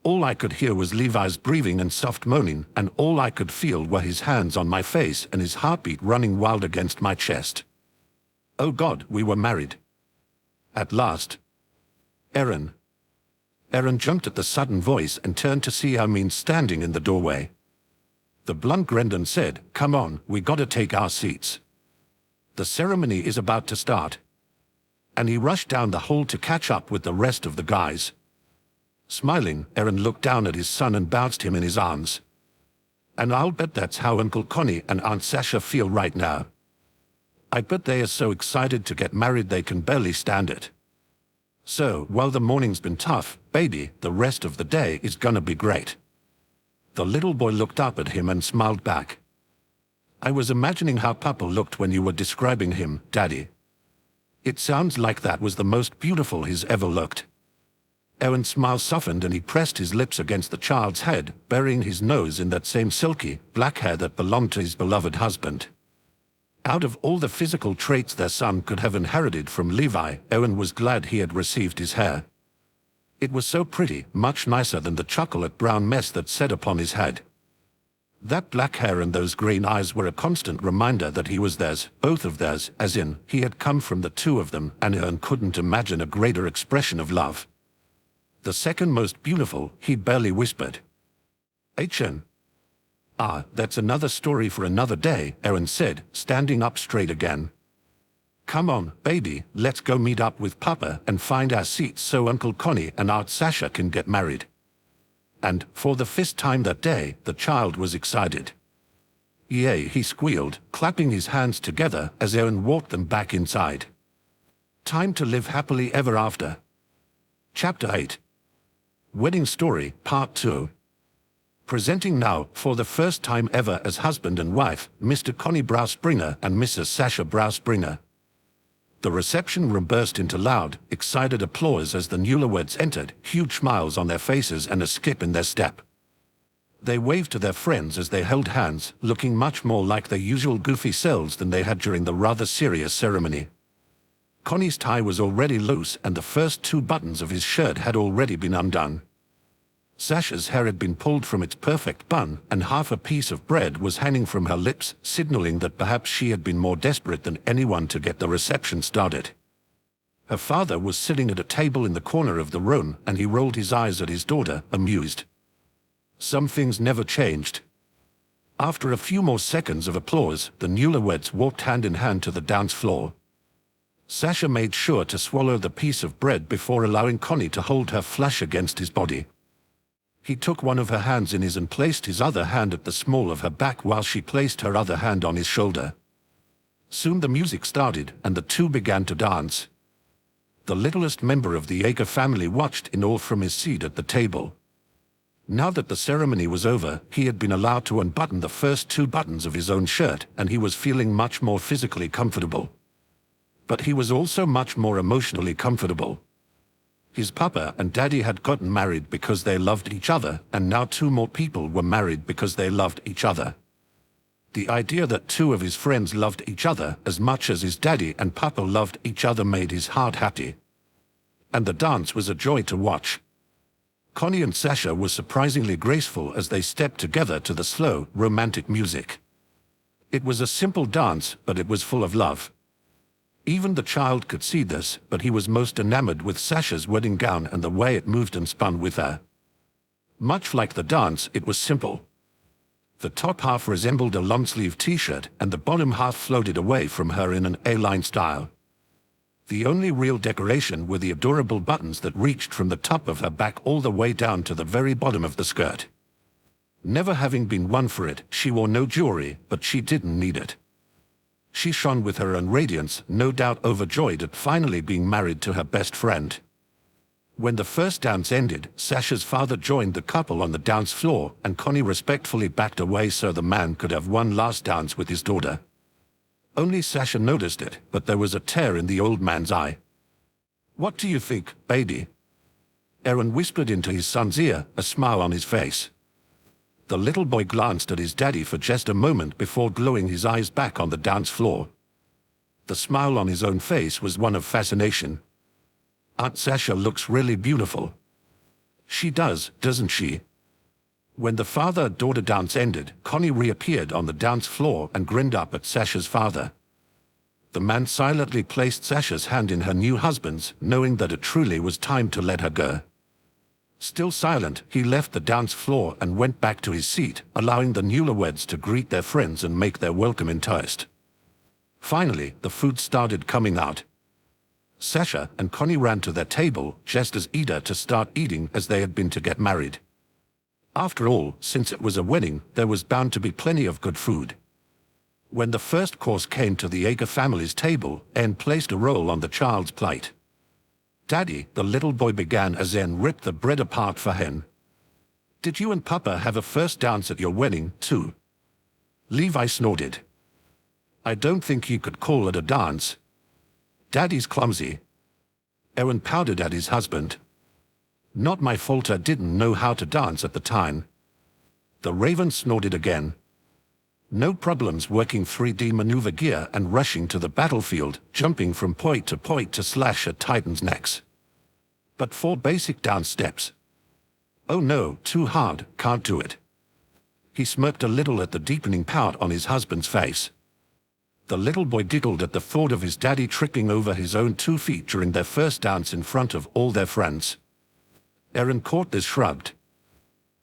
S1: All I could hear was Levi's breathing and soft moaning, and all I could feel were his hands on my face and his heartbeat running wild against my chest. Oh God, we were married. At last. Eren. Eren jumped at the sudden voice and turned to see Armin standing in the doorway. The blunt grinned and said, "Come on, we gotta take our seats. The ceremony is about to start." And he rushed down the hall to catch up with the rest of the guys. Smiling, Eren looked down at his son and bounced him in his arms. And I'll bet that's how Uncle Connie and Aunt Sasha feel right now. I bet they are so excited to get married they can barely stand it. So, while the morning's been tough, baby, the rest of the day is gonna be great. The little boy looked up at him and smiled back. I was imagining how Papa looked when you were describing him, Daddy. It sounds like that was the most beautiful he's ever looked. Eren's smile softened and he pressed his lips against the child's head, burying his nose in that same silky, black hair that belonged to his beloved husband. Out of all the physical traits their son could have inherited from Levi, Eren was glad he had received his hair. It was so pretty, much nicer than the chocolate brown mess that sat upon his head. That black hair and those green eyes were a constant reminder that he was theirs, both of theirs, as in, he had come from the two of them, and Eren couldn't imagine a greater expression of love. The second most beautiful, he barely whispered. "Chen." "Ah, that's another story for another day," Eren said, standing up straight again. Come on, baby, let's go meet up with Papa and find our seats so Uncle Connie and Aunt Sasha can get married. And, for the first time that day, the child was excited. Yay, he squealed, clapping his hands together as Eren walked them back inside. Time to live happily ever after. Chapter 8. Wedding Story, Part 2. Presenting now, for the first time ever as husband and wife, Mr. Connie Browspringer and Mrs. Sasha Browspringer. The reception room burst into loud, excited applause as the newlyweds entered, huge smiles on their faces and a skip in their step. They waved to their friends as they held hands, looking much more like their usual goofy selves than they had during the rather serious ceremony. Connie's tie was already loose and the first 2 buttons of his shirt had already been undone. Sasha's hair had been pulled from its perfect bun, and half a piece of bread was hanging from her lips, signaling that perhaps she had been more desperate than anyone to get the reception started. Her father was sitting at a table in the corner of the room, and he rolled his eyes at his daughter, amused. Some things never changed. After a few more seconds of applause, the newlyweds walked hand in hand to the dance floor. Sasha made sure to swallow the piece of bread before allowing Connie to hold her flush against his body. He took one of her hands in his and placed his other hand at the small of her back while she placed her other hand on his shoulder. Soon the music started, and the two began to dance. The littlest member of the Yeager family watched in awe from his seat at the table. Now that the ceremony was over, he had been allowed to unbutton the first 2 buttons of his own shirt, and he was feeling much more physically comfortable. But he was also much more emotionally comfortable. His papa and daddy had gotten married because they loved each other, and now 2 more people were married because they loved each other. The idea that 2 of his friends loved each other as much as his daddy and papa loved each other made his heart happy. And the dance was a joy to watch. Connie and Sasha were surprisingly graceful as they stepped together to the slow, romantic music. It was a simple dance, but it was full of love. Even the child could see this, but he was most enamored with Sasha's wedding gown and the way it moved and spun with her. Much like the dance, it was simple. The top half resembled a long-sleeve t-shirt, and the bottom half floated away from her in an A-line style. The only real decoration were the adorable buttons that reached from the top of her back all the way down to the very bottom of the skirt. Never having been one for it, she wore no jewelry, but she didn't need it. She shone with her own radiance, no doubt overjoyed at finally being married to her best friend. When the first dance ended, Sasha's father joined the couple on the dance floor, and Connie respectfully backed away so the man could have one last dance with his daughter. Only Sasha noticed it, but there was a tear in the old man's eye. "What do you think, baby?" Eren whispered into his son's ear, a smile on his face. The little boy glanced at his daddy for just a moment before gluing his eyes back on the dance floor. The smile on his own face was one of fascination. "Aunt Sasha looks really beautiful." "She does, doesn't she?" When the father-daughter dance ended, Connie reappeared on the dance floor and grinned up at Sasha's father. The man silently placed Sasha's hand in her new husband's, knowing that it truly was time to let her go. Still silent, he left the dance floor and went back to his seat, allowing the newlyweds to greet their friends and make their welcome in toast. Finally, the food started coming out. Sasha and Connie ran to their table, just as eager to start eating as they had been to get married. After all, since it was a wedding, there was bound to be plenty of good food. When the first course came to the Yeager family's table, Eren placed a roll on the child's plate. "Daddy," the little boy began as Eren ripped the bread apart for him. "Did you and Papa have a first dance at your wedding, too?" Levi snorted. "I don't think you could call it a dance. Daddy's clumsy." Eren pouted at his husband. "Not my fault I didn't know how to dance at the time." The raven snorted again. "No problems working 3D maneuver gear and rushing to the battlefield, jumping from point to slash at titans' necks. But 4 basic dance steps. Oh no, too hard, can't do it." He smirked a little at the deepening pout on his husband's face. The little boy giggled at the thought of his daddy tripping over his own 2 feet during their first dance in front of all their friends. Eren caught this, shrugged.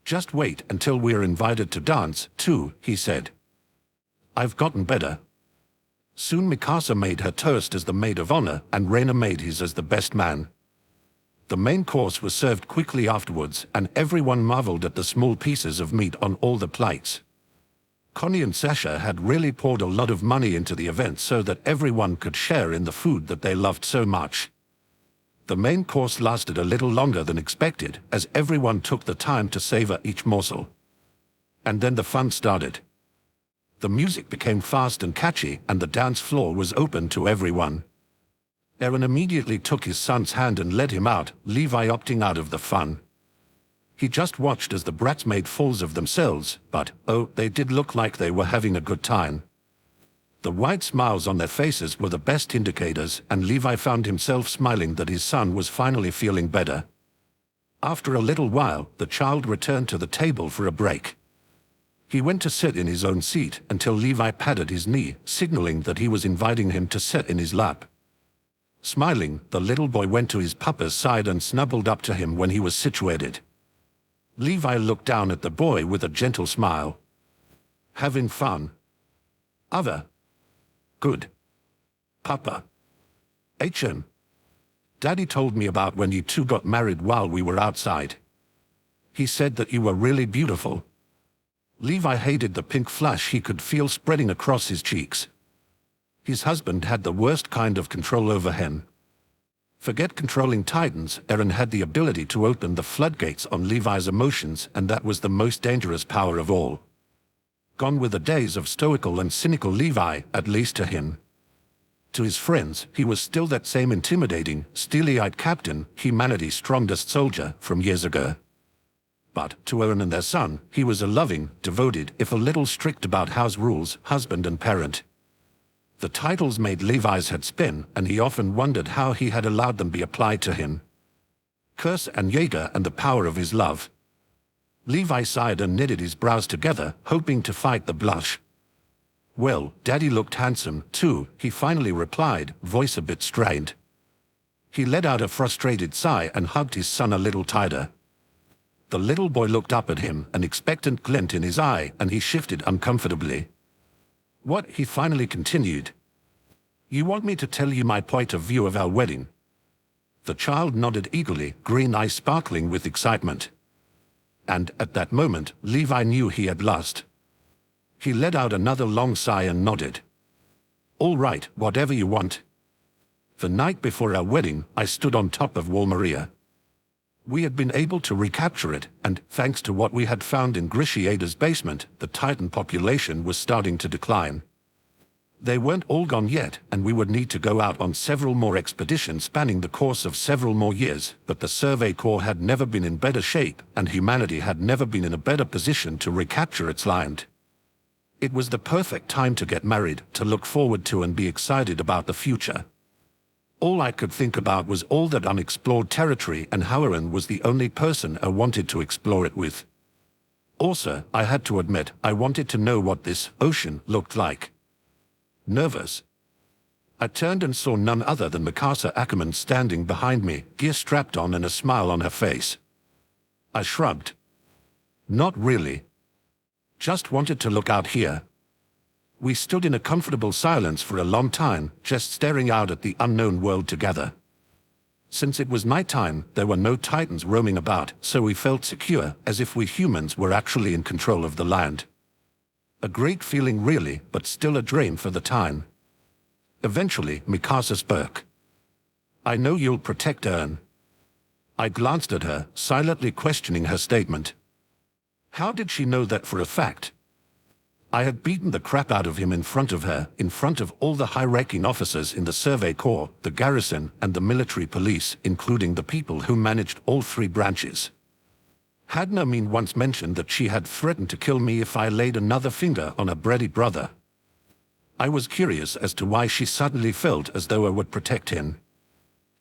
S1: "Just wait until we're invited to dance, too," he said. "I've gotten better." Soon Mikasa made her toast as the maid of honor, and Reina made his as the best man. The main course was served quickly afterwards, and everyone marveled at the small pieces of meat on all the plates. Connie and Sasha had really poured a lot of money into the event so that everyone could share in the food that they loved so much. The main course lasted a little longer than expected, as everyone took the time to savor each morsel. And then the fun started. The music became fast and catchy, and the dance floor was open to everyone. Eren immediately took his son's hand and led him out, Levi opting out of the fun. He just watched as the brats made fools of themselves, but, oh, they did look like they were having a good time. The wide smiles on their faces were the best indicators, and Levi found himself smiling that his son was finally feeling better. After a little while, the child returned to the table for a break. He went to sit in his own seat until Levi patted his knee, signaling that he was inviting him to sit in his lap. Smiling, the little boy went to his papa's side and snuggled up to him when he was situated. Levi looked down at the boy with a gentle smile. Having fun? Other. Good. Papa. HM. Daddy told me about when you two got married while we were outside. He said that you were really beautiful. Levi hated the pink flush he could feel spreading across his cheeks. His husband had the worst kind of control over him. Forget controlling titans, Eren had the ability to open the floodgates on Levi's emotions, and that was the most dangerous power of all. Gone were the days of stoical and cynical Levi, at least to him. To his friends, he was still that same intimidating, steely-eyed captain, humanity's strongest soldier, from years ago. But to Eren and their son, he was a loving, devoted, if a little strict about house rules, husband and parent. The titles made Levi's head spin, and he often wondered how he had allowed them be applied to him. Curse and Jaeger and the power of his love. Levi sighed and knitted his brows together, hoping to fight the blush. Well, Daddy looked handsome, too, he finally replied, voice a bit strained. He let out a frustrated sigh and hugged his son a little tighter. The little boy looked up at him, an expectant glint in his eye, and he shifted uncomfortably. What? He finally continued. You want me to tell you my point of view of our wedding? The child nodded eagerly, green eyes sparkling with excitement. And at that moment, Levi knew he had lost. He let out another long sigh and nodded. All right, whatever you want. The night before our wedding, I stood on top of Wall Maria. We had been able to recapture it, and, thanks to what we had found in Grishiada's basement, the Titan population was starting to decline. They weren't all gone yet, and we would need to go out on several more expeditions spanning the course of several more years, but the Survey Corps had never been in better shape, and humanity had never been in a better position to recapture its land. It was the perfect time to get married, to look forward to and be excited about the future. All I could think about was all that unexplored territory, and how Eren was the only person I wanted to explore it with. Also, I had to admit, I wanted to know what this ocean looked like. Nervous. I turned and saw none other than Mikasa Ackerman standing behind me, gear strapped on and a smile on her face. I shrugged. Not really. Just wanted to look out here. We stood in a comfortable silence for a long time, just staring out at the unknown world together. Since it was nighttime, there were no titans roaming about, so we felt secure, as if we humans were actually in control of the land. A great feeling really, but still a dream for the time. Eventually, Mikasa spoke. I know you'll protect Eren. I glanced at her, silently questioning her statement. How did she know that for a fact? I had beaten the crap out of him in front of her, in front of all the high-ranking officers in the Survey Corps, the garrison, and the military police, including the people who managed all three branches. Had Nermeen once mentioned that she had threatened to kill me if I laid another finger on her bready brother. I was curious as to why she suddenly felt as though I would protect him.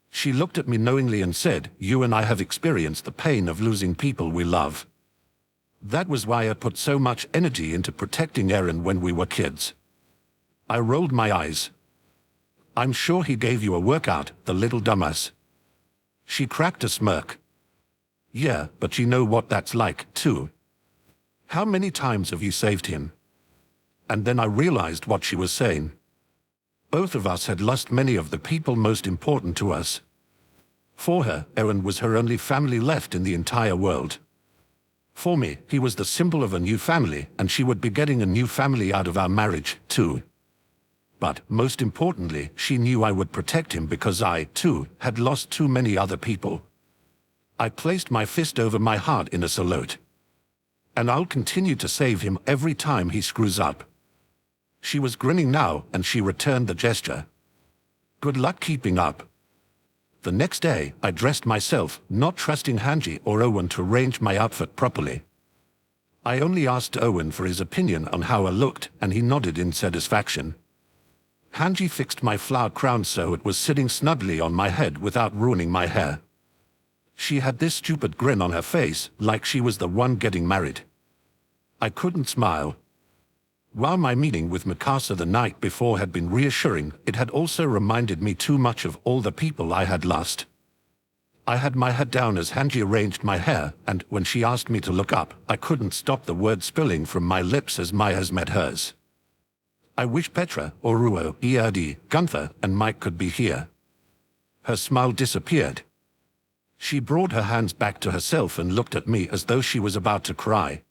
S1: She looked at me knowingly and said, "You and I have experienced the pain of losing people we love. That was why I put so much energy into protecting Eren when we were kids." I rolled my eyes. "I'm sure he gave you a workout, the little dumbass." She cracked a smirk. "Yeah, but you know what that's like, too. How many times have you saved him?" And then I realized what she was saying. Both of us had lost many of the people most important to us. For her, Eren was her only family left in the entire world. For me, he was the symbol of a new family, and she would be getting a new family out of our marriage, too. But, most importantly, she knew I would protect him because I, too, had lost too many other people. I placed my fist over my heart in a salute. And I'll continue to save him every time he screws up. She was grinning now, and she returned the gesture. Good luck keeping up. The next day, I dressed myself, not trusting Hanji or Owen to arrange my outfit properly. I only asked Owen for his opinion on how I looked, and he nodded in satisfaction. Hanji fixed my flower crown so it was sitting snugly on my head without ruining my hair. She had this stupid grin on her face, like she was the one getting married. I couldn't smile. While my meeting with Mikasa the night before had been reassuring, it had also reminded me too much of all the people I had lost. I had my head down as Hanji arranged my hair, and when she asked me to look up, I couldn't stop the words spilling from my lips as my eyes met hers. I wish Petra, Oruo, Ereri, Gunther, and Mike could be here. Her smile disappeared. She brought her hands back to herself and looked at me as though she was about to cry.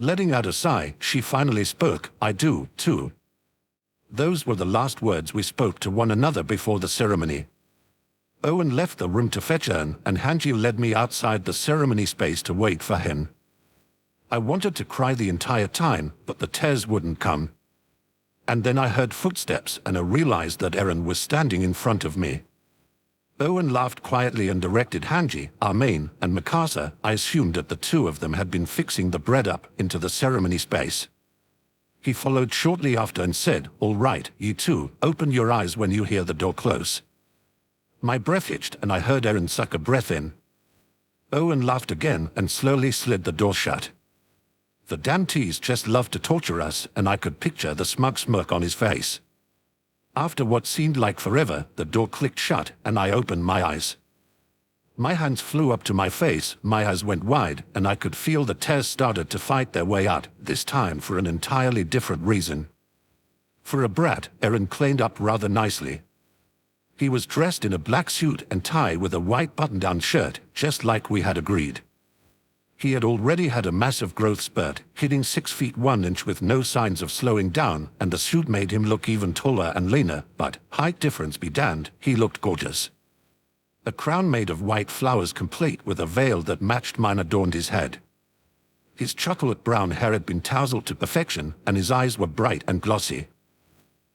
S1: Letting out a sigh, she finally spoke, "I do, too." Those were the last words we spoke to one another before the ceremony. Owen left the room to fetch Eren, and Hanji led me outside the ceremony space to wait for him. I wanted to cry the entire time, but the tears wouldn't come. And then I heard footsteps and I realized that Eren was standing in front of me. Owen laughed quietly and directed Hanji, Armain, and Mikasa. I assumed that the two of them had been fixing the bread up into the ceremony space. He followed shortly after and said, "All right, you two, open your eyes when you hear the door close." My breath itched and I heard Eren suck a breath in. Owen laughed again and slowly slid the door shut. The damn tease just loved to torture us, and I could picture the smug smirk on his face. After what seemed like forever, the door clicked shut, and I opened my eyes. My hands flew up to my face, my eyes went wide, and I could feel the tears started to fight their way out, this time for an entirely different reason. For a brat, Eren cleaned up rather nicely. He was dressed in a black suit and tie with a white button-down shirt, just like we had agreed. He had already had a massive growth spurt, hitting 6 feet 1 inch with no signs of slowing down, and the suit made him look even taller and leaner, but, height difference be damned, he looked gorgeous. A crown made of white flowers complete with a veil that matched mine adorned his head. His chocolate brown hair had been tousled to perfection, and his eyes were bright and glossy.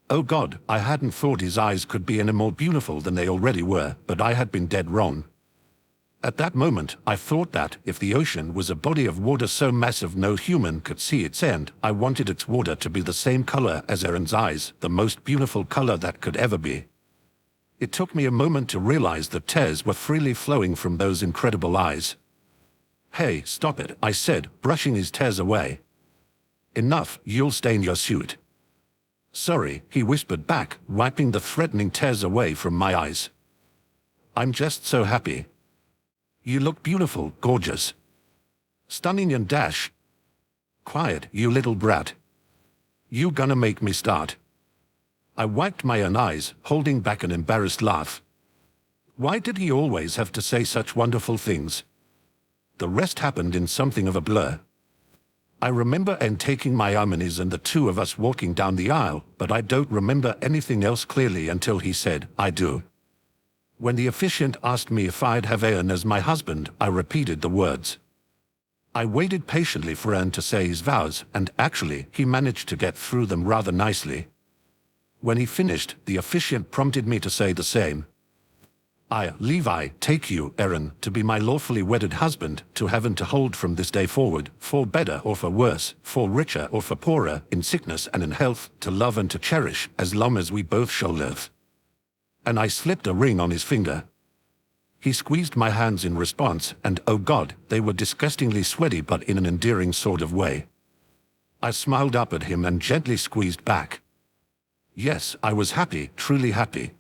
S1: Oh God, I hadn't thought his eyes could be any more beautiful than they already were, but I had been dead wrong. At that moment, I thought that, if the ocean was a body of water so massive no human could see its end, I wanted its water to be the same color as Eren's eyes, the most beautiful color that could ever be. It took me a moment to realize that tears were freely flowing from those incredible eyes. "Hey, stop it," I said, brushing his tears away. "Enough, you'll stain your suit." "Sorry," he whispered back, wiping the threatening tears away from my eyes. "I'm just so happy. You look beautiful, gorgeous. Stunning and dash." "Quiet, you little brat. You gonna make me start." I wiped my own eyes, holding back an embarrassed laugh. Why did he always have to say such wonderful things? The rest happened in something of a blur. I remember Eren taking my arm in his and the two of us walking down the aisle, but I don't remember anything else clearly until he said, "I do." When the officiant asked me if I'd have Eren as my husband, I repeated the words. I waited patiently for Eren to say his vows, and actually, he managed to get through them rather nicely. When he finished, the officiant prompted me to say the same. "I, Levi, take you, Eren, to be my lawfully wedded husband, to have and to hold from this day forward, for better or for worse, for richer or for poorer, in sickness and in health, to love and to cherish, as long as we both shall live." And I slipped a ring on his finger. He squeezed my hands in response, and oh God, they were disgustingly sweaty but in an endearing sort of way. I smiled up at him and gently squeezed back. Yes, I was happy, truly happy.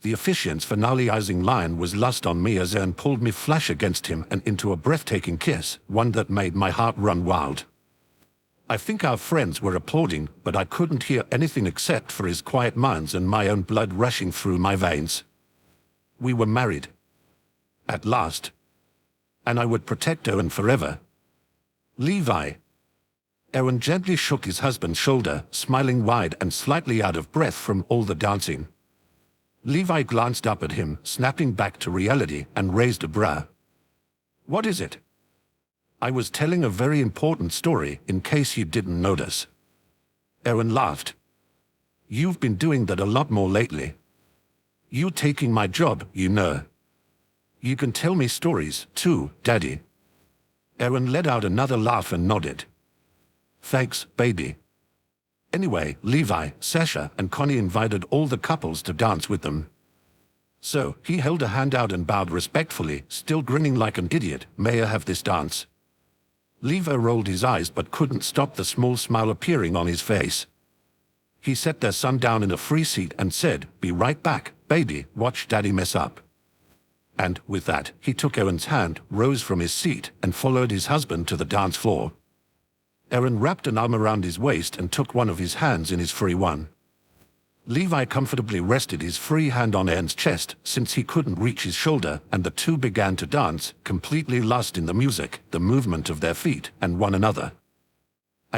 S1: The officiant's finalizing line was lust on me as Eren pulled me flush against him and into a breathtaking kiss, one that made my heart run wild. I think our friends were applauding, but I couldn't hear anything except for his quiet minds and my own blood rushing through my veins. We were married. At last. And I would protect Eren forever. Levi. Eren gently shook his husband's shoulder, smiling wide and slightly out of breath from all the dancing. Levi glanced up at him, snapping back to reality, and raised a brow. What is it? I was telling a very important story, in case you didn't notice. Eren laughed. You've been doing that a lot more lately. You taking my job, you know. You can tell me stories, too, Daddy. Eren let out another laugh and nodded. Thanks, baby. Anyway, Levi, Sasha, and Connie invited all the couples to dance with them. So, he held a hand out and bowed respectfully, still grinning like an idiot. May I have this dance? Levi rolled his eyes but couldn't stop the small smile appearing on his face. He set their son down in a free seat and said, "Be right back, baby, watch Daddy mess up." And, with that, he took Eren's hand, rose from his seat, and followed his husband to the dance floor. Eren wrapped an arm around his waist and took one of his hands in his free one. Levi comfortably rested his free hand on Eren's chest, since he couldn't reach his shoulder, and the two began to dance, completely lost in the music, the movement of their feet, and one another.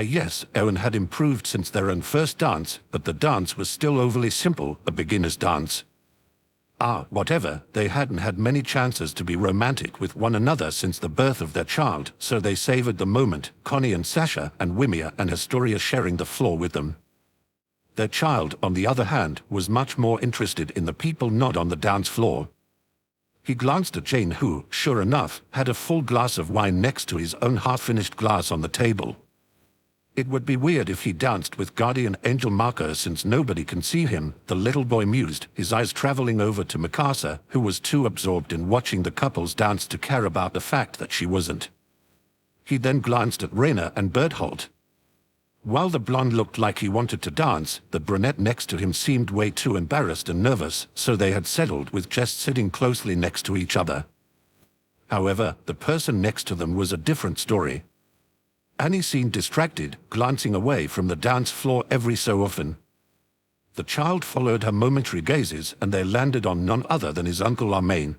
S1: Yes, Eren had improved since their own first dance, but the dance was still overly simple, a beginner's dance. Whatever, they hadn't had many chances to be romantic with one another since the birth of their child, so they savored the moment, Connie and Sasha, and Wimia and Historia sharing the floor with them. Their child, on the other hand, was much more interested in the people not on the dance floor. He glanced at Jane who, sure enough, had a full glass of wine next to his own half-finished glass on the table. It would be weird if he danced with Guardian Angel Marco since nobody can see him, the little boy mused, his eyes traveling over to Mikasa, who was too absorbed in watching the couples dance to care about the fact that she wasn't. He then glanced at Reyna and Berthold. While the blonde looked like he wanted to dance, the brunette next to him seemed way too embarrassed and nervous, so they had settled with just sitting closely next to each other. However, the person next to them was a different story. Annie seemed distracted, glancing away from the dance floor every so often. The child followed her momentary gazes, and they landed on none other than his uncle Armain.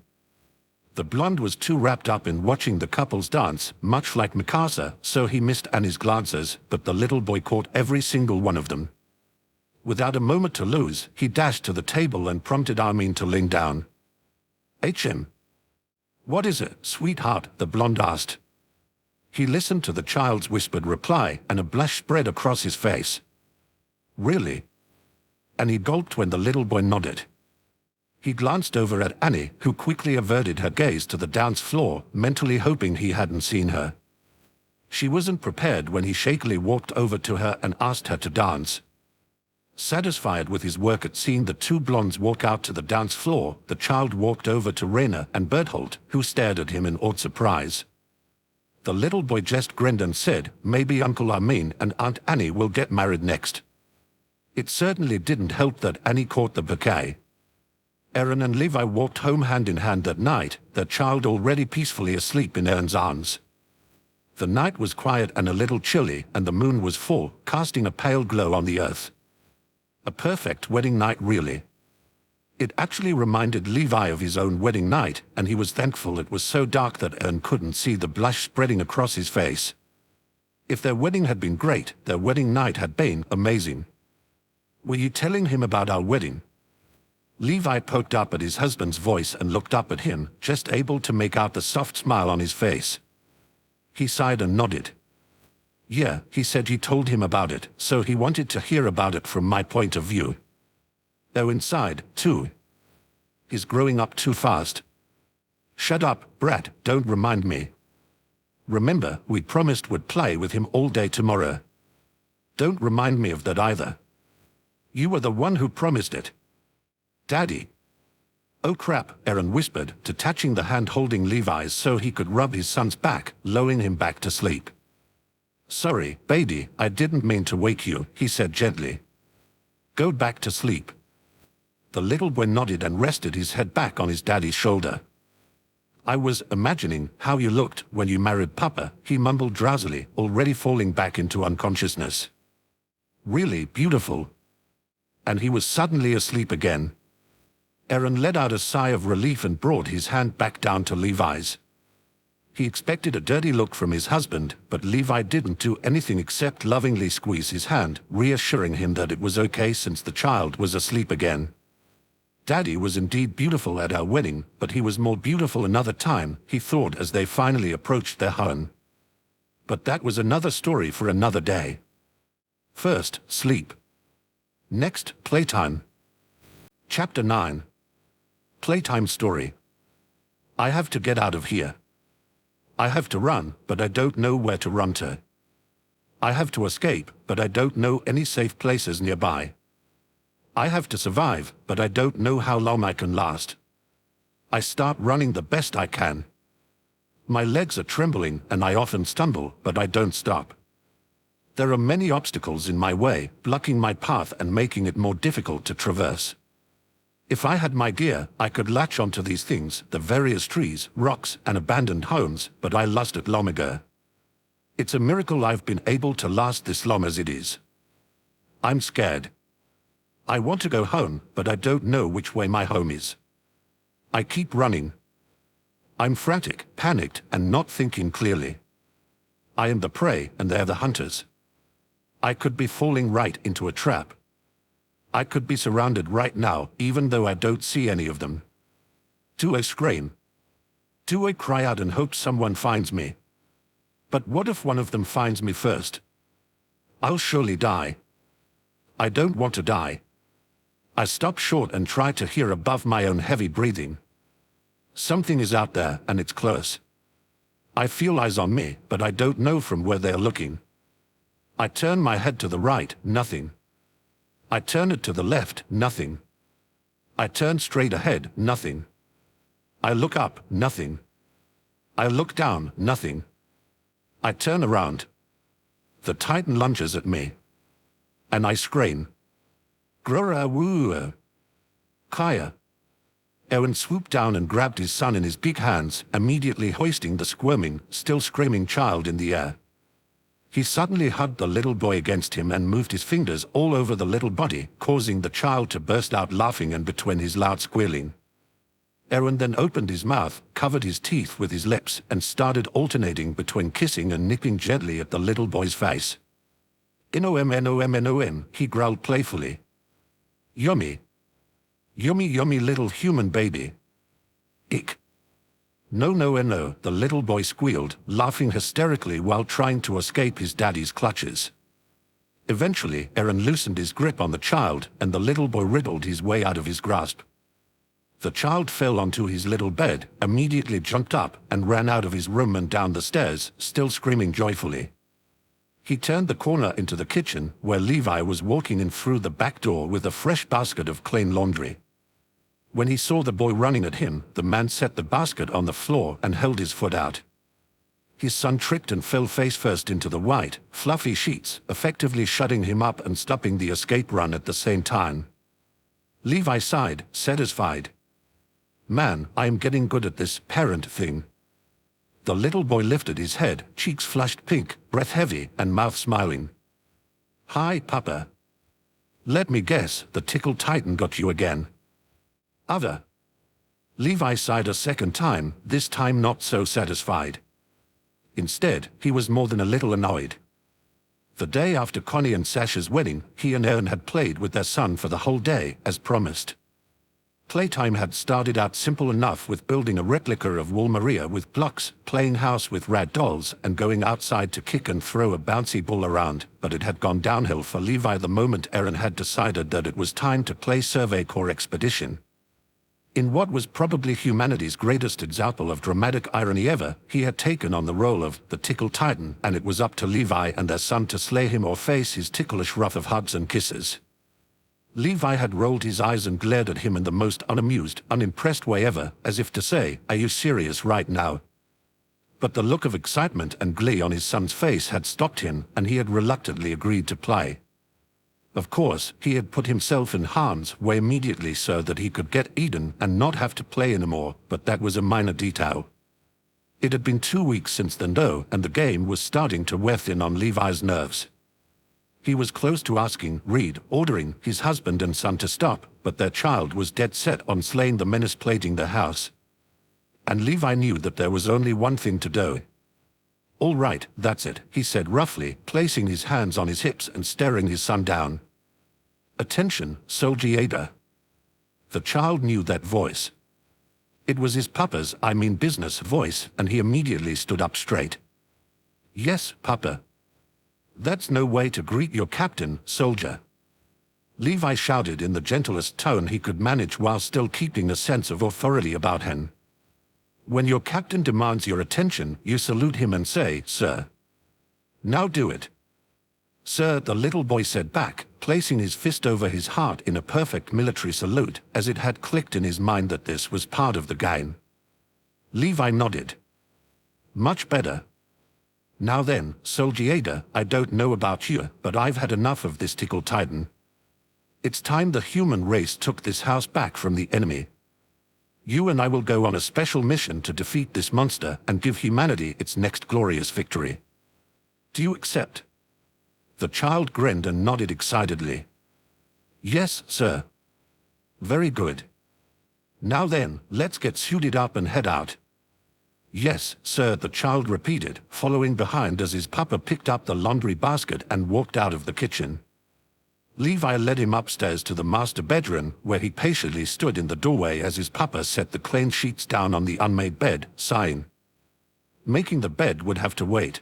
S1: The blonde was too wrapped up in watching the couples dance, much like Mikasa, so he missed Annie's glances, but the little boy caught every single one of them. Without a moment to lose, he dashed to the table and prompted Armin to lean down. "HM. What is it, sweetheart?" the blonde asked. He listened to the child's whispered reply, and a blush spread across his face. "Really?" And he gulped when the little boy nodded. He glanced over at Annie, who quickly averted her gaze to the dance floor, mentally hoping he hadn't seen her. She wasn't prepared when he shakily walked over to her and asked her to dance. Satisfied with his work at seeing the two blondes walk out to the dance floor, the child walked over to Reyna and Berthold, who stared at him in awed surprise. The little boy just grinned and said, "Maybe Uncle Armin and Aunt Annie will get married next." It certainly didn't help that Annie caught the bouquet. Eren and Levi walked home hand in hand that night, their child already peacefully asleep in Eren's arms. The night was quiet and a little chilly, and the moon was full, casting a pale glow on the earth. A perfect wedding night, really. It actually reminded Levi of his own wedding night, and he was thankful it was so dark that Eren couldn't see the blush spreading across his face. If their wedding had been great, their wedding night had been amazing. "Were you telling him about our wedding?" Levi poked up at his husband's voice and looked up at him, just able to make out the soft smile on his face. He sighed and nodded. "Yeah," he said, "he told him about it, so he wanted to hear about it from my point of view. They're inside, too. He's growing up too fast." "Shut up, brat, don't remind me. Remember, we promised we'd play with him all day tomorrow. Don't remind me of that either. You were the one who promised it." "Daddy." "Oh crap," Eren whispered, detaching the hand holding Levi's so he could rub his son's back, lulling him back to sleep. "Sorry, baby, I didn't mean to wake you," he said gently. "Go back to sleep." The little boy nodded and rested his head back on his daddy's shoulder. I was imagining how you looked when you married Papa, he mumbled drowsily, already falling back into unconsciousness. Really beautiful. And he was suddenly asleep again. Eren let out a sigh of relief and brought his hand back down to Levi's. He expected a dirty look from his husband, but Levi didn't do anything except lovingly squeeze his hand, reassuring him that it was okay since the child was asleep again. Daddy was indeed beautiful at our wedding, but he was more beautiful another time, he thought as they finally approached their home. But that was another story for another day. First, sleep. Next, playtime. Chapter 9. Playtime story. I have to get out of here. I have to run, but I don't know where to run to. I have to escape, but I don't know any safe places nearby. I have to survive, but I don't know how long I can last. I start running the best I can. My legs are trembling and I often stumble, but I don't stop. There are many obstacles in my way, blocking my path and making it more difficult to traverse. If I had my gear, I could latch onto these things, the various trees, rocks, and abandoned homes, but I lost it long ago. It's a miracle I've been able to last this long as it is. I'm scared. I want to go home, but I don't know which way my home is. I keep running. I'm frantic, panicked, and not thinking clearly. I am the prey, and they're the hunters. I could be falling right into a trap. I could be surrounded right now, even though I don't see any of them. Do I scream? Do I cry out and hope someone finds me? But what if one of them finds me first? I'll surely die. I don't want to die. I stop short and try to hear above my own heavy breathing. Something is out there, and it's close. I feel eyes on me, but I don't know from where they're looking. I turn my head to the right, nothing. I turn it to the left, nothing. I turn straight ahead, nothing. I look up, nothing. I look down, nothing. I turn around. The Titan lunges at me. And I scream. Grora woo. Kaya. Eren swooped down and grabbed his son in his big hands, immediately hoisting the squirming, still screaming child in the air. He suddenly hugged the little boy against him and moved his fingers all over the little body, causing the child to burst out laughing in between his loud squealing. Eren then opened his mouth, covered his teeth with his lips, and started alternating between kissing and nipping gently at the little boy's face. Nom, he growled playfully. Yummy. Yummy, yummy little human baby. Ick. No, the little boy squealed, laughing hysterically while trying to escape his daddy's clutches. Eventually, Eren loosened his grip on the child, and the little boy wriggled his way out of his grasp. The child fell onto his little bed, immediately jumped up, and ran out of his room and down the stairs, still screaming joyfully. He turned the corner into the kitchen, where Levi was walking in through the back door with a fresh basket of clean laundry. When he saw the boy running at him, the man set the basket on the floor and held his foot out. His son tripped and fell face first into the white, fluffy sheets, effectively shutting him up and stopping the escape run at the same time. Levi sighed, satisfied. Man, I am getting good at this parent thing. The little boy lifted his head, cheeks flushed pink, breath heavy, and mouth smiling. Hi, Papa. Let me guess, the tickle titan got you again. Other. Levi sighed a second time, this time not so satisfied. Instead, he was more than a little annoyed. The day after Connie and Sasha's wedding, he and Eren had played with their son for the whole day, as promised. Playtime had started out simple enough with building a replica of Walmaria with blocks, playing house with rad dolls, and going outside to kick and throw a bouncy ball around, but it had gone downhill for Levi the moment Eren had decided that it was time to play Survey Corps Expedition. In what was probably humanity's greatest example of dramatic irony ever, he had taken on the role of the Tickle Titan, and it was up to Levi and their son to slay him or face his ticklish wrath of hugs and kisses. Levi had rolled his eyes and glared at him in the most unamused, unimpressed way ever, as if to say, "Are you serious right now?" But the look of excitement and glee on his son's face had stopped him, and he had reluctantly agreed to play. Of course, he had put himself in harm's way immediately so that he could get Eden and not have to play anymore, but that was a minor detail. It had been 2 weeks since then though, and the game was starting to wear thin on Levi's nerves. He was close to asking Reed, ordering his husband and son to stop, but their child was dead set on slaying the menace plaguing their house. And Levi knew that there was only one thing to do. "All right, that's it," he said roughly, placing his hands on his hips and staring his son down. "Attention, Soldier." The child knew that voice. It was his papa's, business voice, and he immediately stood up straight. "Yes, Papa." "That's no way to greet your captain, soldier." Levi shouted in the gentlest tone he could manage while still keeping a sense of authority about him. "When your captain demands your attention, you salute him and say, 'Sir.' Now do it." "Sir," the little boy said back, placing his fist over his heart in a perfect military salute, as it had clicked in his mind that this was part of the game. Levi nodded. "Much better. Now then, Soldier, I don't know about you, but I've had enough of this tickle titan. It's time the human race took this house back from the enemy. You and I will go on a special mission to defeat this monster and give humanity its next glorious victory. Do you accept?" The child grinned and nodded excitedly. "Yes, sir." "Very good. Now then, let's get suited up and head out." "Yes, sir," the child repeated, following behind as his papa picked up the laundry basket and walked out of the kitchen. Levi led him upstairs to the master bedroom, where he patiently stood in the doorway as his papa set the clean sheets down on the unmade bed, sighing. Making the bed would have to wait.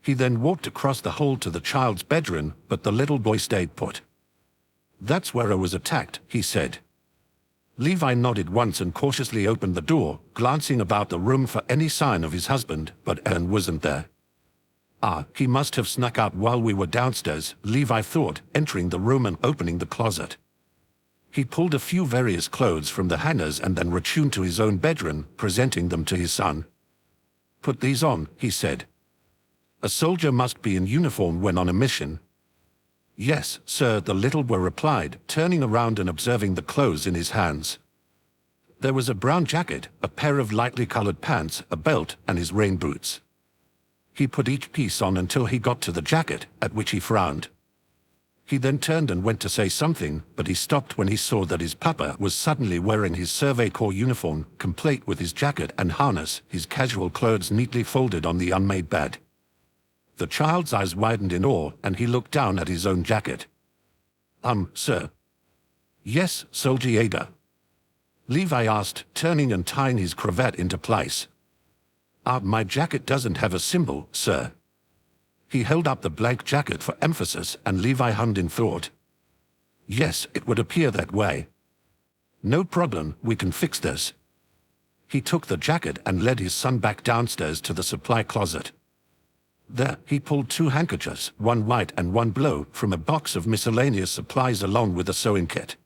S1: He then walked across the hall to the child's bedroom, but the little boy stayed put. "That's where I was attacked," he said. Levi nodded once and cautiously opened the door, glancing about the room for any sign of his husband, but Eren wasn't there. "Ah, he must have snuck out while we were downstairs," Levi thought, entering the room and opening the closet. He pulled a few various clothes from the hangers and then returned to his own bedroom, presenting them to his son. "Put these on," he said. "A soldier must be in uniform when on a mission." "Yes, sir," the little boy replied, turning around and observing the clothes in his hands. There was a brown jacket, a pair of lightly colored pants, a belt, and his rain boots. He put each piece on until he got to the jacket, at which he frowned. He then turned and went to say something, but he stopped when he saw that his papa was suddenly wearing his Survey Corps uniform, complete with his jacket and harness, his casual clothes neatly folded on the unmade bed. The child's eyes widened in awe, and he looked down at his own jacket. Sir." "Yes, Soldier." Levi asked, turning and tying his cravat into place. My jacket doesn't have a symbol, sir." He held up the blank jacket for emphasis, and Levi hummed in thought. "Yes, it would appear that way." "No problem, we can fix this." He took the jacket and led his son back downstairs to the supply closet. There, he pulled 2 handkerchiefs, one white and one blue, from a box of miscellaneous supplies along with a sewing kit.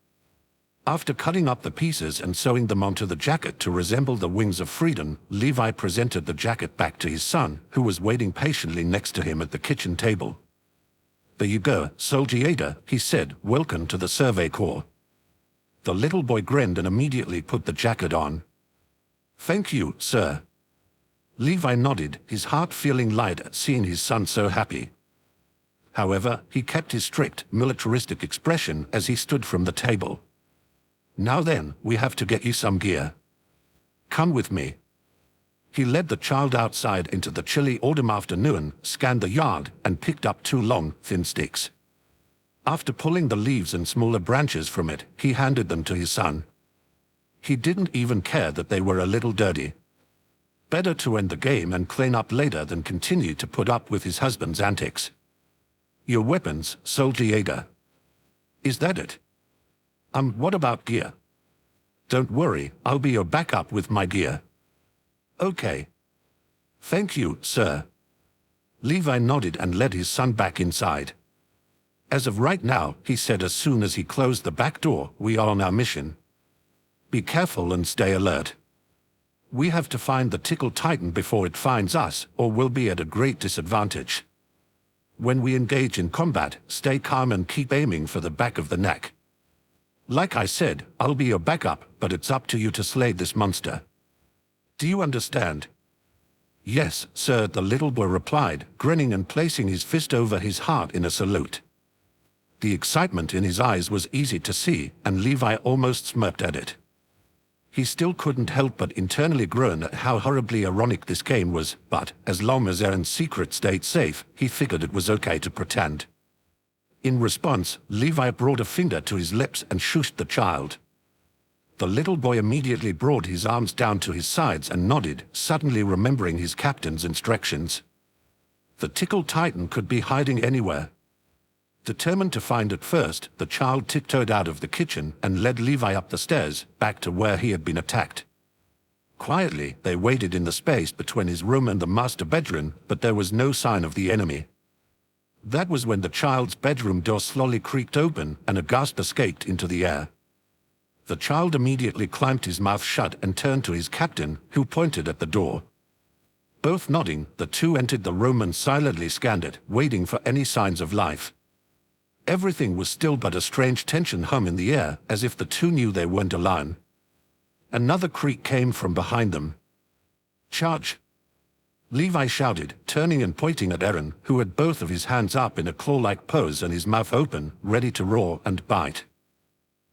S1: After cutting up the pieces and sewing them onto the jacket to resemble the wings of freedom, Levi presented the jacket back to his son, who was waiting patiently next to him at the kitchen table. "There you go, Soldier," he said, "welcome to the Survey Corps." The little boy grinned and immediately put the jacket on. "Thank you, sir." Levi nodded, his heart feeling light at seeing his son so happy. However, he kept his strict, militaristic expression as he stood from the table. "Now then, we have to get you some gear. Come with me." He led the child outside into the chilly autumn afternoon, scanned the yard, and picked up 2 long, thin sticks. After pulling the leaves and smaller branches from it, he handed them to his son. He didn't even care that they were a little dirty. Better to end the game and clean up later than continue to put up with his husband's antics. "Your weapons, Soldier." "Is that it?" What about gear?" "Don't worry, I'll be your backup with my gear." "Okay." "Thank you, sir." Levi nodded and led his son back inside. "As of right now," he said as soon as he closed the back door, "we are on our mission. Be careful and stay alert. We have to find the Tickle Titan before it finds us, or we'll be at a great disadvantage. When we engage in combat, stay calm and keep aiming for the back of the neck. Like I said, I'll be your backup, but it's up to you to slay this monster. Do you understand?" "Yes, sir," the little boy replied, grinning and placing his fist over his heart in a salute. The excitement in his eyes was easy to see, and Levi almost smirked at it. He still couldn't help but internally groan at how horribly ironic this game was, but as long as Eren's secret stayed safe, he figured it was okay to pretend. In response, Levi brought a finger to his lips and shushed the child. The little boy immediately brought his arms down to his sides and nodded, suddenly remembering his captain's instructions. The tickled titan could be hiding anywhere. Determined to find it first, the child tiptoed out of the kitchen and led Levi up the stairs, back to where he had been attacked. Quietly, they waited in the space between his room and the master bedroom, but there was no sign of the enemy. That was when the child's bedroom door slowly creaked open and a gasp escaped into the air. The child immediately clamped his mouth shut and turned to his captain, who pointed at the door. Both nodding, the two entered the room and silently scanned it, waiting for any signs of life. Everything was still, but a strange tension hum in the air, as if the two knew they weren't alone. Another creak came from behind them. "Charge!" Levi shouted, turning and pointing at Eren, who had both of his hands up in a claw-like pose and his mouth open, ready to roar and bite.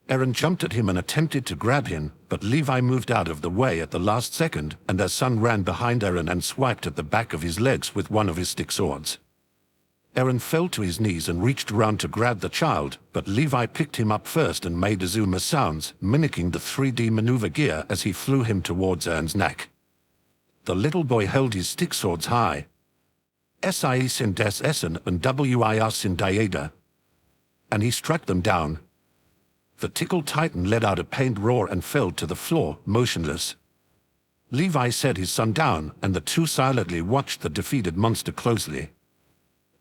S1: Eren jumped at him and attempted to grab him, but Levi moved out of the way at the last second, and their son ran behind Eren and swiped at the back of his legs with one of his stick swords. Eren fell to his knees and reached around to grab the child, but Levi picked him up first and made Azuma sounds, mimicking the 3D maneuver gear as he flew him towards Eren's neck. The little boy held his stick swords high. "Sie sind des Essen und wir sind die," and he struck them down. The tickled titan let out a pained roar and fell to the floor, motionless. Levi set his son down, and the two silently watched the defeated monster closely.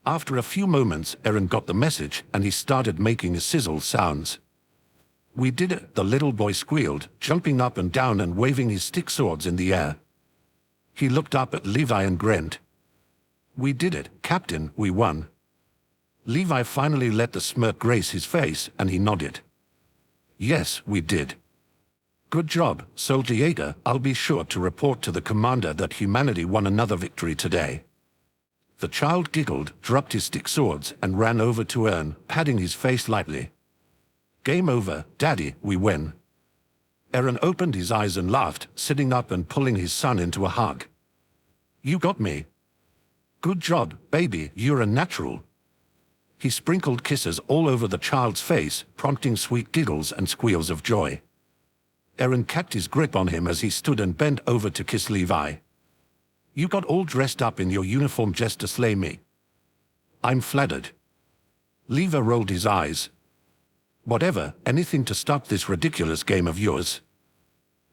S1: After a few moments, Eren got the message, and he started making sizzle sounds. "We did it," the little boy squealed, jumping up and down and waving his stick swords in the air. He looked up at Levi and grinned. "We did it, Captain, we won." Levi finally let the smirk grace his face, and he nodded. "Yes, we did. Good job, Soldier Jaeger. I'll be sure to report to the commander that humanity won another victory today." The child giggled, dropped his stick swords, and ran over to Eren, patting his face lightly. "Game over, Daddy, we win." Eren opened his eyes and laughed, sitting up and pulling his son into a hug. "You got me. Good job, baby, you're a natural." He sprinkled kisses all over the child's face, prompting sweet giggles and squeals of joy. Eren kept his grip on him as he stood and bent over to kiss Levi. "You got all dressed up in your uniform just to slay me." "I'm flattered." Levi rolled his eyes. "Whatever, anything to stop this ridiculous game of yours."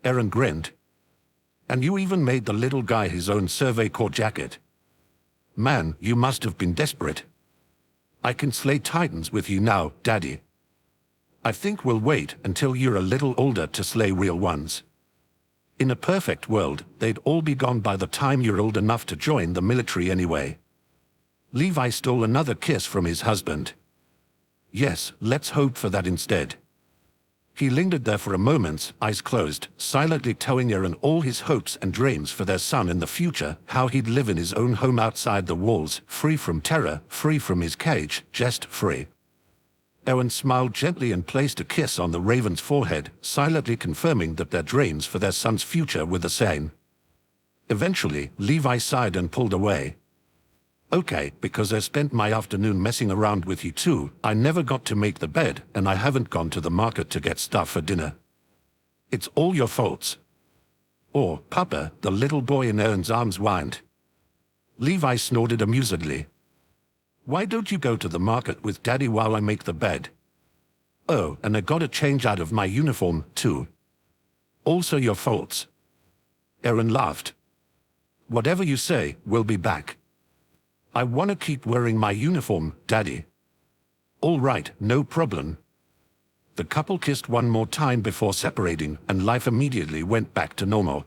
S1: Eren grinned. "And you even made the little guy his own Survey Corps jacket. Man, you must have been desperate." "I can slay titans with you now, Daddy. I think we'll wait until you're a little older to slay real ones. In a perfect world, they'd all be gone by the time you're old enough to join the military anyway." Levi stole another kiss from his husband. "Yes, let's hope for that instead." He lingered there for a moment, eyes closed, silently telling Eren all his hopes and dreams for their son in the future, how he'd live in his own home outside the walls, free from terror, free from his cage, just free. Eren smiled gently and placed a kiss on the raven's forehead, silently confirming that their dreams for their son's future were the same. Eventually, Levi sighed and pulled away. "Okay, because I spent my afternoon messing around with you too, I never got to make the bed, and I haven't gone to the market to get stuff for dinner. It's all your faults." "Oh, Papa," the little boy in Eren's arms whined. Levi snorted amusedly. "Why don't you go to the market with Daddy while I make the bed?" "Oh, and I gotta change out of my uniform, too." "Also your faults." Eren laughed. "Whatever you say, we'll be back." "I want to keep wearing my uniform, Daddy." "All right, no problem." The couple kissed one more time before separating, and life immediately went back to normal.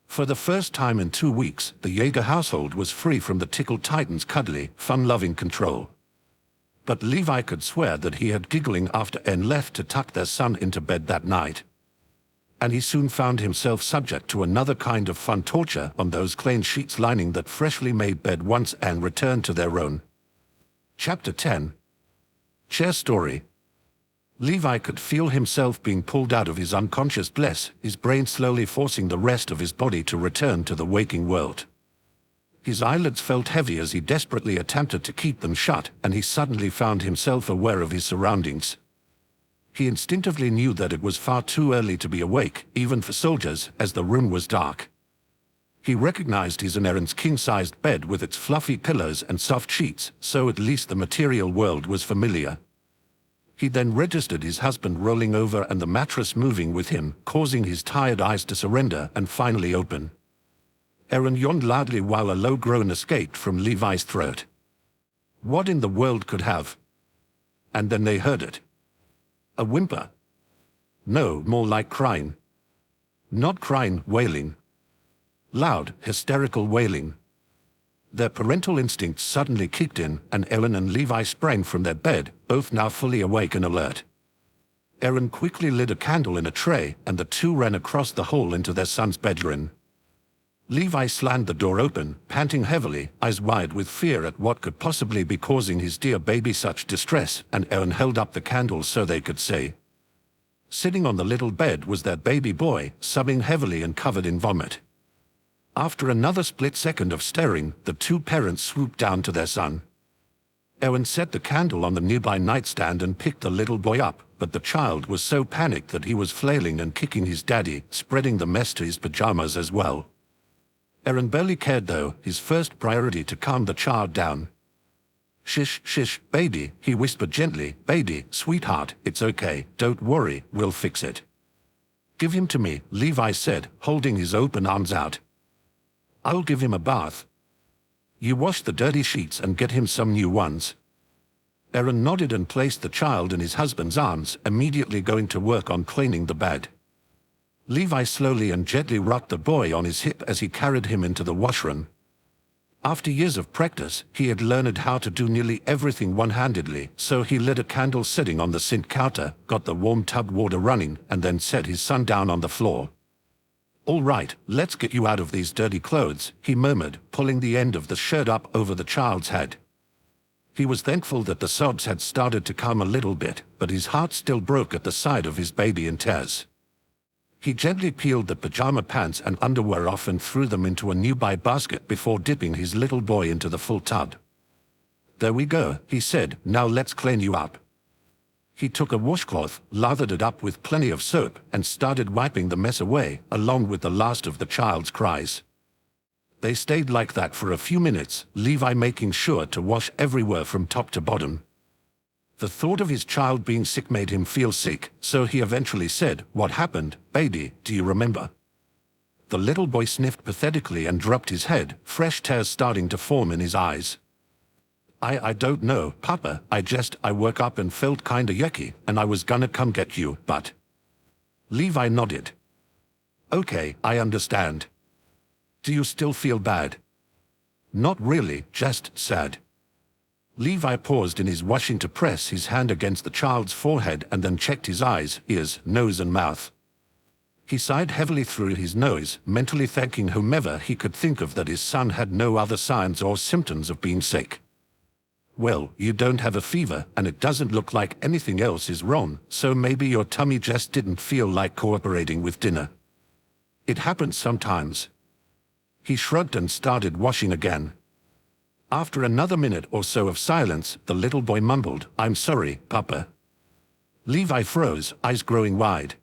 S1: For the first time in 2 weeks, the Jaeger household was free from the tickled titan's cuddly, fun-loving control. But Levi could swear that he had giggling after Eren left to tuck their son into bed that night. and he soon found himself subject to another kind of fun torture on those clean sheets lining that freshly made bed once and returned to their own. Chapter 10. Chair Story. Levi could feel himself being pulled out of his unconscious bliss, his brain slowly forcing the rest of his body to return to the waking world. His eyelids felt heavy as he desperately attempted to keep them shut, and he suddenly found himself aware of his surroundings. He instinctively knew that it was far too early to be awake, even for soldiers, as the room was dark. He recognized his and Eren's king-sized bed with its fluffy pillows and soft sheets, so at least the material world was familiar. He then registered his husband rolling over and the mattress moving with him, causing his tired eyes to surrender and finally open. Eren yawned loudly while a low groan escaped from Levi's throat. What in the world could have? And then they heard it. A whimper. No, more like crying. Not crying, wailing. Loud, hysterical wailing. Their parental instincts suddenly kicked in, and Eren and Levi sprang from their bed, both now fully awake and alert. Eren quickly lit a candle in a tray, and the two ran across the hall into their son's bedroom. Levi slammed the door open, panting heavily, eyes wide with fear at what could possibly be causing his dear baby such distress, and Eren held up the candle so they could see. Sitting on the little bed was their baby boy, sobbing heavily and covered in vomit. After another split second of staring, the two parents swooped down to their son. Eren set the candle on the nearby nightstand and picked the little boy up, but the child was so panicked that he was flailing and kicking his daddy, spreading the mess to his pajamas as well. Eren barely cared though, his first priority to calm the child down. Shish, shish, baby, he whispered gently. Baby, sweetheart, it's okay, don't worry, we'll fix it. Give him to me, Levi said, holding his open arms out. I'll give him a bath. You wash the dirty sheets and get him some new ones. Eren nodded and placed the child in his husband's arms, immediately going to work on cleaning the bed. Levi slowly and gently rocked the boy on his hip as he carried him into the washroom. After years of practice, he had learned how to do nearly everything one-handedly, so he lit a candle sitting on the sink counter, got the warm tub water running, and then set his son down on the floor. All right, let's get you out of these dirty clothes, he murmured, pulling the end of the shirt up over the child's head. He was thankful that the sobs had started to calm a little bit, but his heart still broke at the sight of his baby in tears. He gently peeled the pajama pants and underwear off and threw them into a nearby basket before dipping his little boy into the full tub. There we go, he said, now let's clean you up. He took a washcloth, lathered it up with plenty of soap, and started wiping the mess away, along with the last of the child's cries. They stayed like that for a few minutes, Levi making sure to wash everywhere from top to bottom. The thought of his child being sick made him feel sick, so he eventually said, "What happened, baby, do you remember?" The little boy sniffed pathetically and dropped his head, fresh tears starting to form in his eyes. I don't know, Papa, I woke up and felt kinda yucky, and I was gonna come get you, but... Levi nodded. Okay, I understand. Do you still feel bad? Not really, just sad. Levi paused in his washing to press his hand against the child's forehead and then checked his eyes, ears, nose and mouth. He sighed heavily through his nose, mentally thanking whomever he could think of that his son had no other signs or symptoms of being sick. Well, you don't have a fever, and it doesn't look like anything else is wrong, so maybe your tummy just didn't feel like cooperating with dinner. It happens sometimes. He shrugged and started washing again. After another minute or so of silence, the little boy mumbled, "I'm sorry, Papa." Levi froze, eyes growing wide.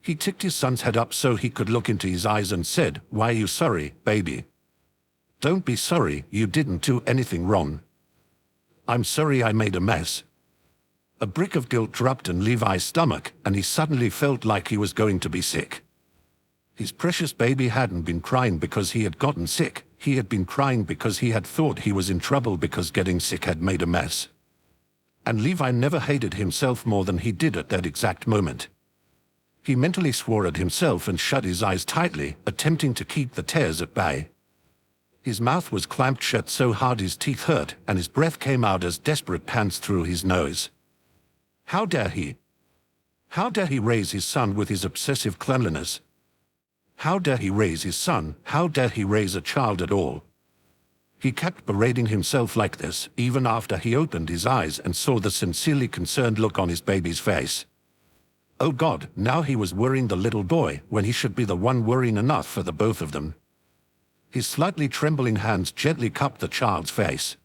S1: He tipped his son's head up so he could look into his eyes and said, "Why are you sorry, baby?" "Don't be sorry, you didn't do anything wrong." "I'm sorry I made a mess." A brick of guilt dropped in Levi's stomach, and he suddenly felt like he was going to be sick. His precious baby hadn't been crying because he had gotten sick. He had been crying because he had thought he was in trouble because getting sick had made a mess. And Levi never hated himself more than he did at that exact moment. He mentally swore at himself and shut his eyes tightly, attempting to keep the tears at bay. His mouth was clamped shut so hard his teeth hurt, and his breath came out as desperate pants through his nose. How dare he? How dare he raise his son with his obsessive cleanliness? How dare he raise his son? How dare he raise a child at all? He kept berating himself like this, even after he opened his eyes and saw the sincerely concerned look on his baby's face. Oh God, now he was worrying the little boy when he should be the one worrying enough for the both of them. His slightly trembling hands gently cupped the child's face.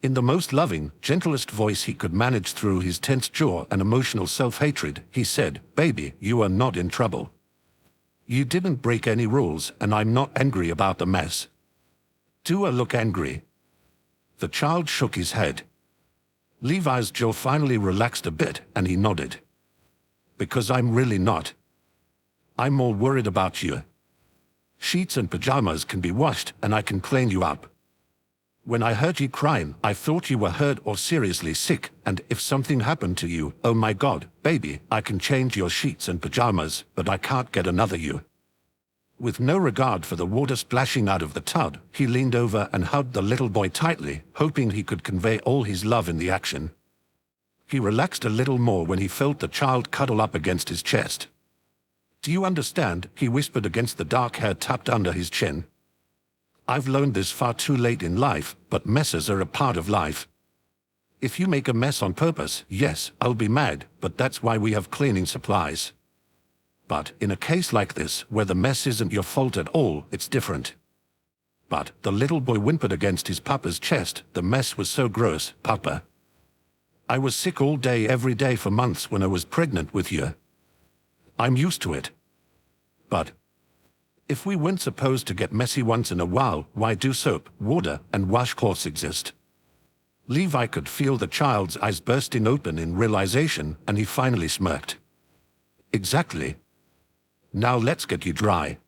S1: In the most loving, gentlest voice he could manage through his tense jaw and emotional self-hatred, he said, "Baby, you are not in trouble. You didn't break any rules, and I'm not angry about the mess. Do I look angry?" The child shook his head. Levi's jaw finally relaxed a bit, and he nodded. "Because I'm really not. I'm more worried about you. Sheets and pajamas can be washed, and I can clean you up. When I heard you crying, I thought you were hurt or seriously sick, and if something happened to you, oh my God, baby, I can change your sheets and pajamas, but I can't get another you." With no regard for the water splashing out of the tub, he leaned over and hugged the little boy tightly, hoping he could convey all his love in the action. He relaxed a little more when he felt the child cuddle up against his chest. "Do you understand?" he whispered against the dark hair tucked under his chin. "I've learned this far too late in life, but messes are a part of life. If you make a mess on purpose, yes, I'll be mad, but that's why we have cleaning supplies. But in a case like this, where the mess isn't your fault at all, it's different." But the little boy whimpered against his papa's chest. "The mess was so gross, Papa. I was sick all day every day for months when I was pregnant with you. I'm used to it. But if we weren't supposed to get messy once in a while, why do soap, water, and washcloths exist?" Levi could feel the child's eyes bursting open in realization, and he finally smirked. "Exactly. Now let's get you dry."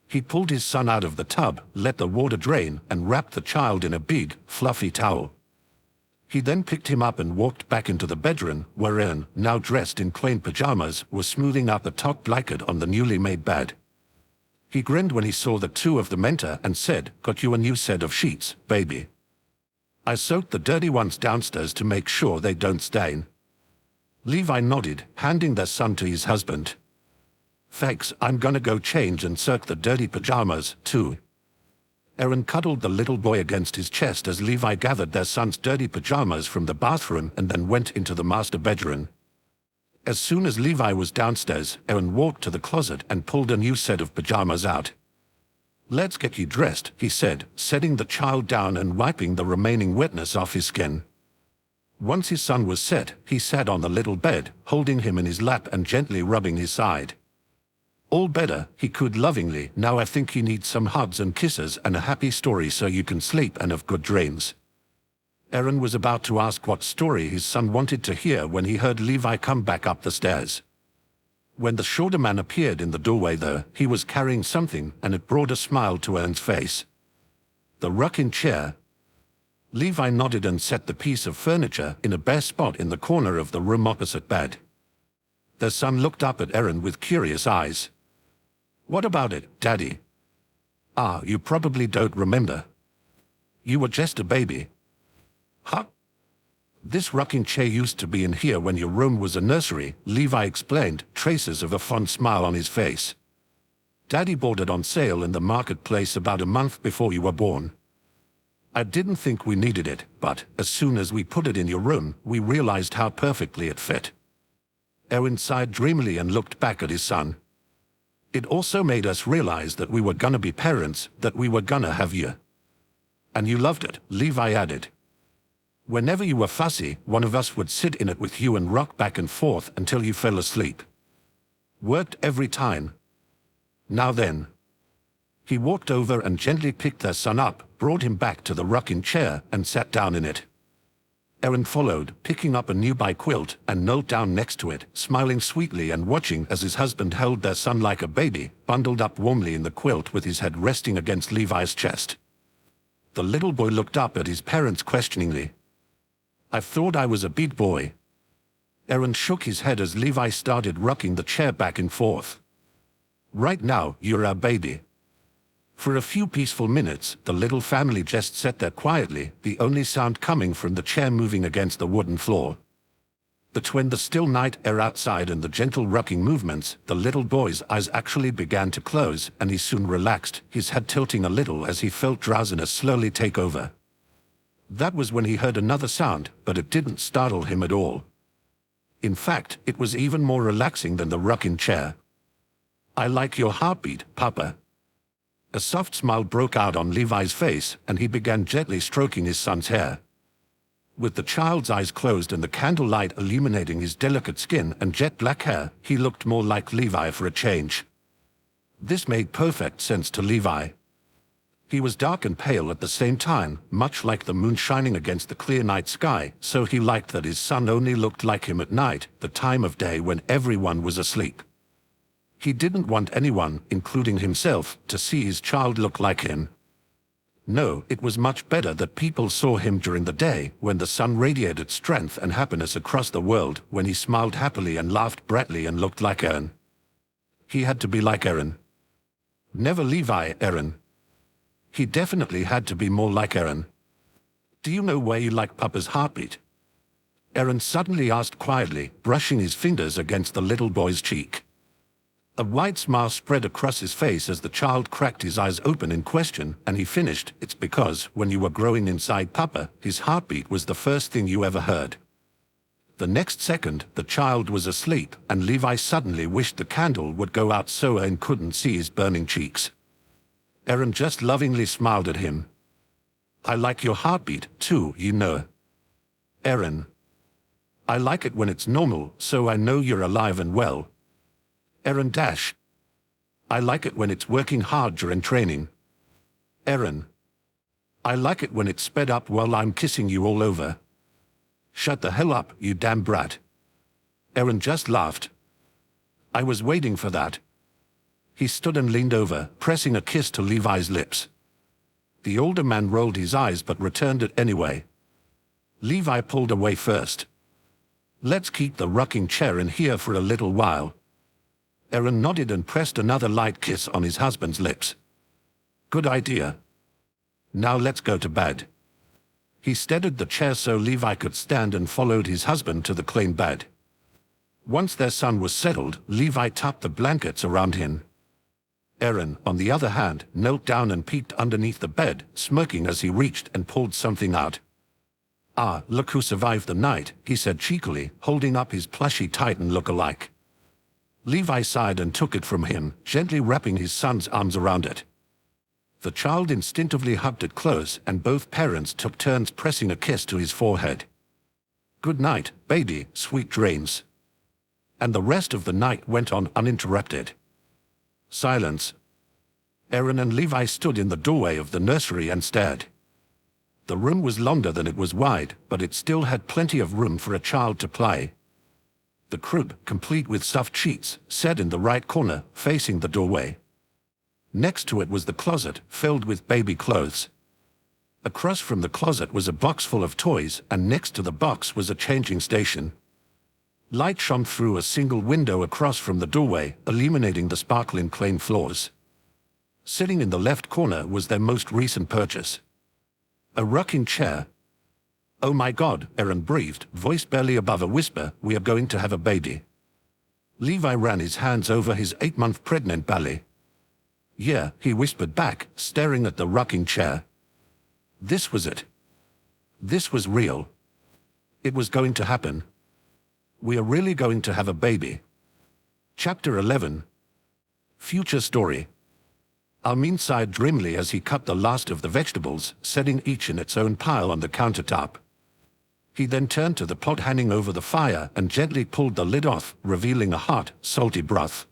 S1: He pulled his son out of the tub, let the water drain, and wrapped the child in a big, fluffy towel. He then picked him up and walked back into the bedroom, where Eren, now dressed in plain pajamas, was smoothing out the top blanket on the newly made bed. He grinned when he saw the two of them enter and said, "Got you a new set of sheets, baby. I soaked the dirty ones downstairs to make sure they don't stain." Levi nodded, handing their son to his husband. "Thanks, I'm gonna go change and soak the dirty pajamas, too." Eren cuddled the little boy against his chest as Levi gathered their son's dirty pajamas from the bathroom and then went into the master bedroom. As soon as Levi was downstairs, Eren walked to the closet and pulled a new set of pajamas out. "Let's get you dressed," he said, setting the child down and wiping the remaining wetness off his skin. Once his son was set, he sat on the little bed, holding him in his lap and gently rubbing his side. "All better," he cooed lovingly. "Now I think you need some hugs and kisses and a happy story so you can sleep and have good dreams." Eren was about to ask what story his son wanted to hear when he heard Levi come back up the stairs. When the shorter man appeared in the doorway though, he was carrying something, and it brought a smile to Eren's face. The rocking chair. Levi nodded and set the piece of furniture in a bare spot in the corner of the room opposite bed. Their son looked up at Eren with curious eyes. "What about it, Daddy?" "Ah, you probably don't remember. You were just a baby." "Huh? This rocking chair used to be in here when your room was a nursery," Levi explained, traces of a fond smile on his face. "Daddy bought it on sale in the marketplace about a month before you were born. I didn't think we needed it, but as soon as we put it in your room, we realized how perfectly it fit." Eren sighed dreamily and looked back at his son. "It also made us realize that we were gonna be parents, that we were gonna have you. And you loved it," Levi added. "Whenever you were fussy, one of us would sit in it with you and rock back and forth until you fell asleep. Worked every time. Now then." He walked over and gently picked their son up, brought him back to the rocking chair, and sat down in it. Eren followed, picking up a nearby quilt, and knelt down next to it, smiling sweetly and watching as his husband held their son like a baby, bundled up warmly in the quilt with his head resting against Levi's chest. The little boy looked up at his parents questioningly. "I thought I was a big boy." Eren shook his head as Levi started rocking the chair back and forth. "Right now, you're our baby." For a few peaceful minutes, the little family just sat there quietly, the only sound coming from the chair moving against the wooden floor. But when the still night air outside and the gentle rocking movements, the little boy's eyes actually began to close, and he soon relaxed, his head tilting a little as he felt drowsiness slowly take over. That was when he heard another sound, but it didn't startle him at all. In fact, it was even more relaxing than the rocking chair. "I like your heartbeat, Papa." A soft smile broke out on Levi's face, and he began gently stroking his son's hair. With the child's eyes closed and the candlelight illuminating his delicate skin and jet black hair, he looked more like Levi for a change. This made perfect sense to Levi. He was dark and pale at the same time, much like the moon shining against the clear night sky, so he liked that his son only looked like him at night, the time of day when everyone was asleep. He didn't want anyone, including himself, to see his child look like him. No, it was much better that people saw him during the day, when the sun radiated strength and happiness across the world, when he smiled happily and laughed brightly and looked like Eren. He had to be like Eren. Never Levi, Eren. He definitely had to be more like Eren. "Do you know why you like Papa's heartbeat?" Eren suddenly asked quietly, brushing his fingers against the little boy's cheek. A wide smile spread across his face as the child cracked his eyes open in question, and he finished, "It's because, when you were growing inside Papa, his heartbeat was the first thing you ever heard." The next second, the child was asleep, and Levi suddenly wished the candle would go out so Eren couldn't see his burning cheeks. Eren just lovingly smiled at him. "I like your heartbeat, too, you know." "Eren, I like it when it's normal, so I know you're alive and well." "Eren dash. I like it when it's working hard during training." "Eren, I like it when it's sped up while I'm kissing you all over." "Shut the hell up, you damn brat." Eren just laughed. "I was waiting for that." He stood and leaned over, pressing a kiss to Levi's lips. The older man rolled his eyes but returned it anyway. Levi pulled away first. "Let's keep the rocking chair in here for a little while." Eren nodded and pressed another light kiss on his husband's lips. "Good idea. Now let's go to bed." He steadied the chair so Levi could stand and followed his husband to the clean bed. Once their son was settled, Levi tucked the blankets around him. Eren, on the other hand, knelt down and peeked underneath the bed, smirking as he reached and pulled something out. "Ah, look who survived the night," he said cheekily, holding up his plushy Titan look-alike. Levi sighed and took it from him, gently wrapping his son's arms around it. The child instinctively hugged it close, and both parents took turns pressing a kiss to his forehead. "Good night, baby, sweet dreams." And the rest of the night went on uninterrupted. Silence. Eren and Levi stood in the doorway of the nursery and stared. The room was longer than it was wide, but it still had plenty of room for a child to play. The crib, complete with soft sheets, sat in the right corner, facing the doorway. Next to it was the closet, filled with baby clothes. Across from the closet was a box full of toys, and next to the box was a changing station. Light shone through a single window across from the doorway, illuminating the sparkling clean floors. Sitting in the left corner was their most recent purchase. A rocking chair. "Oh my God," Eren breathed, voice barely above a whisper, "we are going to have a baby." Levi ran his hands over his 8-month pregnant belly. "Yeah," he whispered back, staring at the rocking chair. This was it. This was real. It was going to happen. We are really going to have a baby. Chapter 11. Future Story. Almin sighed grimly as he cut the last of the vegetables, setting each in its own pile on the countertop. He then turned to the pot hanging over the fire and gently pulled the lid off, revealing a hot, salty broth.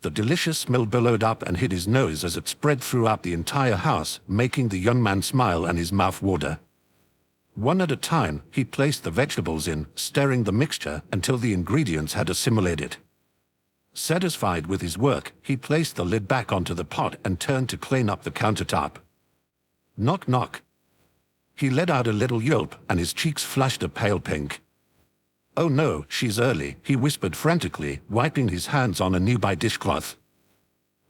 S1: The delicious smell billowed up and hit his nose as it spread throughout the entire house, making the young man smile and his mouth water. One at a time, he placed the vegetables in, stirring the mixture until the ingredients had assimilated. Satisfied with his work, he placed the lid back onto the pot and turned to clean up the countertop. Knock knock. He let out a little yelp, and his cheeks flushed a pale pink. "Oh no, she's early," he whispered frantically, wiping his hands on a nearby dishcloth.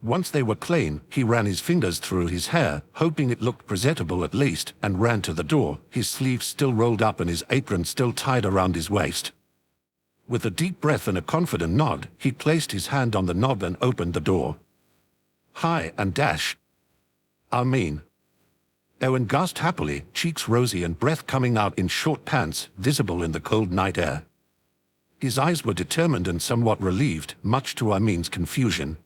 S1: Once they were clean, he ran his fingers through his hair, hoping it looked presentable at least, and ran to the door, his sleeves still rolled up and his apron still tied around his waist. With a deep breath and a confident nod, he placed his hand on the knob and opened the door. Hi and dash. Amen. Eren gasped happily, cheeks rosy and breath coming out in short pants, visible in the cold night air. His eyes were determined and somewhat relieved, much to Armin's confusion.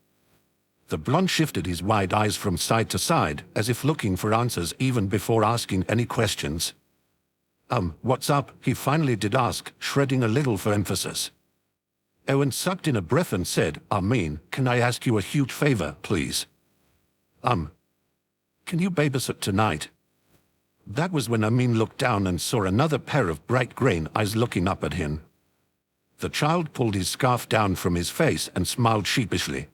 S1: The blonde shifted his wide eyes from side to side, as if looking for answers even before asking any questions. What's up? He finally did ask, shredding a little for emphasis. Eren sucked in a breath and said, Armin, can I ask you a huge favor, please? Can you babysit tonight? That was when Armin looked down and saw another pair of bright green eyes looking up at him. The child pulled his scarf down from his face and smiled sheepishly.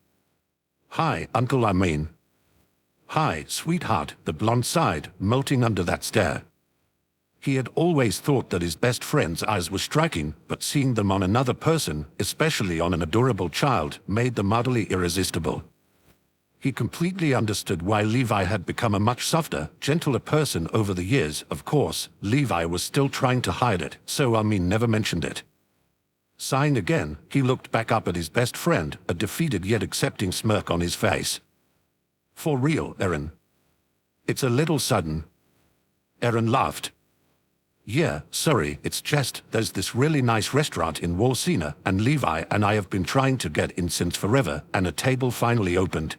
S1: Hi, Uncle Armin. Hi, sweetheart, the blonde sighed, melting under that stare. He had always thought that his best friend's eyes were striking, but seeing them on another person, especially on an adorable child, made them utterly irresistible. He completely understood why Levi had become a much softer, gentler person over the years. Of course, Levi was still trying to hide it, so Armin never mentioned it. Sighing again, he looked back up at his best friend, a defeated yet accepting smirk on his face. For real, Eren. It's a little sudden. Eren laughed. Yeah, sorry, it's just, there's this really nice restaurant in Walsina, and Levi and I have been trying to get in since forever, and a table finally opened.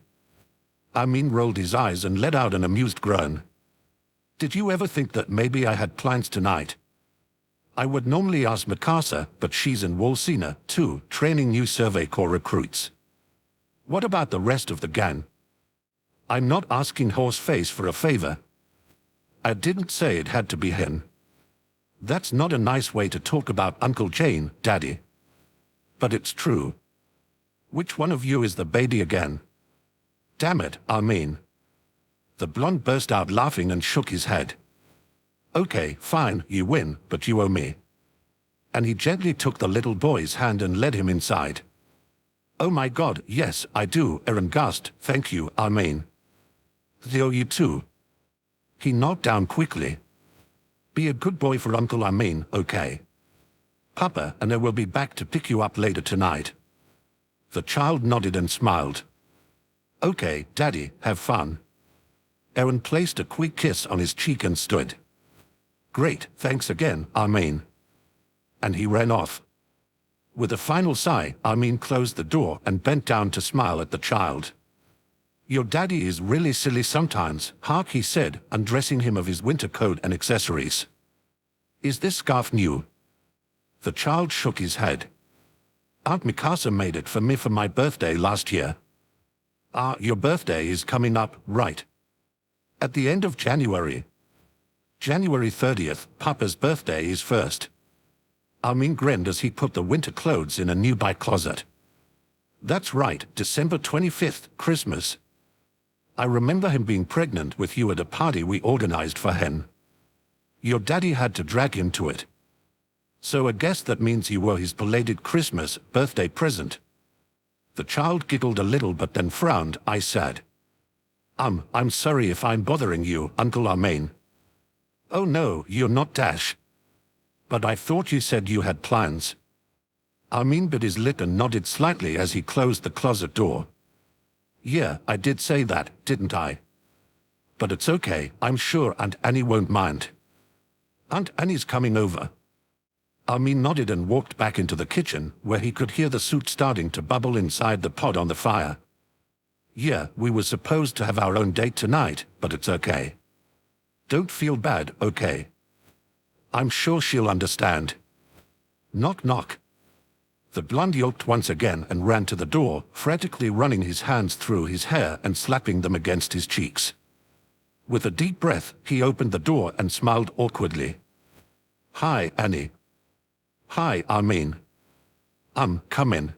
S1: Armin rolled his eyes and let out an amused groan. Did you ever think that maybe I had plans tonight? I would normally ask Mikasa, but she's in Walsina, too, training new Survey Corps recruits. What about the rest of the gang? I'm not asking Horseface for a favor. I didn't say it had to be him. That's not a nice way to talk about Uncle Jane, Daddy. But it's true. Which one of you is the baby again? Damn it, Armin. The blonde burst out laughing and shook his head. Okay, fine, you win, but you owe me. And he gently took the little boy's hand and led him inside. Oh my God, yes, I do, Eren gasped. Thank you, Armin. I owe you too. He knocked down quickly. Be a good boy for Uncle Armin, okay? Papa and I will be back to pick you up later tonight. The child nodded and smiled. Okay, Daddy, have fun. Eren placed a quick kiss on his cheek and stood. Great, thanks again, Armin. And he ran off. With a final sigh, Armin closed the door and bent down to smile at the child. Your daddy is really silly sometimes, Hark, he said, undressing him of his winter coat and accessories. Is this scarf new? The child shook his head. Aunt Mikasa made it for me for my birthday last year. Ah, your birthday is coming up, right? At the end of January. January 30th, Papa's birthday is first. Armin grinned as he put the winter clothes in a nearby closet. That's right, December 25th, Christmas. I remember him being pregnant with you at a party we organized for him. Your daddy had to drag him to it. So I guess that means you were his belated Christmas birthday present. The child giggled a little but then frowned. I said, I'm sorry if I'm bothering you, Uncle Armin. Oh no, you're not, Dash. But I thought you said you had plans. Armin bit his lip and nodded slightly as he closed the closet door. Yeah, I did say that, didn't I? But it's okay, I'm sure Aunt Annie won't mind. Aunt Annie's coming over. Armin nodded and walked back into the kitchen, where he could hear the soup starting to bubble inside the pot on the fire. Yeah, we were supposed to have our own date tonight, but it's okay. Don't feel bad, okay? I'm sure she'll understand. Knock knock. The blonde yelped once again and ran to the door, frantically running his hands through his hair and slapping them against his cheeks. With a deep breath, he opened the door and smiled awkwardly. Hi, Annie. Hi, Armin. Come in.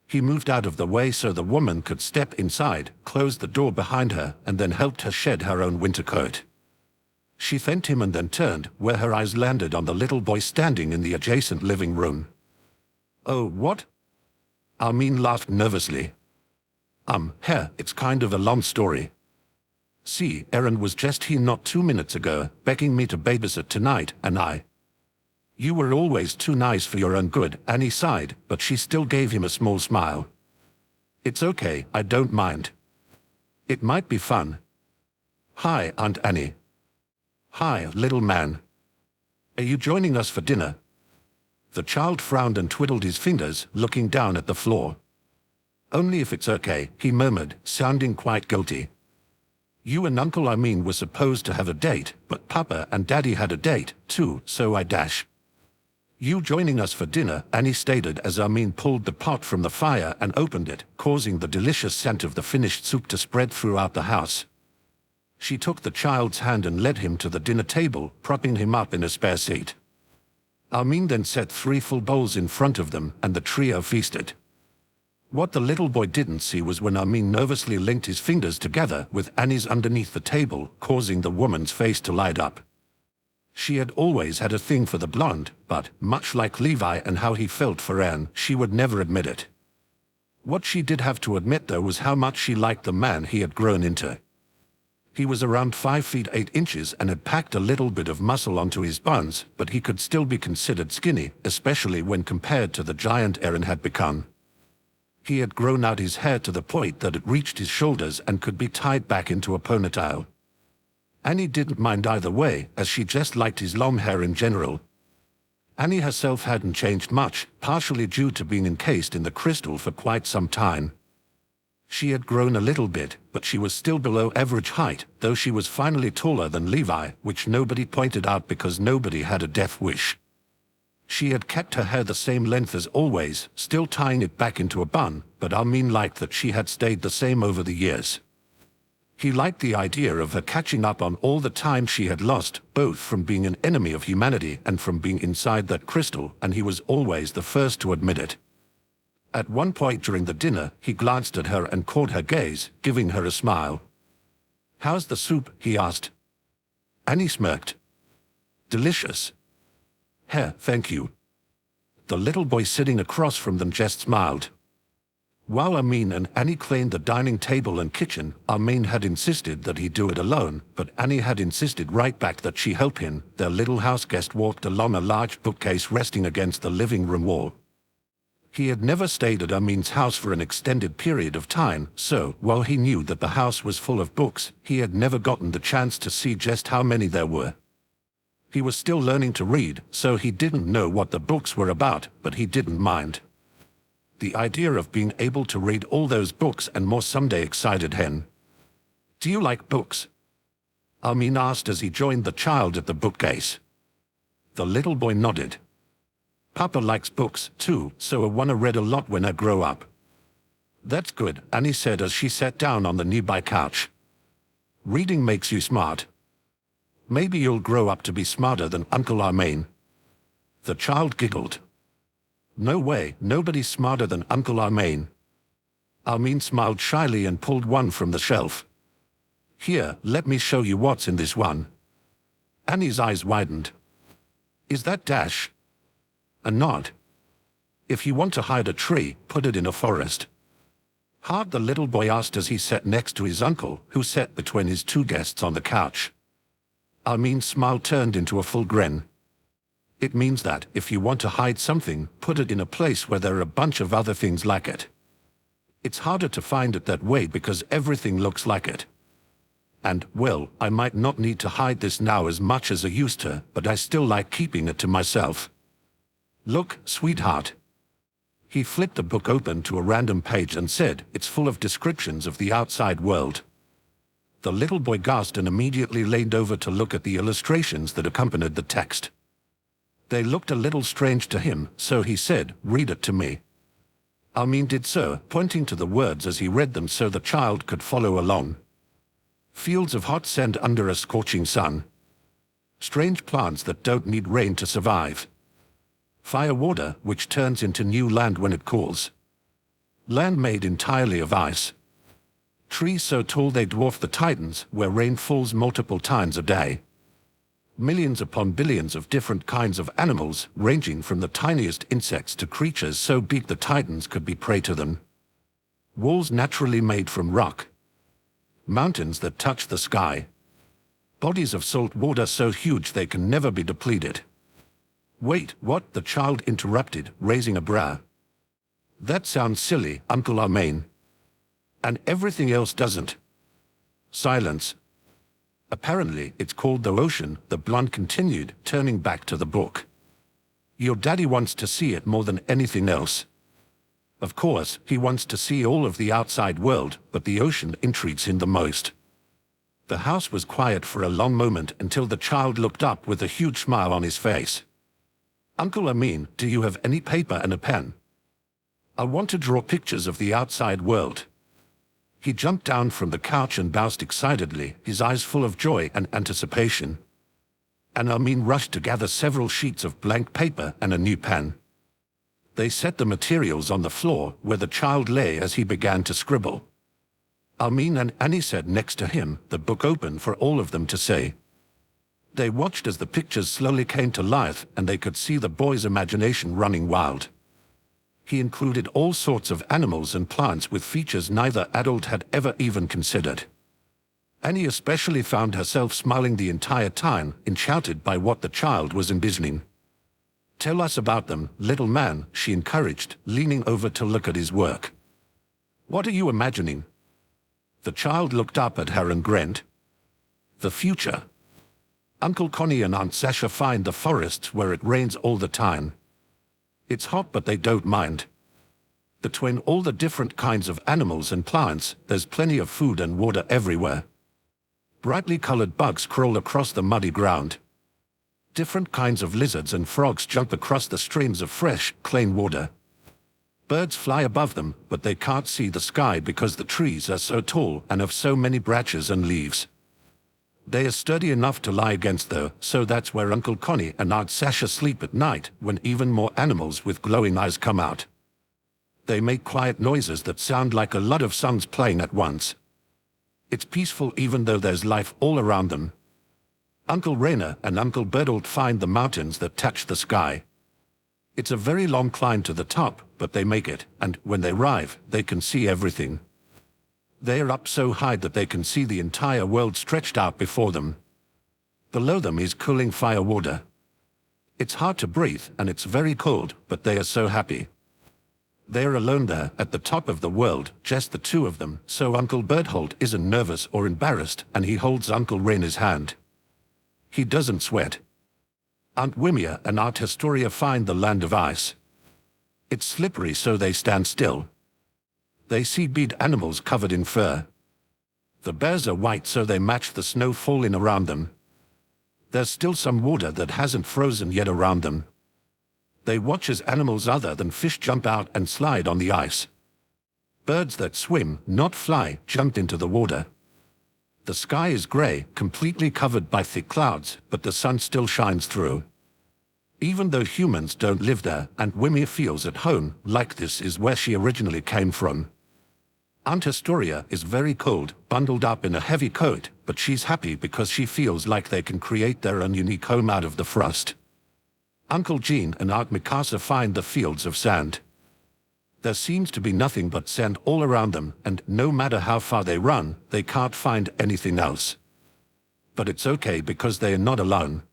S1: He moved out of the way so the woman could step inside, closed the door behind her, and then helped her shed her own winter coat. She thanked him and then turned, where her eyes landed on the little boy standing in the adjacent living room. Oh, what? Armin laughed nervously. Here, it's kind of a long story. See, Eren was just here not 2 minutes ago, begging me to babysit tonight, and I... You were always too nice for your own good, Annie sighed, but she still gave him a small smile. It's okay, I don't mind. It might be fun. Hi, Aunt Annie. Hi, little man. Are you joining us for dinner? The child frowned and twiddled his fingers, looking down at the floor. Only if it's okay, he murmured, sounding quite guilty. You and Uncle Armin were supposed to have a date, but Papa and Daddy had a date, too, so I dash. You joining us for dinner, Annie stated as Armin pulled the pot from the fire and opened it, causing the delicious scent of the finished soup to spread throughout the house. She took the child's hand and led him to the dinner table, propping him up in a spare seat. Armin then set 3 full bowls in front of them, and the trio feasted. What the little boy didn't see was when Armin nervously linked his fingers together with Annie's underneath the table, causing the woman's face to light up. She had always had a thing for the blonde, but, much like Levi and how he felt for Anne, she would never admit it. What she did have to admit, though, was how much she liked the man he had grown into. He was around 5 feet 8 inches and had packed a little bit of muscle onto his bones, but he could still be considered skinny, especially when compared to the giant Eren had become. He had grown out his hair to the point that it reached his shoulders and could be tied back into a ponytail. Annie didn't mind either way, as she just liked his long hair in general. Annie herself hadn't changed much, partially due to being encased in the crystal for quite some time. She had grown a little bit, but she was still below average height, though she was finally taller than Levi, which nobody pointed out because nobody had a death wish. She had kept her hair the same length as always, still tying it back into a bun, but Armin liked that she had stayed the same over the years. He liked the idea of her catching up on all the time she had lost, both from being an enemy of humanity and from being inside that crystal, and he was always the first to admit it. At one point during the dinner, he glanced at her and caught her gaze, giving her a smile. "How's the soup?" he asked. Annie smirked. "Delicious." "Here, thank you." The little boy sitting across from them just smiled. While Armin and Annie cleaned the dining table and kitchen, Armin had insisted that he do it alone, but Annie had insisted right back that she help him. Their little house guest walked along a large bookcase resting against the living room wall. He had never stayed at Armin's house for an extended period of time, so, while he knew that the house was full of books, he had never gotten the chance to see just how many there were. He was still learning to read, so he didn't know what the books were about, but he didn't mind. The idea of being able to read all those books and more someday excited him. "Do you like books?" Armin asked as he joined the child at the bookcase. The little boy nodded. "Papa likes books, too, so I wanna read a lot when I grow up." "That's good," Annie said as she sat down on the nearby couch. "Reading makes you smart. Maybe you'll grow up to be smarter than Uncle Armin." The child giggled. "No way, nobody's smarter than Uncle Armin." Armin smiled shyly and pulled one from the shelf. "Here, let me show you what's in this one." Annie's eyes widened. "Is that Dash?" A nod. "If you want to hide a tree, put it in a forest." Hard, the little boy asked as he sat next to his uncle, who sat between his 2 guests on the couch. Armin's smile turned into a full grin. "It means that, if you want to hide something, put it in a place where there are a bunch of other things like it. It's harder to find it that way because everything looks like it. And, well, I might not need to hide this now as much as I used to, but I still like keeping it to myself. Look, sweetheart." He flipped the book open to a random page and said, "It's full of descriptions of the outside world." The little boy gasped and immediately leaned over to look at the illustrations that accompanied the text. They looked a little strange to him, so he said, "Read it to me." Armin did so, pointing to the words as he read them so the child could follow along. "Fields of hot sand under a scorching sun. Strange plants that don't need rain to survive. Fire water, which turns into new land when it cools. Land made entirely of ice. Trees so tall they dwarf the Titans, where rain falls multiple times a day. Millions upon billions of different kinds of animals, ranging from the tiniest insects to creatures so big the Titans could be prey to them. Walls naturally made from rock. Mountains that touch the sky. Bodies of salt water so huge they can never be depleted. Wait, what? The child interrupted, raising a brow. That sounds silly, Uncle Armain. And everything else doesn't. Silence. Apparently, it's called the ocean, the blonde continued, turning back to the book. Your daddy wants to see it more than anything else. Of course, he wants to see all of the outside world, but the ocean intrigues him the most. The house was quiet for a long moment until the child looked up with a huge smile on his face. Uncle Amin, do you have any paper and a pen? I want to draw pictures of the outside world. He jumped down from the couch and bounced excitedly, his eyes full of joy and anticipation. And Amin rushed to gather several sheets of blank paper and a new pen. They set the materials on the floor where the child lay as he began to scribble. Amin and Annie sat next to him, the book open for all of them to see. They watched as the pictures slowly came to life and they could see the boy's imagination running wild. He included all sorts of animals and plants with features neither adult had ever even considered. Annie especially found herself smiling the entire time, enchanted by what the child was envisioning. Tell us about them, little man, she encouraged, leaning over to look at his work. What are you imagining? The child looked up at her and grinned. The future. Uncle Connie and Aunt Sasha find the forests where it rains all the time. It's hot, but they don't mind. Between all the different kinds of animals and plants, there's plenty of food and water everywhere. Brightly colored bugs crawl across the muddy ground. Different kinds of lizards and frogs jump across the streams of fresh, clean water. Birds fly above them, but they can't see the sky because the trees are so tall and have so many branches and leaves. They are sturdy enough to lie against though, so that's where Uncle Connie and Aunt Sasha sleep at night, when even more animals with glowing eyes come out. They make quiet noises that sound like a lot of songs playing at once. It's peaceful even though there's life all around them. Uncle Rainer and Uncle Bertolt find the mountains that touch the sky. It's a very long climb to the top, but they make it, and when they arrive, they can see everything. They are up so high that they can see the entire world stretched out before them. Below them is cooling fire water. It's hard to breathe and it's very cold, but they are so happy. They are alone there at the top of the world, just the two of them, so Uncle Berthold isn't nervous or embarrassed and he holds Uncle Rainer's hand. He doesn't sweat. Aunt Wimia and Aunt Historia find the land of ice. It's slippery so they stand still. They see bead animals covered in fur. The bears are white so they match the snow falling around them. There's still some water that hasn't frozen yet around them. They watch as animals other than fish jump out and slide on the ice. Birds that swim, not fly, jumped into the water. The sky is gray, completely covered by thick clouds, but the sun still shines through. Even though humans don't live there, Aunt Wimia feels at home, like this is where she originally came from. Aunt Historia is very cold, bundled up in a heavy coat, but she's happy because she feels like they can create their own unique home out of the frost. Uncle Jean and Aunt Mikasa find the fields of sand. There seems to be nothing but sand all around them, and no matter how far they run, they can't find anything else. But it's okay because they are not alone.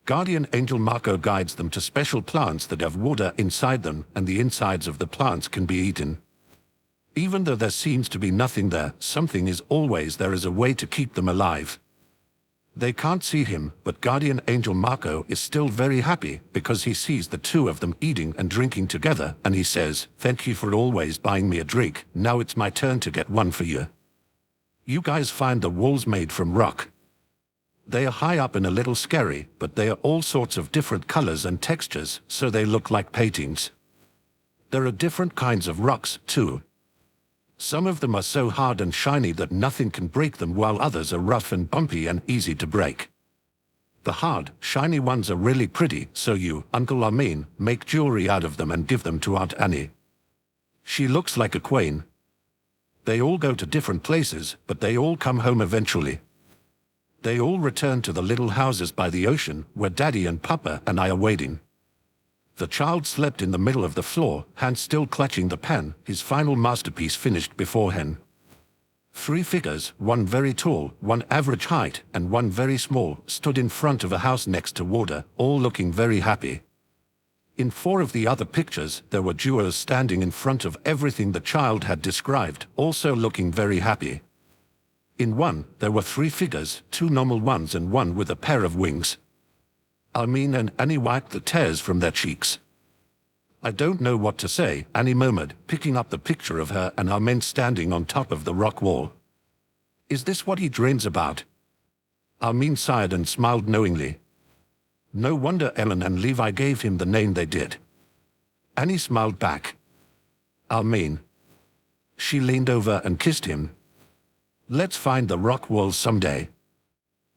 S1: Guardian Angel Marco guides them to special plants that have water inside them, and the insides of the plants can be eaten. Even though there seems to be nothing there, something is always there as a way to keep them alive. They can't see him, but Guardian Angel Marco is still very happy because he sees the two of them eating and drinking together, and he says, "Thank you for always buying me a drink, now it's my turn to get one for you." You guys find the walls made from rock. They are high up and a little scary, but they are all sorts of different colors and textures, so they look like paintings. There are different kinds of rocks, too. Some of them are so hard and shiny that nothing can break them, while others are rough and bumpy and easy to break. The hard, shiny ones are really pretty, so you, Uncle Armin, make jewelry out of them and give them to Aunt Annie. She looks like a queen. They all go to different places, but they all come home eventually. They all return to the little houses by the ocean, where Daddy and Papa and I are waiting. The child slept in the middle of the floor, hand still clutching the pen, his final masterpiece finished beforehand. 3 figures, one very tall, one average height, and one very small, stood in front of a house next to water, all looking very happy. In 4 of the other pictures, there were duos standing in front of everything the child had described, also looking very happy. In one, there were 3 figures, 2 normal ones and one with a pair of wings. Armin and Annie wiped the tears from their cheeks. I don't know what to say, Annie murmured, picking up the picture of her and Armin standing on top of the rock wall. Is this what he dreams about? Armin sighed and smiled knowingly. No wonder Eren and Levi gave him the name they did. Annie smiled back. Armin. She leaned over and kissed him. Let's find the rock wall someday.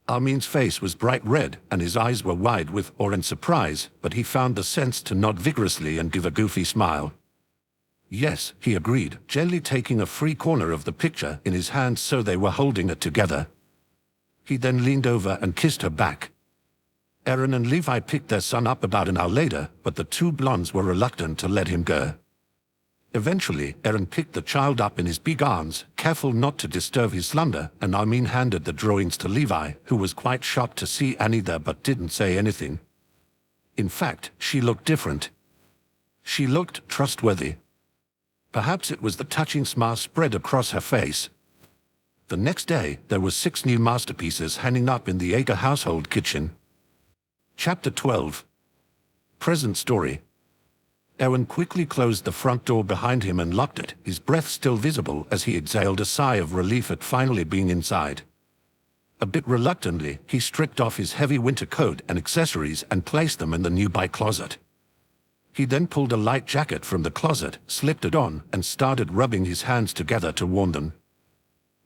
S1: Armin's face was bright red and his eyes were wide with awe and surprise, but he found the sense to nod vigorously and give a goofy smile. Yes, he agreed, gently taking a free corner of the picture in his hands so they were holding it together. He then leaned over and kissed her back. Eren and Levi picked their son up about an hour later, but the 2 blondes were reluctant to let him go. Eventually, Eren picked the child up in his big arms, careful not to disturb his slumber, and Armin handed the drawings to Levi, who was quite shocked to see Annie there but didn't say anything. In fact, she looked different. She looked trustworthy. Perhaps it was the touching smile spread across her face. The next day, there were 6 new masterpieces hanging up in the Ager household kitchen. Chapter 12. Present story. Eren quickly closed the front door behind him and locked it, his breath still visible as he exhaled a sigh of relief at finally being inside. A bit reluctantly, he stripped off his heavy winter coat and accessories and placed them in the nearby closet. He then pulled a light jacket from the closet, slipped it on, and started rubbing his hands together to warm them.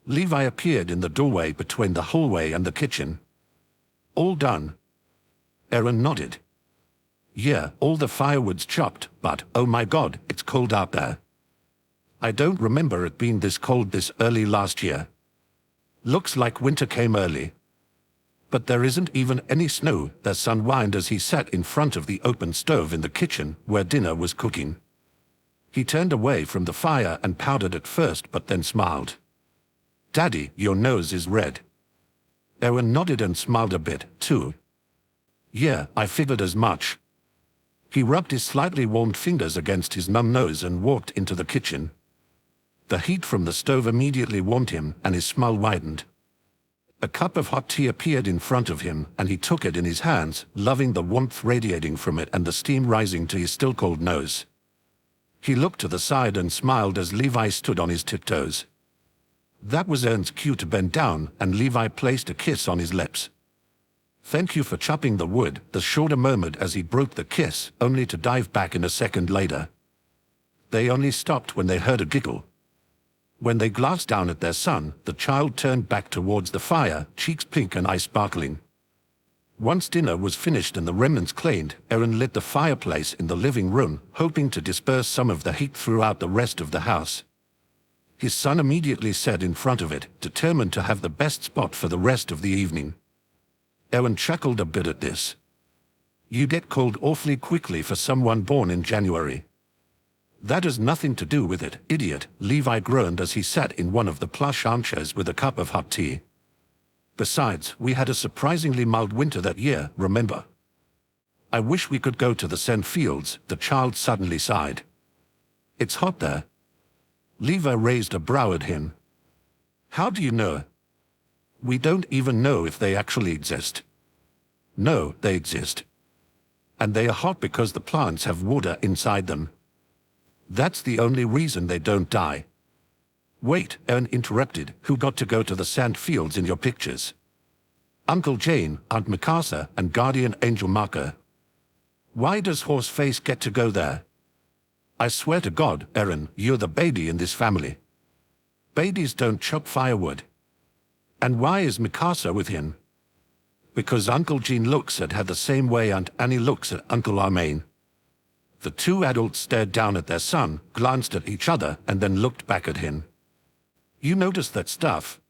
S1: Levi appeared in the doorway between the hallway and the kitchen. All done? Eren nodded. Yeah, all the firewood's chopped, but, oh my god, it's cold out there. I don't remember it being this cold this early last year. Looks like winter came early. But there isn't even any snow, their son whined as he sat in front of the open stove in the kitchen, where dinner was cooking. He turned away from the fire and pouted at first but then smiled. Daddy, your nose is red. Eren nodded and smiled a bit, too. Yeah, I figured as much. He rubbed his slightly warmed fingers against his numb nose and walked into the kitchen. The heat from the stove immediately warmed him, and his smile widened. A cup of hot tea appeared in front of him, and he took it in his hands, loving the warmth radiating from it and the steam rising to his still-cold nose. He looked to the side and smiled as Levi stood on his tiptoes. That was Eren's cue to bend down, and Levi placed a kiss on his lips. Thank you for chopping the wood, the shoulder murmured as he broke the kiss, only to dive back in a second later. They only stopped when they heard a giggle. When they glanced down at their son, the child turned back towards the fire, cheeks pink and eyes sparkling. Once dinner was finished and the remnants cleaned, Eren lit the fireplace in the living room, hoping to disperse some of the heat throughout the rest of the house. His son immediately sat in front of it, determined to have the best spot for the rest of the evening. Eren chuckled a bit at this. You get cold awfully quickly for someone born in January. That has nothing to do with it, idiot, Levi groaned as he sat in one of the plush armchairs with a cup of hot tea. Besides, we had a surprisingly mild winter that year, remember? I wish we could go to the sand fields, the child suddenly sighed. It's hot there. Levi raised a brow at him. How do you know? We don't even know if they actually exist. No, they exist. And they are hot because the plants have water inside them. That's the only reason they don't die. Wait, Eren interrupted, who got to go to the sand fields in your pictures? Uncle Jane, Aunt Mikasa, and Guardian Angel Marker. Why does Horseface get to go there? I swear to God, Eren, you're the baby in this family. Babies don't chop firewood. And why is Mikasa with him? Because Uncle Jean looks at her the same way Aunt Annie looks at Uncle Armin. The 2 adults stared down at their son, glanced at each other, and then looked back at him. You noticed that stuff?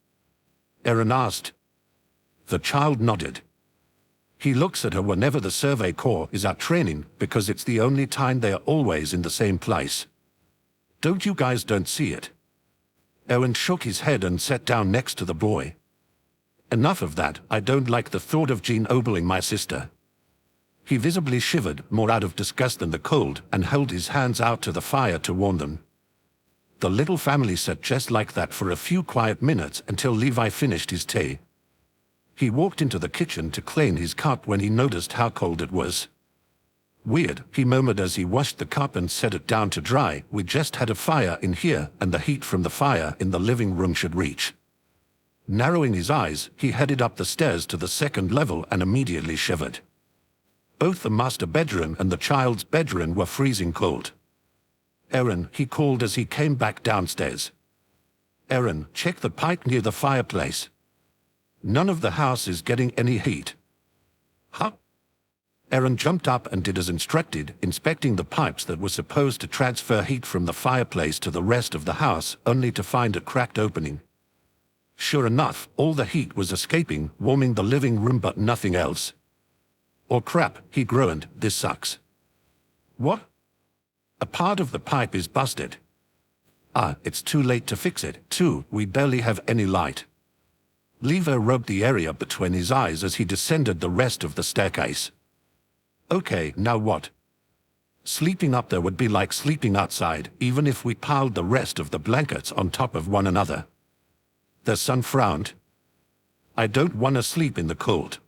S1: Eren asked. The child nodded. He looks at her whenever the Survey Corps is at training, because it's the only time they are always in the same place. Don't you guys don't see it? Eren shook his head and sat down next to the boy. Enough of that, I don't like the thought of Jean obling my sister. He visibly shivered, more out of disgust than the cold, and held his hands out to the fire to warm them. The little family sat just like that for a few quiet minutes until Levi finished his tea. He walked into the kitchen to clean his cup when he noticed how cold it was. Weird, he murmured as he washed the cup and set it down to dry. We just had a fire in here, and the heat from the fire in the living room should reach. Narrowing his eyes, he headed up the stairs to the second level and immediately shivered. Both the master bedroom and the child's bedroom were freezing cold. Eren, he called as he came back downstairs. Eren, check the pipe near the fireplace. None of the house is getting any heat. Huh? Eren jumped up and did as instructed, inspecting the pipes that were supposed to transfer heat from the fireplace to the rest of the house, only to find a cracked opening. Sure enough, all the heat was escaping, warming the living room but nothing else. Oh crap, he groaned, this sucks. What? A part of the pipe is busted. Ah, it's too late to fix it, too, we barely have any light. Levi rubbed the area between his eyes as he descended the rest of the staircase. Okay, now what? Sleeping up there would be like sleeping outside, even if we piled the rest of the blankets on top of one another. The son frowned. I don't want to sleep in the cold.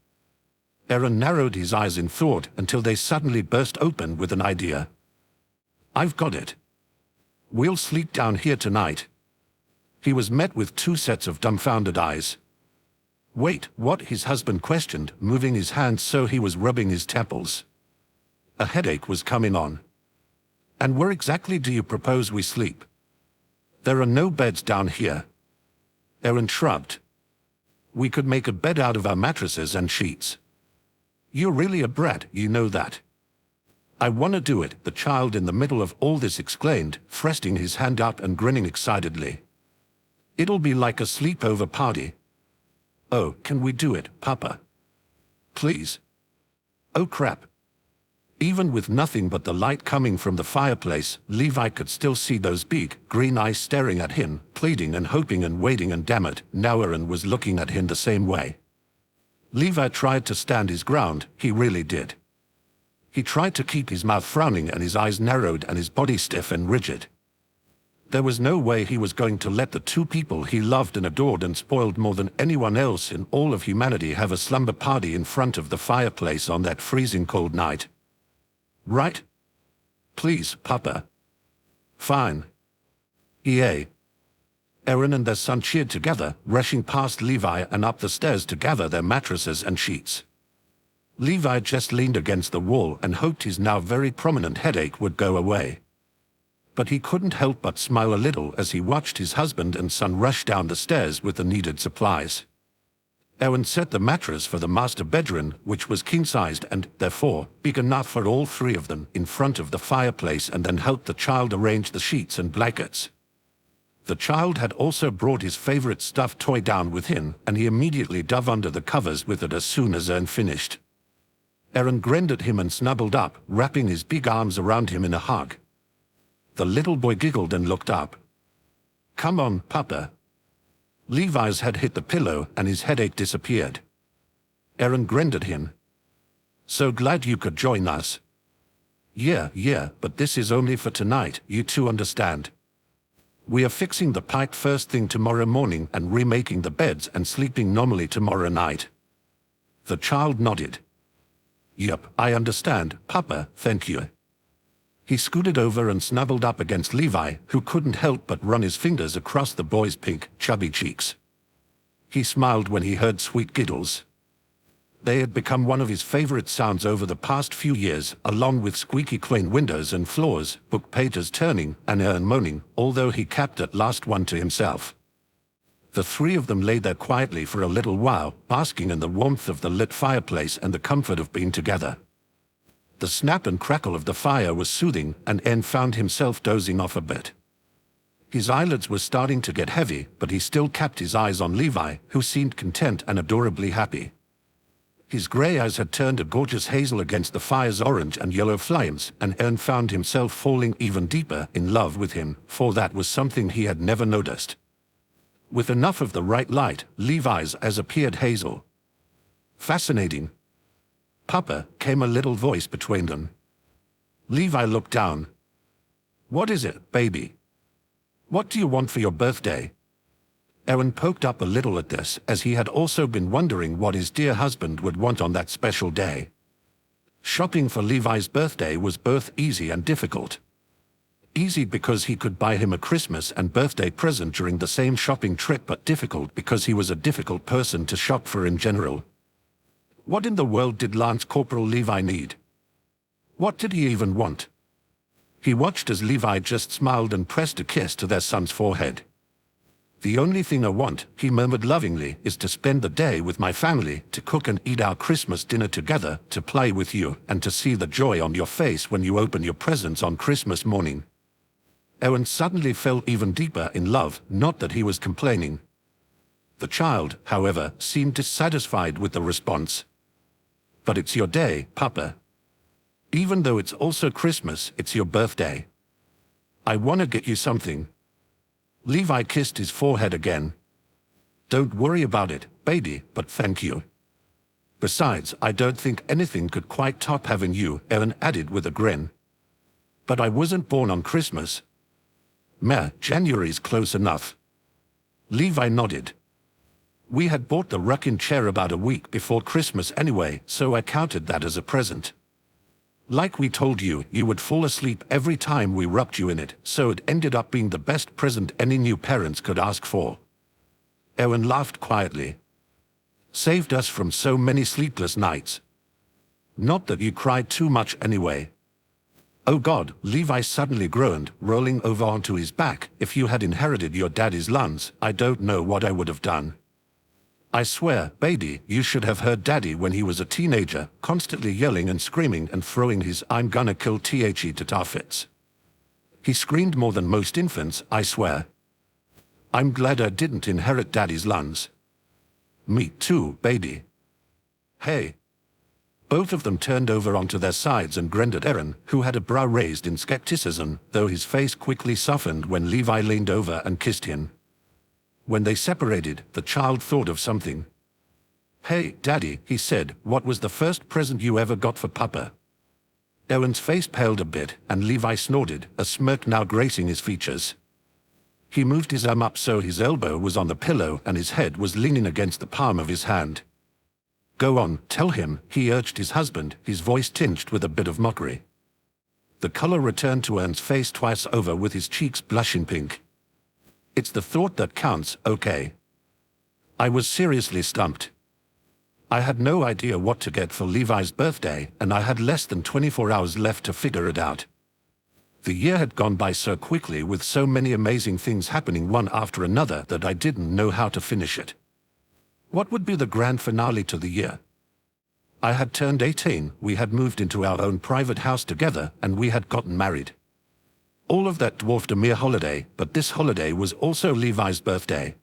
S1: Eren narrowed his eyes in thought until they suddenly burst open with an idea. I've got it. We'll sleep down here tonight. He was met with two sets of dumbfounded eyes. Wait, what? His husband questioned, moving his hands so he was rubbing his temples. A headache was coming on. And where exactly do you propose we sleep? There are no beds down here. Eren shrugged. We could make a bed out of our mattresses and sheets. You're really a brat, you know that. I want to do it, the child in the middle of all this exclaimed, thrusting his hand up and grinning excitedly. It'll be like a sleepover party. Oh, can we do it, Papa? Please. Oh crap. Even with nothing but the light coming from the fireplace, Levi could still see those big, green eyes staring at him, pleading and hoping and waiting, and damn it, now Eren was looking at him the same way. Levi tried to stand his ground, he really did. He tried to keep his mouth frowning and his eyes narrowed and his body stiff and rigid. There was no way he was going to let the two people he loved and adored and spoiled more than anyone else in all of humanity have a slumber party in front of the fireplace on that freezing cold night. Right? Please, Papa. Fine. EA. Eren and their son cheered together, rushing past Levi and up the stairs to gather their mattresses and sheets. Levi just leaned against the wall and hoped his now very prominent headache would go away. But he couldn't help but smile a little as he watched his husband and son rush down the stairs with the needed supplies. Eren set the mattress for the master bedroom, which was king-sized and, therefore, big enough for all three of them, in front of the fireplace, and then helped the child arrange the sheets and blankets. The child had also brought his favorite stuffed toy down with him, and he immediately dove under the covers with it as soon as Eren finished. Eren grinned at him and snuggled up, wrapping his big arms around him in a hug. The little boy giggled and looked up. Come on, Papa. Levi's head hit the pillow and his headache disappeared. Eren grinned at him. So glad you could join us. Yeah, but this is only for tonight, you two understand. We are fixing the pipe first thing tomorrow morning and remaking the beds and sleeping normally tomorrow night. The child nodded. Yup, I understand, Papa, thank you. He scooted over and snuggled up against Levi, who couldn't help but run his fingers across the boy's pink, chubby cheeks. He smiled when he heard sweet giggles. They had become one of his favorite sounds over the past few years, along with squeaky clean windows and floors, book pages turning, and Eren moaning, although he kept that last one to himself. The three of them lay there quietly for a little while, basking in the warmth of the lit fireplace and the comfort of being together. The snap and crackle of the fire was soothing, and Eren found himself dozing off a bit. His eyelids were starting to get heavy, but he still kept his eyes on Levi, who seemed content and adorably happy. His grey eyes had turned a gorgeous hazel against the fire's orange and yellow flames, and Eren found himself falling even deeper in love with him, for that was something he had never noticed. With enough of the right light, Levi's eyes appeared hazel. Fascinating. Papa, came a little voice between them. Levi looked down. What is it, baby? What do you want for your birthday? Eren poked up a little at this, as he had also been wondering what his dear husband would want on that special day. Shopping for Levi's birthday was both easy and difficult. Easy because he could buy him a Christmas and birthday present during the same shopping trip, but difficult because he was a difficult person to shop for in general. What in the world did Lance Corporal Levi need? What did he even want? He watched as Levi just smiled and pressed a kiss to their son's forehead. The only thing I want, he murmured lovingly, is to spend the day with my family, to cook and eat our Christmas dinner together, to play with you, and to see the joy on your face when you open your presents on Christmas morning. Eren suddenly fell even deeper in love, not that he was complaining. The child, however, seemed dissatisfied with the response. But it's your day, Papa. Even though it's also Christmas, it's your birthday. I want to get you something. Levi kissed his forehead again. Don't worry about it, baby, but thank you. Besides, I don't think anything could quite top having you, Eren added with a grin. But I wasn't born on Christmas. Meh, January's close enough. Levi nodded. We had bought the rocking chair about a week before Christmas anyway, so I counted that as a present. Like we told you, you would fall asleep every time we rocked you in it, so it ended up being the best present any new parents could ask for. Eren laughed quietly. Saved us from so many sleepless nights. Not that you cried too much anyway. Oh God, Levi suddenly groaned, rolling over onto his back. If you had inherited your daddy's lungs, I don't know what I would have done. I swear, baby, you should have heard Daddy when he was a teenager, constantly yelling and screaming and throwing his "I'm gonna kill the" to fits. He screamed more than most infants, I swear. I'm glad I didn't inherit Daddy's lungs. Me too, baby. Hey. Both of them turned over onto their sides and grinned at Eren, who had a brow raised in skepticism, though his face quickly softened when Levi leaned over and kissed him. When they separated, the child thought of something. Hey, Daddy, he said, what was the first present you ever got for Papa? Eren's face paled a bit, and Levi snorted, a smirk now gracing his features. He moved his arm up so his elbow was on the pillow and his head was leaning against the palm of his hand. Go on, tell him, he urged his husband, his voice tinged with a bit of mockery. The color returned to Eren's face twice over with his cheeks blushing pink. It's the thought that counts, okay? I was seriously stumped. I had no idea what to get for Levi's birthday, and I had less than 24 hours left to figure it out. The year had gone by so quickly with so many amazing things happening one after another that I didn't know how to finish it. What would be the grand finale to the year? I had turned 18, we had moved into our own private house together, and we had gotten married. All of that dwarfed a mere holiday, but this holiday was also Levi's birthday.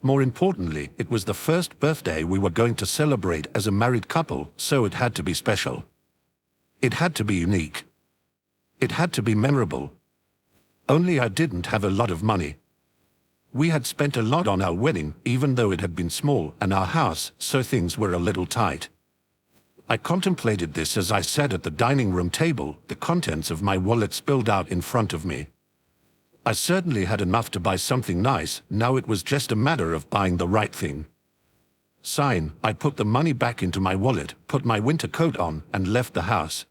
S1: More importantly, it was the first birthday we were going to celebrate as a married couple, so it had to be special. It had to be unique. It had to be memorable. Only I didn't have a lot of money. We had spent a lot on our wedding, even though it had been small, and our house, so things were a little tight. I contemplated this as I sat at the dining room table, the contents of my wallet spilled out in front of me. I certainly had enough to buy something nice, now it was just a matter of buying the right thing. Sign, I put the money back into my wallet, put my winter coat on, and left the house.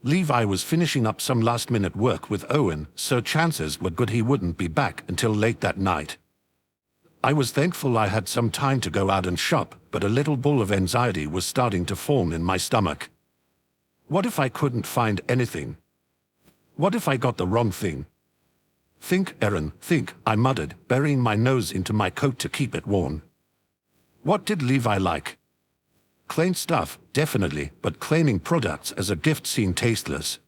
S1: Levi was finishing up some last-minute work with Owen, so chances were good he wouldn't be back until late that night. I was thankful I had some time to go out and shop, but a little ball of anxiety was starting to form in my stomach. What if I couldn't find anything? What if I got the wrong thing? Think, Eren, think, I muttered, burying my nose into my coat to keep it warm. What did Levi like? Clean stuff, definitely, but cleaning products as a gift seemed tasteless.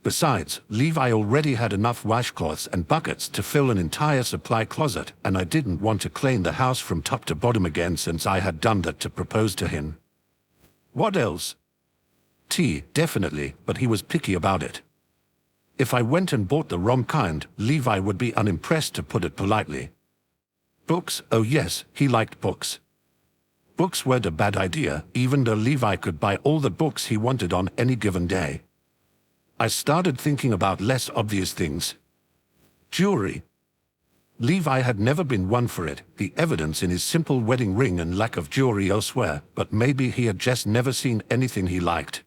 S1: Besides, Levi already had enough washcloths and buckets to fill an entire supply closet, and I didn't want to clean the house from top to bottom again since I had done that to propose to him. What else? Tea, definitely, but he was picky about it. If I went and bought the wrong kind, Levi would be unimpressed, to put it politely. Books, oh yes, he liked books. Books weren't a bad idea, even though Levi could buy all the books he wanted on any given day. I started thinking about less obvious things. Jewelry. Levi had never been one for it, the evidence in his simple wedding ring and lack of jewelry elsewhere, but maybe he had just never seen anything he liked.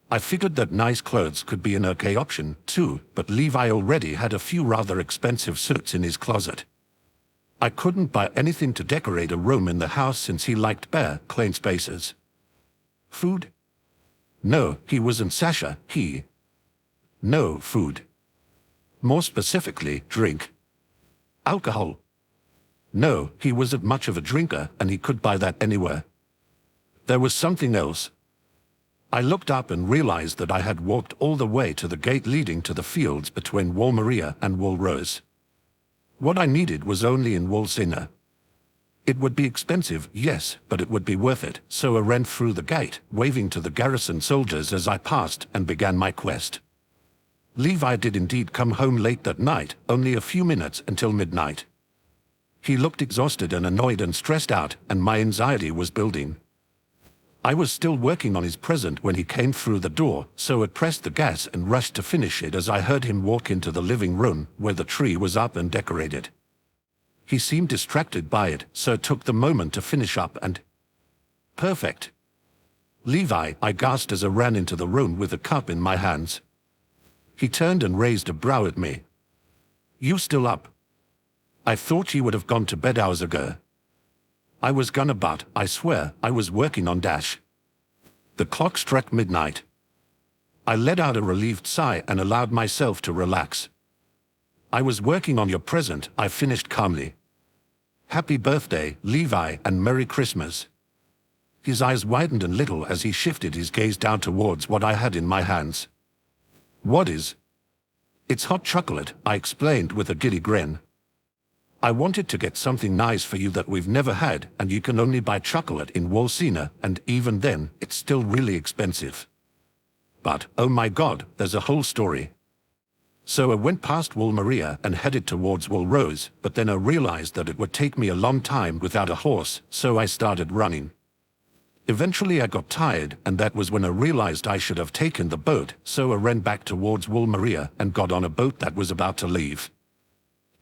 S1: I figured that nice clothes could be an okay option, too, but Levi already had a few rather expensive suits in his closet. I couldn't buy anything to decorate a room in the house since he liked bare, clean spaces. Food? No, he wasn't Sasha, No food. More specifically, drink. Alcohol? No, he wasn't much of a drinker, and he could buy that anywhere. There was something else. I looked up and realized that I had walked all the way to the gate leading to the fields between Wall Maria and Wall Rose. What I needed was only in Wall Sina. It would be expensive, yes, but it would be worth it, so I ran through the gate, waving to the garrison soldiers as I passed, and began my quest. Levi did indeed come home late that night, only a few minutes until midnight. He looked exhausted and annoyed and stressed out, and my anxiety was building. I was still working on his present when he came through the door, so I pressed the gas and rushed to finish it as I heard him walk into the living room, where the tree was up and decorated. He seemed distracted by it, so I took the moment to finish up and... Perfect. Levi, I gasped as I ran into the room with a cup in my hands. He turned and raised a brow at me. You still up? I thought you would have gone to bed hours ago. I was gonna, but I swear I was working on dash. The clock struck midnight. I let out a relieved sigh and allowed myself to relax. I was working on your present, I finished calmly. Happy birthday, Levi, and Merry Christmas. His eyes widened a little as he shifted his gaze down towards what I had in my hands. What is? It's hot chocolate, I explained with a giddy grin. I wanted to get something nice for you that we've never had, and you can only buy chocolate in Wall Sina, and even then, it's still really expensive. But, oh my God, there's a whole story. So I went past Wall Maria and headed towards Wall Rose, but then I realized that it would take me a long time without a horse, so I started running. Eventually I got tired, and that was when I realized I should have taken the boat, so I ran back towards Wall Maria and got on a boat that was about to leave.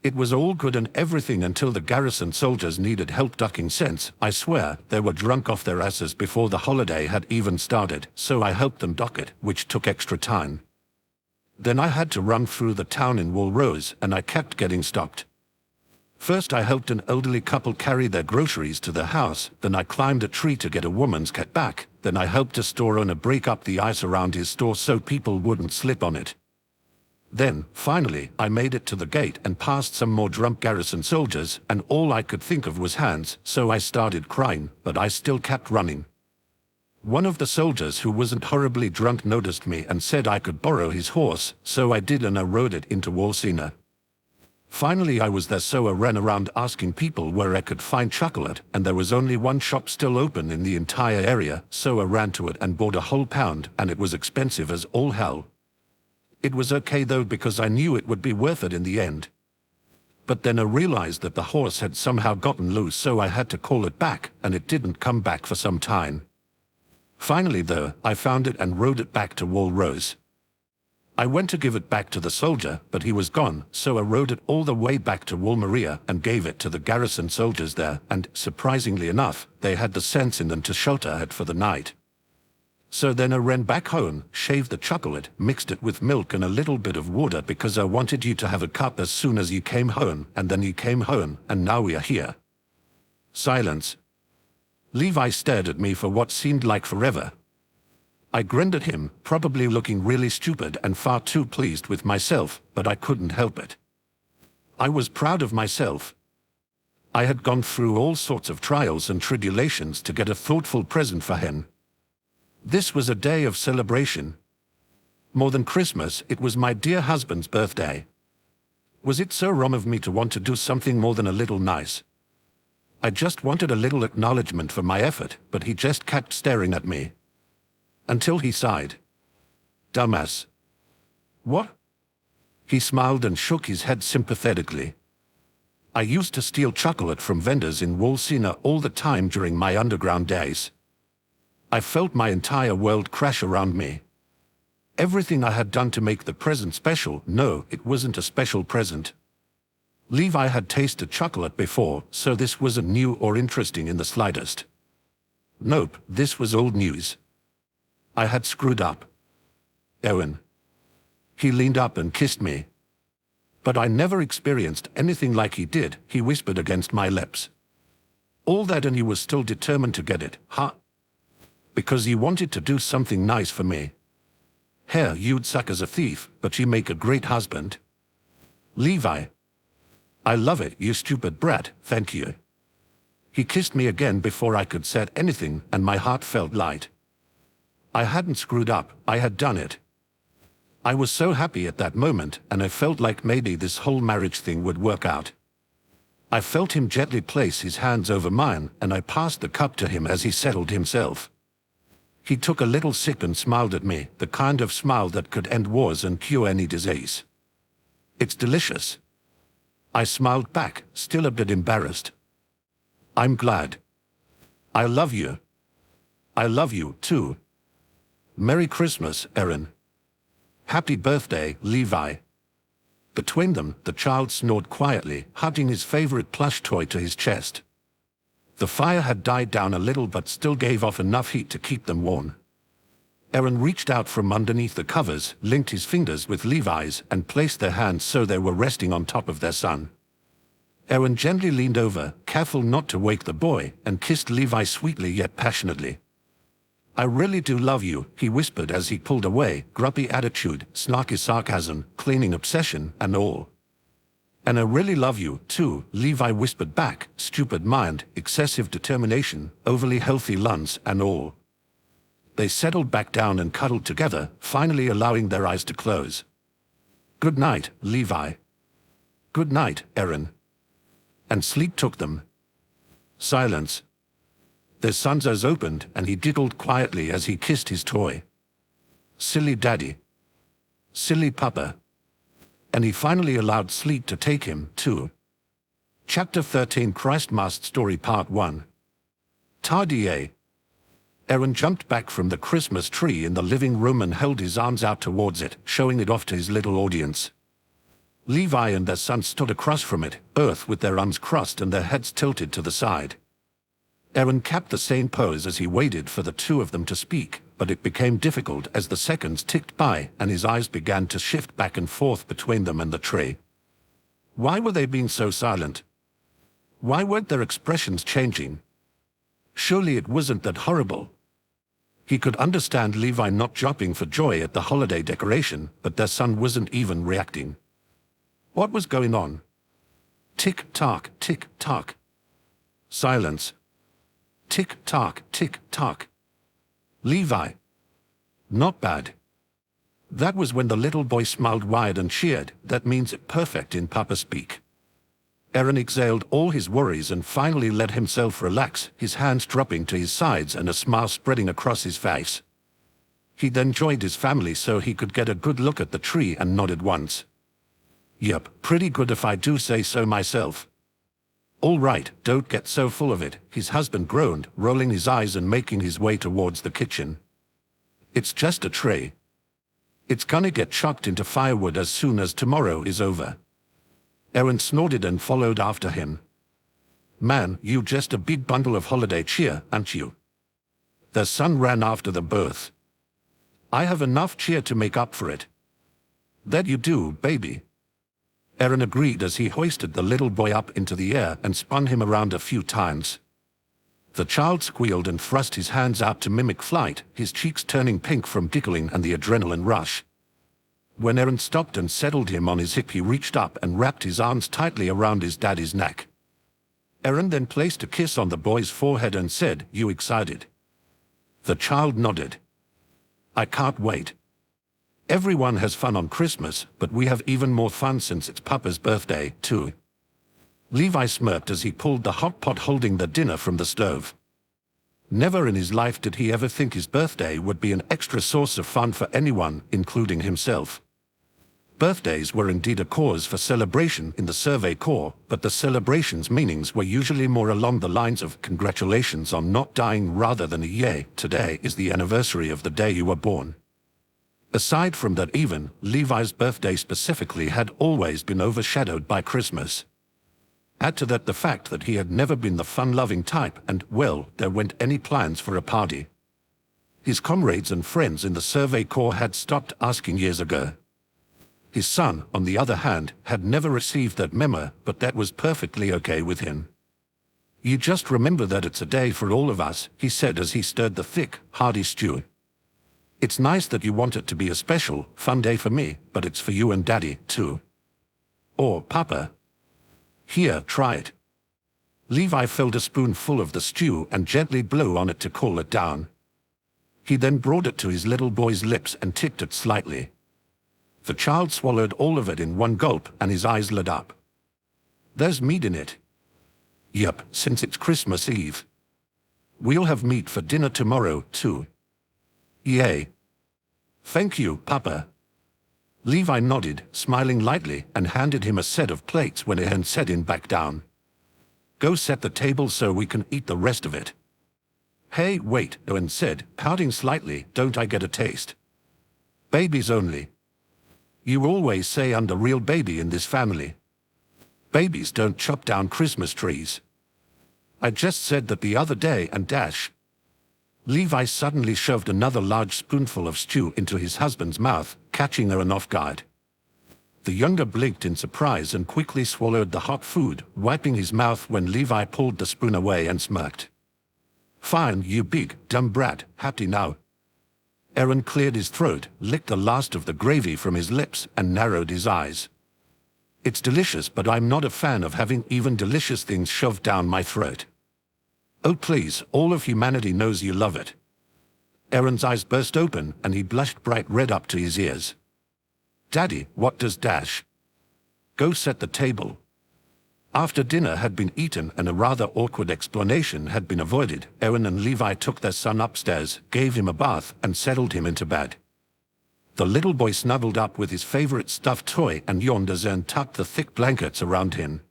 S1: It was all good and everything until the garrison soldiers needed help ducking since, I swear, they were drunk off their asses before the holiday had even started, so I helped them dock it, which took extra time. Then I had to run through the town in Wall Rose, and I kept getting stopped. First I helped an elderly couple carry their groceries to their house, then I climbed a tree to get a woman's cat back, then I helped a store owner break up the ice around his store so people wouldn't slip on it. Then, finally, I made it to the gate and passed some more drunk garrison soldiers, and all I could think of was hands, so I started crying, but I still kept running. One of the soldiers who wasn't horribly drunk noticed me and said I could borrow his horse, so I did, and I rode it into Wall Sina. Finally I was there, so I ran around asking people where I could find chocolate, and there was only one shop still open in the entire area, so I ran to it and bought a whole pound, and it was expensive as all hell. It was okay though, because I knew it would be worth it in the end. But then I realized that the horse had somehow gotten loose, so I had to call it back, and it didn't come back for some time. Finally though, I found it and rode it back to Wall Rose. I went to give it back to the soldier, but he was gone, so I rode it all the way back to Wall Maria and gave it to the garrison soldiers there, and, surprisingly enough, they had the sense in them to shelter it for the night. So then I ran back home, shaved the chocolate, mixed it with milk and a little bit of water because I wanted you to have a cup as soon as you came home, and then you came home, and now we are here. Silence. Levi stared at me for what seemed like forever. I grinned at him, probably looking really stupid and far too pleased with myself, but I couldn't help it. I was proud of myself. I had gone through all sorts of trials and tribulations to get a thoughtful present for him. This was a day of celebration. More than Christmas, it was my dear husband's birthday. Was it so wrong of me to want to do something more than a little nice? I just wanted a little acknowledgement for my effort, but he just kept staring at me. Until he sighed. Dumbass. What? He smiled and shook his head sympathetically. I used to steal chocolate from vendors in Walsina all the time during my underground days. I felt my entire world crash around me. Everything I had done to make the present special, no, it wasn't a special present. Levi had tasted chocolate before, so this wasn't new or interesting in the slightest. Nope, this was old news. I had screwed up. Eren. He leaned up and kissed me. But I never experienced anything like he did, he whispered against my lips. All that, and he was still determined to get it, huh? Because he wanted to do something nice for me. Hell, you'd suck as a thief, but you make a great husband. Levi. I love it, you stupid brat, thank you. He kissed me again before I could say anything, and my heart felt light. I hadn't screwed up, I had done it. I was so happy at that moment, and I felt like maybe this whole marriage thing would work out. I felt him gently place his hands over mine, and I passed the cup to him as he settled himself. He took a little sip and smiled at me, the kind of smile that could end wars and cure any disease. It's delicious. I smiled back, still a bit embarrassed. I'm glad. I love you. I love you, too. Merry Christmas, Eren. Happy birthday, Levi. Between them, the child snored quietly, hugging his favorite plush toy to his chest. The fire had died down a little but still gave off enough heat to keep them warm. Eren reached out from underneath the covers, linked his fingers with Levi's, and placed their hands so they were resting on top of their son. Eren gently leaned over, careful not to wake the boy, and kissed Levi sweetly yet passionately. I really do love you, he whispered as he pulled away, grumpy attitude, snarky sarcasm, cleaning obsession, and all. And I really love you, too, Levi whispered back, stupid mind, excessive determination, overly healthy lungs, and all. They settled back down and cuddled together, finally allowing their eyes to close. Good night, Levi. Good night, Eren. And sleep took them. Silence. Their son's eyes opened, and he giggled quietly as he kissed his toy. Silly daddy. Silly papa. And he finally allowed sleep to take him, too. Chapter 13 Christmas Story Part 1. Tardier. Eren jumped back from the Christmas tree in the living room and held his arms out towards it, showing it off to his little audience. Levi and their son stood across from it, both with their arms crossed and their heads tilted to the side. Eren kept the same pose as he waited for the two of them to speak, but it became difficult as the seconds ticked by and his eyes began to shift back and forth between them and the tree. Why were they being so silent? Why weren't their expressions changing? Surely it wasn't that horrible. He could understand Levi not jumping for joy at the holiday decoration, but their son wasn't even reacting. What was going on? Tick-tock, tick-tock. Silence. Tick-tock, tick-tock. Levi. Not bad. That was when the little boy smiled wide and cheered. That means perfect in Papa speak. Eren exhaled all his worries and finally let himself relax, his hands dropping to his sides and a smile spreading across his face. He then joined his family so he could get a good look at the tree and nodded once. Yep, pretty good if I do say so myself. All right, don't get so full of it, his husband groaned, rolling his eyes and making his way towards the kitchen. It's just a tray. It's gonna get chucked into firewood as soon as tomorrow is over. Eren snorted and followed after him. Man, you just a big bundle of holiday cheer, aren't you? Their son ran after them both. I have enough cheer to make up for it. That you do, baby. Eren agreed as he hoisted the little boy up into the air and spun him around a few times. The child squealed and thrust his hands out to mimic flight, his cheeks turning pink from giggling and the adrenaline rush. When Eren stopped and settled him on his hip, he reached up and wrapped his arms tightly around his daddy's neck. Eren then placed a kiss on the boy's forehead and said, "You excited?" The child nodded. I can't wait. Everyone has fun on Christmas, but we have even more fun since it's Papa's birthday, too. Levi smirked as he pulled the hot pot holding the dinner from the stove. Never in his life did he ever think his birthday would be an extra source of fun for anyone, including himself. Birthdays were indeed a cause for celebration in the Survey Corps, but the celebration's meanings were usually more along the lines of congratulations on not dying rather than a yay, today is the anniversary of the day you were born. Aside from that, even Levi's birthday specifically had always been overshadowed by Christmas. Add to that the fact that he had never been the fun-loving type and, well, there weren't any plans for a party. His comrades and friends in the Survey Corps had stopped asking years ago. His son, on the other hand, had never received that memo, but that was perfectly okay with him. "You just remember that it's a day for all of us," he said as he stirred the thick, hearty stew. "It's nice that you want it to be a special, fun day for me, but it's for you and Daddy, too. Or, Papa. Here, try it." Levi filled a spoonful of the stew and gently blew on it to cool it down. He then brought it to his little boy's lips and tipped it slightly. The child swallowed all of it in one gulp and his eyes lit up. "There's meat in it." "Yep, since it's Christmas Eve. We'll have meat for dinner tomorrow, too." "Yay." "Thank you, Papa." Levi nodded, smiling lightly, and handed him a set of plates when Eren set him back down. "Go set the table so we can eat the rest of it." "Hey, wait," Eren said, pouting slightly, "don't I get a taste?" "Babies only. You always say I'm the real baby in this family. Babies don't chop down Christmas trees. I just said that the other day and dash." Levi suddenly shoved another large spoonful of stew into his husband's mouth, catching Eren off guard. The younger blinked in surprise and quickly swallowed the hot food, wiping his mouth when Levi pulled the spoon away and smirked. "Fine, you big, dumb brat, happy now." Eren cleared his throat, licked the last of the gravy from his lips, and narrowed his eyes. "It's delicious, but I'm not a fan of having even delicious things shoved down my throat." "Oh please, all of humanity knows you love it." Eren's eyes burst open, and he blushed bright red up to his ears. "Daddy, what does dash?" "Go set the table." After dinner had been eaten and a rather awkward explanation had been avoided, Eren and Levi took their son upstairs, gave him a bath, and settled him into bed. The little boy snuggled up with his favorite stuffed toy and yawned as Eren tucked the thick blankets around him.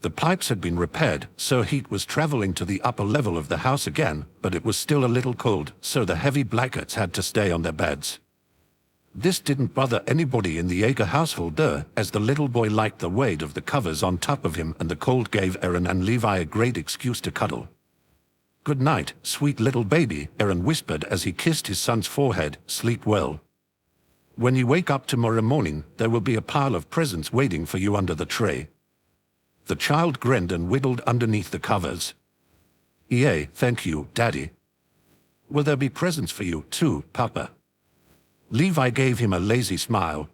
S1: The pipes had been repaired, so heat was traveling to the upper level of the house again, but it was still a little cold, so the heavy blankets had to stay on their beds. This didn't bother anybody in the Jaeger household though, as the little boy liked the weight of the covers on top of him and the cold gave Eren and Levi a great excuse to cuddle. "Good night, sweet little baby," Eren whispered as he kissed his son's forehead. "Sleep well. When you wake up tomorrow morning, there will be a pile of presents waiting for you under the tray." The child grinned and wiggled underneath the covers. "Yay, thank you, Daddy. Will there be presents for you, too, Papa?" Levi gave him a lazy smile.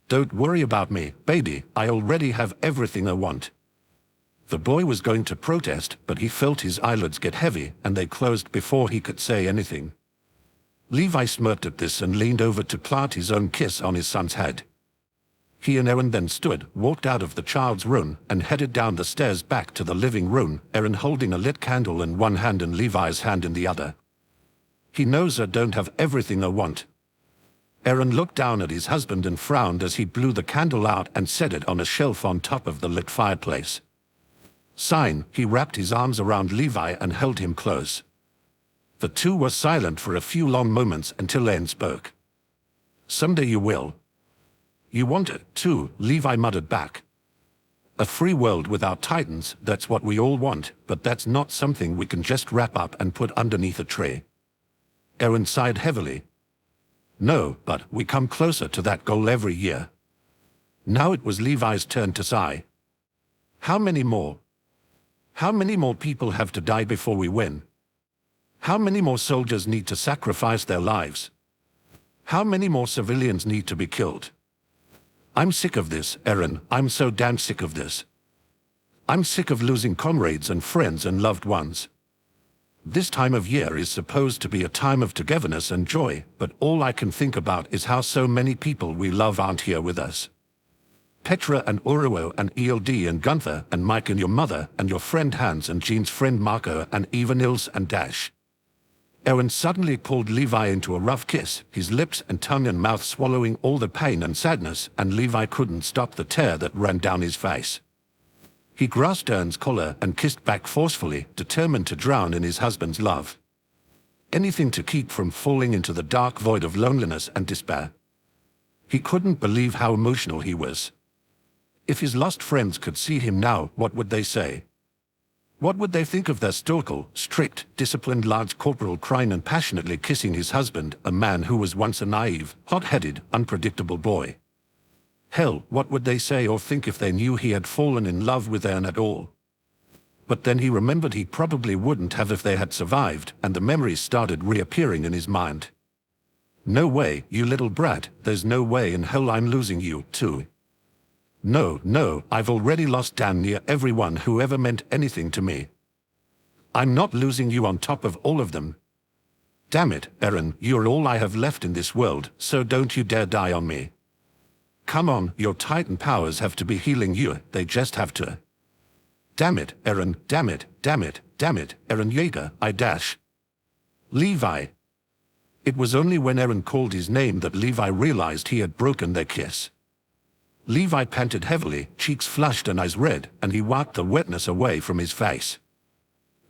S1: "Don't worry about me, baby, I already have everything I want." The boy was going to protest, but he felt his eyelids get heavy, and they closed before he could say anything. Levi smirked at this and leaned over to plant his own kiss on his son's head. He and Eren then stood, walked out of the child's room, and headed down the stairs back to the living room, Eren holding a lit candle in one hand and Levi's hand in the other. "He knows I don't have everything I want." Eren looked down at his husband and frowned as he blew the candle out and set it on a shelf on top of the lit fireplace. Sighing, he wrapped his arms around Levi and held him close. The two were silent for a few long moments until Eren spoke. "Someday you will." "You want it, too," Levi muttered back. "A free world without titans, that's what we all want, but that's not something we can just wrap up and put underneath a tree." Eren sighed heavily. "No, but we come closer to that goal every year." Now it was Levi's turn to sigh. "How many more? How many more people have to die before we win? How many more soldiers need to sacrifice their lives? How many more civilians need to be killed? I'm sick of this, Eren, I'm so damn sick of this. I'm sick of losing comrades and friends and loved ones. This time of year is supposed to be a time of togetherness and joy, but all I can think about is how so many people we love aren't here with us. Petra and Uruo and ELD and Gunther and Mike and your mother and your friend Hans and Jean's friend Marco and even Ilse and Dash." Eren suddenly pulled Levi into a rough kiss, his lips and tongue and mouth swallowing all the pain and sadness, and Levi couldn't stop the tear that ran down his face. He grasped Eren's collar and kissed back forcefully, determined to drown in his husband's love. Anything to keep from falling into the dark void of loneliness and despair. He couldn't believe how emotional he was. If his lost friends could see him now, what would they say? What would they think of their stoical, strict, disciplined Lance Corporal crying and passionately kissing his husband, a man who was once a naive, hot-headed, unpredictable boy? Hell, what would they say or think if they knew he had fallen in love with Eren at all? But then he remembered he probably wouldn't have if they had survived, and the memories started reappearing in his mind. No way, you little brat, there's no way in hell I'm losing you, too. No, I've already lost damn near everyone who ever meant anything to me. I'm not losing you on top of all of them. Damn it, Eren, you're all I have left in this world, so don't you dare die on me. Come on, your Titan powers have to be healing you, they just have to. Damn it, Eren, damn it, Eren Yeager, I dash. Levi. It was only when Eren called his name that Levi realized he had broken their kiss. Levi panted heavily, cheeks flushed and eyes red, and he wiped the wetness away from his face.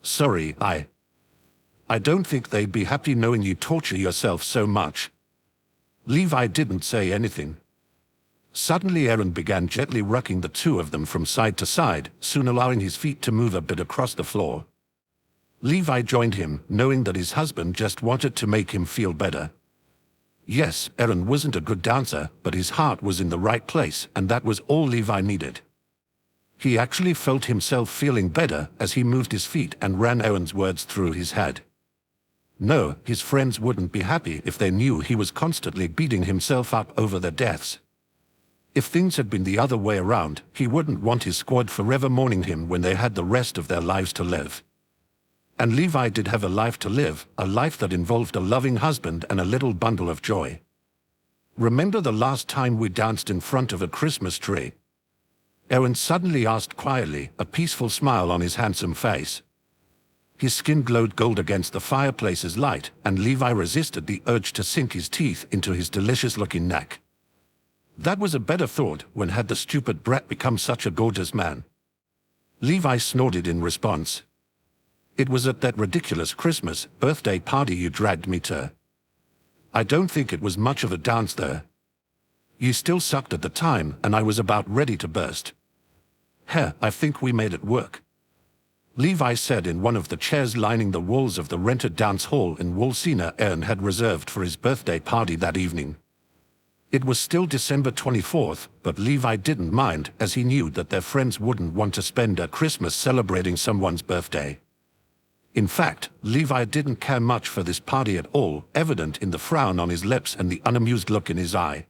S1: Sorry, I don't think they'd be happy knowing you torture yourself so much. Levi didn't say anything. Suddenly Eren began gently rocking the two of them from side to side, soon allowing his feet to move a bit across the floor. Levi joined him, knowing that his husband just wanted to make him feel better. Yes, Eren wasn't a good dancer, but his heart was in the right place, and that was all Levi needed. He actually felt himself feeling better as he moved his feet and ran Eren's words through his head. No, his friends wouldn't be happy if they knew he was constantly beating himself up over their deaths. If things had been the other way around, he wouldn't want his squad forever mourning him when they had the rest of their lives to live. And Levi did have a life to live, a life that involved a loving husband and a little bundle of joy. Remember the last time we danced in front of a Christmas tree? Eren suddenly asked quietly, a peaceful smile on his handsome face. His skin glowed gold against the fireplace's light, and Levi resisted the urge to sink his teeth into his delicious-looking neck. That was a better thought when had the stupid brat become such a gorgeous man. Levi snorted in response. It was at that ridiculous Christmas birthday party you dragged me to. I don't think it was much of a dance there. You still sucked at the time, and I was about ready to burst. Heh, I think we made it work. Levi said in one of the chairs lining the walls of the rented dance hall in Walsina Eren had reserved for his birthday party that evening. It was still December 24th, but Levi didn't mind, as he knew that their friends wouldn't want to spend a Christmas celebrating someone's birthday. In fact, Levi didn't care much for this party at all, evident in the frown on his lips and the unamused look in his eye.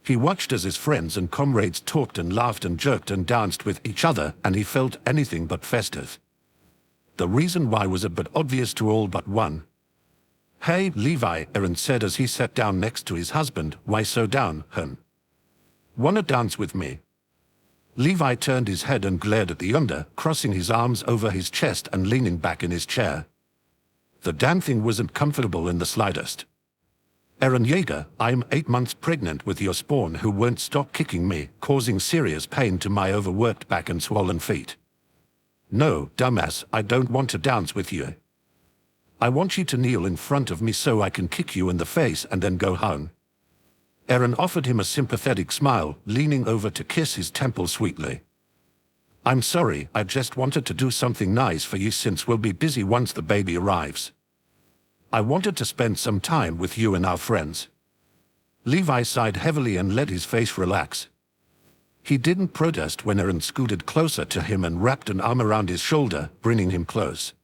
S1: He watched as his friends and comrades talked and laughed and joked and danced with each other, and he felt anything but festive. The reason why was a bit obvious to all but one. Hey, Levi, Eren said as he sat down next to his husband, why so down, hun? Wanna dance with me? Levi turned his head and glared at the Yonder, crossing his arms over his chest and leaning back in his chair. The damn thing wasn't comfortable in the slightest. Eren Yeager, I'm 8 months pregnant with your spawn who won't stop kicking me, causing serious pain to my overworked back and swollen feet. No, dumbass, I don't want to dance with you. I want you to kneel in front of me so I can kick you in the face and then go home. Eren offered him a sympathetic smile, leaning over to kiss his temple sweetly. I'm sorry, I just wanted to do something nice for you since we'll be busy once the baby arrives. I wanted to spend some time with you and our friends. Levi sighed heavily and let his face relax. He didn't protest when Eren scooted closer to him and wrapped an arm around his shoulder, bringing him close.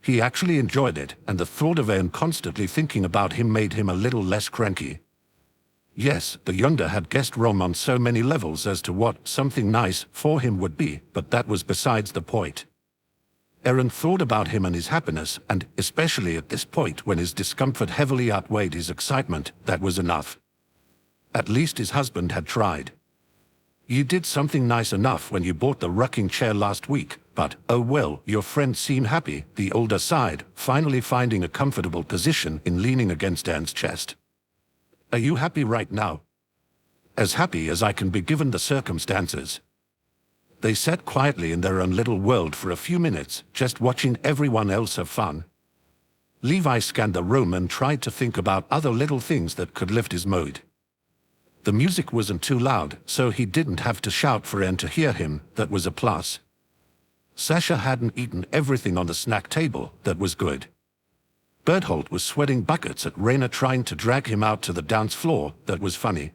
S1: He actually enjoyed it, and the thought of Eren constantly thinking about him made him a little less cranky. Yes, the Yonder had guessed wrong on so many levels as to what something nice for him would be, but that was besides the point. Eren thought about him and his happiness, and especially at this point when his discomfort heavily outweighed his excitement, that was enough. At least his husband had tried. You did something nice enough when you bought the rocking chair last week, But, oh well, your friends seem happy, the older sighed, finally finding a comfortable position in leaning against Anne's chest. Are you happy right now? As happy as I can be given the circumstances. They sat quietly in their own little world for a few minutes, just watching everyone else have fun. Levi scanned the room and tried to think about other little things that could lift his mood. The music wasn't too loud, so he didn't have to shout for Anne to hear him. That was a plus. Sasha hadn't eaten everything on the snack table. That was good. Berthold was sweating buckets at Raina trying to drag him out to the dance floor. That was funny.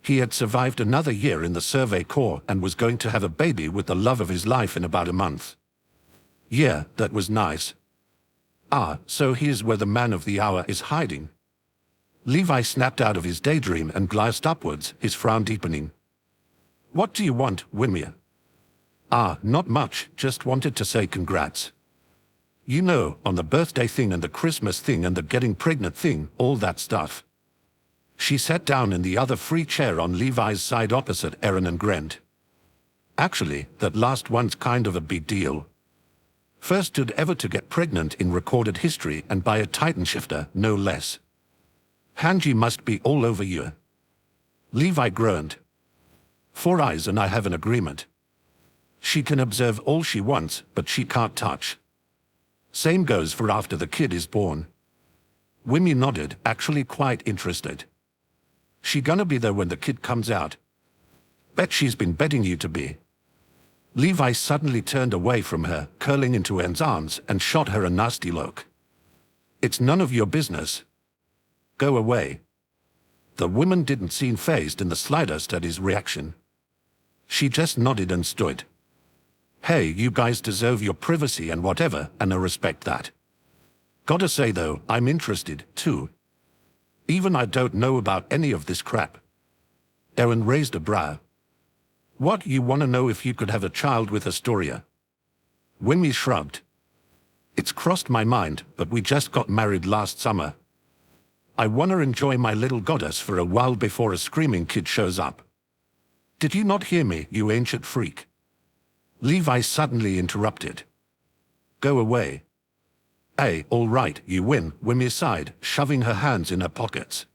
S1: He had survived another year in the Survey Corps and was going to have a baby with the love of his life in about a month. Yeah, that was nice. Ah, so here's where the man of the hour is hiding. Levi snapped out of his daydream and glanced upwards, his frown deepening. What do you want, Wimir? Ah, not much, just wanted to say congrats. You know, on the birthday thing and the Christmas thing and the getting pregnant thing, all that stuff. She sat down in the other free chair on Levi's side opposite Eren and grinned. Actually, that last one's kind of a big deal. First dude ever to get pregnant in recorded history and by a Titan shifter, no less. Hanji must be all over you. Levi groaned. Four Eyes and I have an agreement. She can observe all she wants, but she can't touch. Same goes for after the kid is born. Wimmy nodded, actually quite interested. She gonna be there when the kid comes out? Bet she's been betting you to be. Levi suddenly turned away from her, curling into Anne's arms, and shot her a nasty look. It's none of your business. Go away. The woman didn't seem fazed in the slightest at his reaction. She just nodded and stood. Hey, you guys deserve your privacy and whatever, and I respect that. Gotta say though, I'm interested, too. Even I don't know about any of this crap. Eren raised a brow. What, you wanna know if you could have a child with Astoria? Wimmy shrugged. It's crossed my mind, but we just got married last summer. I wanna enjoy my little goddess for a while before a screaming kid shows up. Did you not hear me, you ancient freak? Levi suddenly interrupted. Go away. Hey, all right, you win, Wimmy sighed, shoving her hands in her pockets.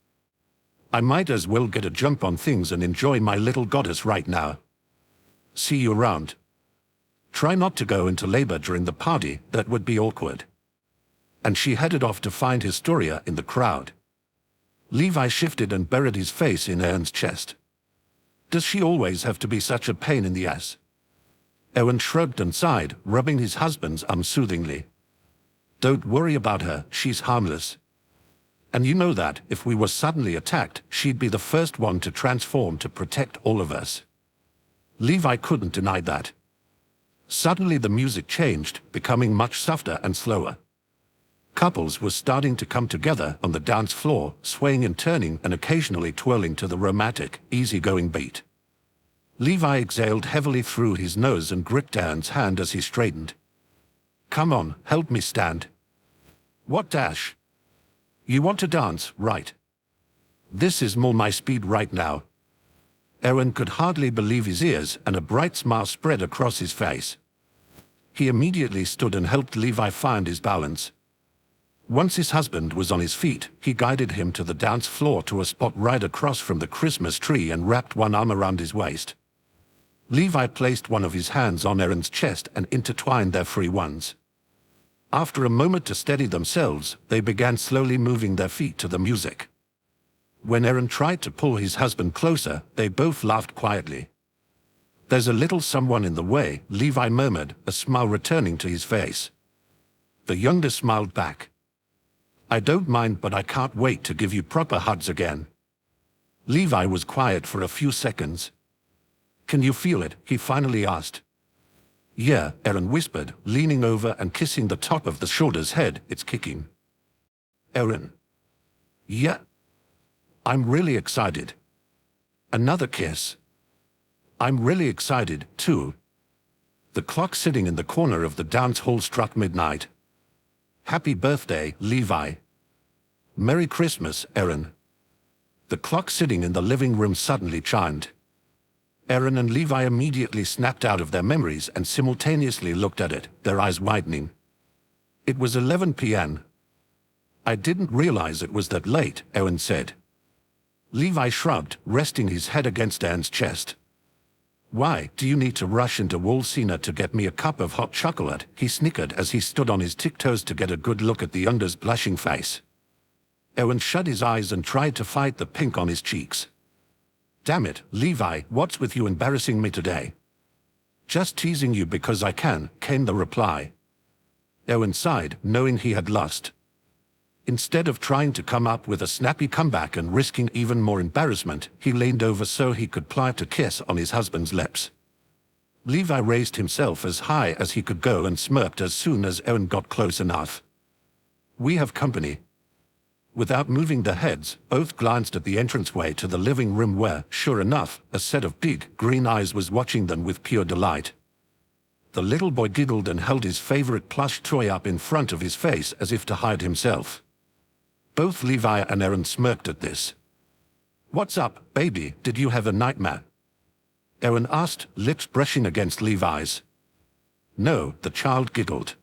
S1: I might as well get a jump on things and enjoy my little goddess right now. See you around. Try not to go into labor during the party, that would be awkward. And she headed off to find Historia in the crowd. Levi shifted and buried his face in Aaron's chest. Does she always have to be such a pain in the ass? Eren shrugged and sighed, rubbing his husband's arm soothingly. Don't worry about her, she's harmless. And you know that, if we were suddenly attacked, she'd be the first one to transform to protect all of us. Levi couldn't deny that. Suddenly the music changed, becoming much softer and slower. Couples were starting to come together on the dance floor, swaying and turning and occasionally twirling to the romantic, easygoing beat. Levi exhaled heavily through his nose and gripped Aaron's hand as he straightened. Come on, help me stand. What dash? You want to dance, right? This is more my speed right now. Eren could hardly believe his ears, and a bright smile spread across his face. He immediately stood and helped Levi find his balance. Once his husband was on his feet, he guided him to the dance floor to a spot right across from the Christmas tree and wrapped one arm around his waist. Levi placed one of his hands on Eren's chest and intertwined their free ones. After a moment to steady themselves, they began slowly moving their feet to the music. When Eren tried to pull his husband closer, they both laughed quietly. There's a little someone in the way, Levi murmured, a smile returning to his face. The younger smiled back. I don't mind, but I can't wait to give you proper hugs again. Levi was quiet for a few seconds. Can you feel it? He finally asked. Yeah, Eren whispered, leaning over and kissing the top of the shoulder's head. It's kicking. Eren. Yeah. I'm really excited. Another kiss. I'm really excited, too. The clock sitting in the corner of the dance hall struck midnight. Happy birthday, Levi. Merry Christmas, Eren. The clock sitting in the living room suddenly chimed. Eren and Levi immediately snapped out of their memories and simultaneously looked at it, their eyes widening. It was 11 p.m. I didn't realize it was that late, Eren said. Levi shrugged, resting his head against Eren's chest. Why do you need to rush into Walsina to get me a cup of hot chocolate? He snickered as he stood on his tiptoes to get a good look at the Under's blushing face. Eren shut his eyes and tried to fight the pink on his cheeks. Damn it, Levi, what's with you embarrassing me today? Just teasing you because I can, came the reply. Eren sighed, knowing he had lost. Instead of trying to come up with a snappy comeback and risking even more embarrassment, he leaned over so he could plant a kiss on his husband's lips. Levi raised himself as high as he could go and smirked as soon as Eren got close enough. We have company. Without moving their heads, both glanced at the entranceway to the living room where, sure enough, a set of big, green eyes was watching them with pure delight. The little boy giggled and held his favorite plush toy up in front of his face as if to hide himself. Both Levi and Eren smirked at this. What's up, baby, did you have a nightmare? Eren asked, lips brushing against Levi's. No, the child giggled.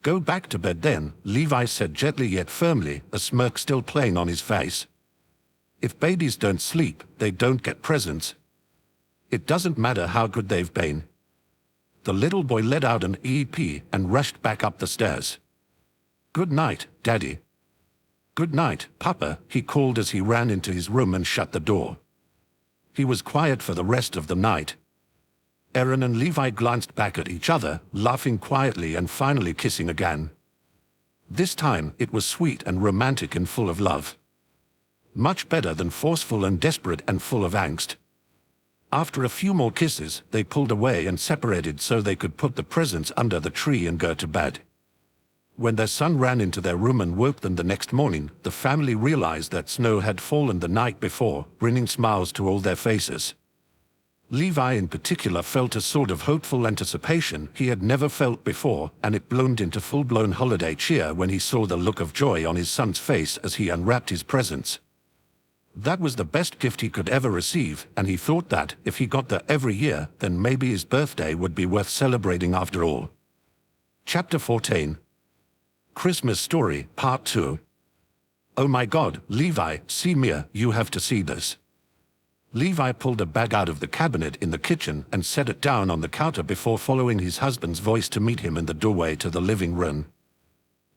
S1: Go back to bed then, Levi said gently yet firmly, a smirk still playing on his face. If babies don't sleep, they don't get presents. It doesn't matter how good they've been. The little boy let out an EP and rushed back up the stairs. Good night, Daddy. Good night, Papa, he called as he ran into his room and shut the door. He was quiet for the rest of the night. Eren and Levi glanced back at each other, laughing quietly and finally kissing again. This time, it was sweet and romantic and full of love. Much better than forceful and desperate and full of angst. After a few more kisses, they pulled away and separated so they could put the presents under the tree and go to bed. When their son ran into their room and woke them the next morning, the family realized that snow had fallen the night before, bringing smiles to all their faces. Levi in particular felt a sort of hopeful anticipation he had never felt before, and it bloomed into full-blown holiday cheer when he saw the look of joy on his son's face as he unwrapped his presents. That was the best gift he could ever receive, and he thought that, if he got that every year, then maybe his birthday would be worth celebrating after all. Chapter 14. Christmas Story, Part 2. Oh my God, Levi, see Mia, you have to see this. Levi pulled a bag out of the cabinet in the kitchen and set it down on the counter before following his husband's voice to meet him in the doorway to the living room.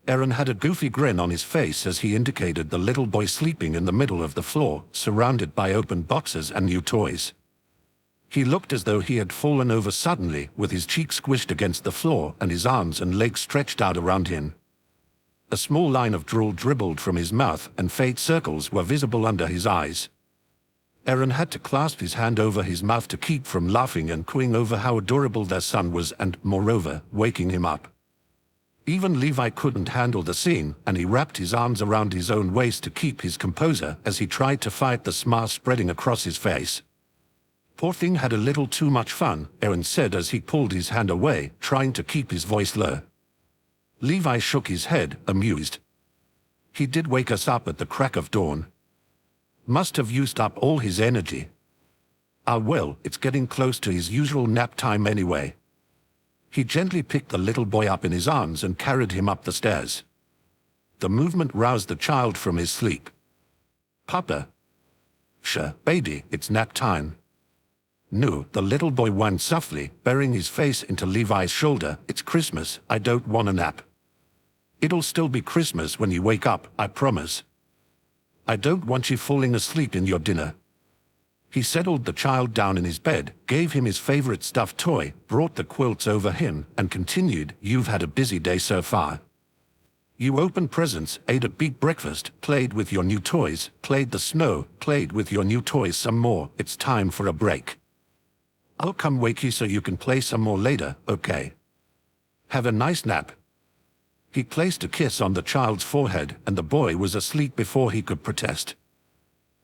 S1: Eren had a goofy grin on his face as he indicated the little boy sleeping in the middle of the floor, surrounded by open boxes and new toys. He looked as though he had fallen over suddenly, with his cheeks squished against the floor and his arms and legs stretched out around him. A small line of drool dribbled from his mouth and faint circles were visible under his eyes. Eren had to clasp his hand over his mouth to keep from laughing and cooing over how adorable their son was and, moreover, waking him up. Even Levi couldn't handle the scene, and he wrapped his arms around his own waist to keep his composure as he tried to fight the smile spreading across his face. Poor thing had a little too much fun, Eren said as he pulled his hand away, trying to keep his voice low. Levi shook his head, amused. He did wake us up at the crack of dawn. Must have used up all his energy. Ah well, it's getting close to his usual nap time anyway. He gently picked the little boy up in his arms and carried him up the stairs. The movement roused the child from his sleep. Papa. Sure, baby, it's nap time. No, the little boy whined softly, burying his face into Levi's shoulder. It's Christmas, I don't want a nap. It'll still be Christmas when you wake up, I promise. I don't want you falling asleep in your dinner. He settled the child down in his bed, gave him his favorite stuffed toy, brought the quilts over him, and continued, You've had a busy day so far. You opened presents, ate a big breakfast, played with your new toys, played the snow, played with your new toys some more. It's time for a break. I'll come wake you so you can play some more later, okay? Have a nice nap. He placed a kiss on the child's forehead, and the boy was asleep before he could protest.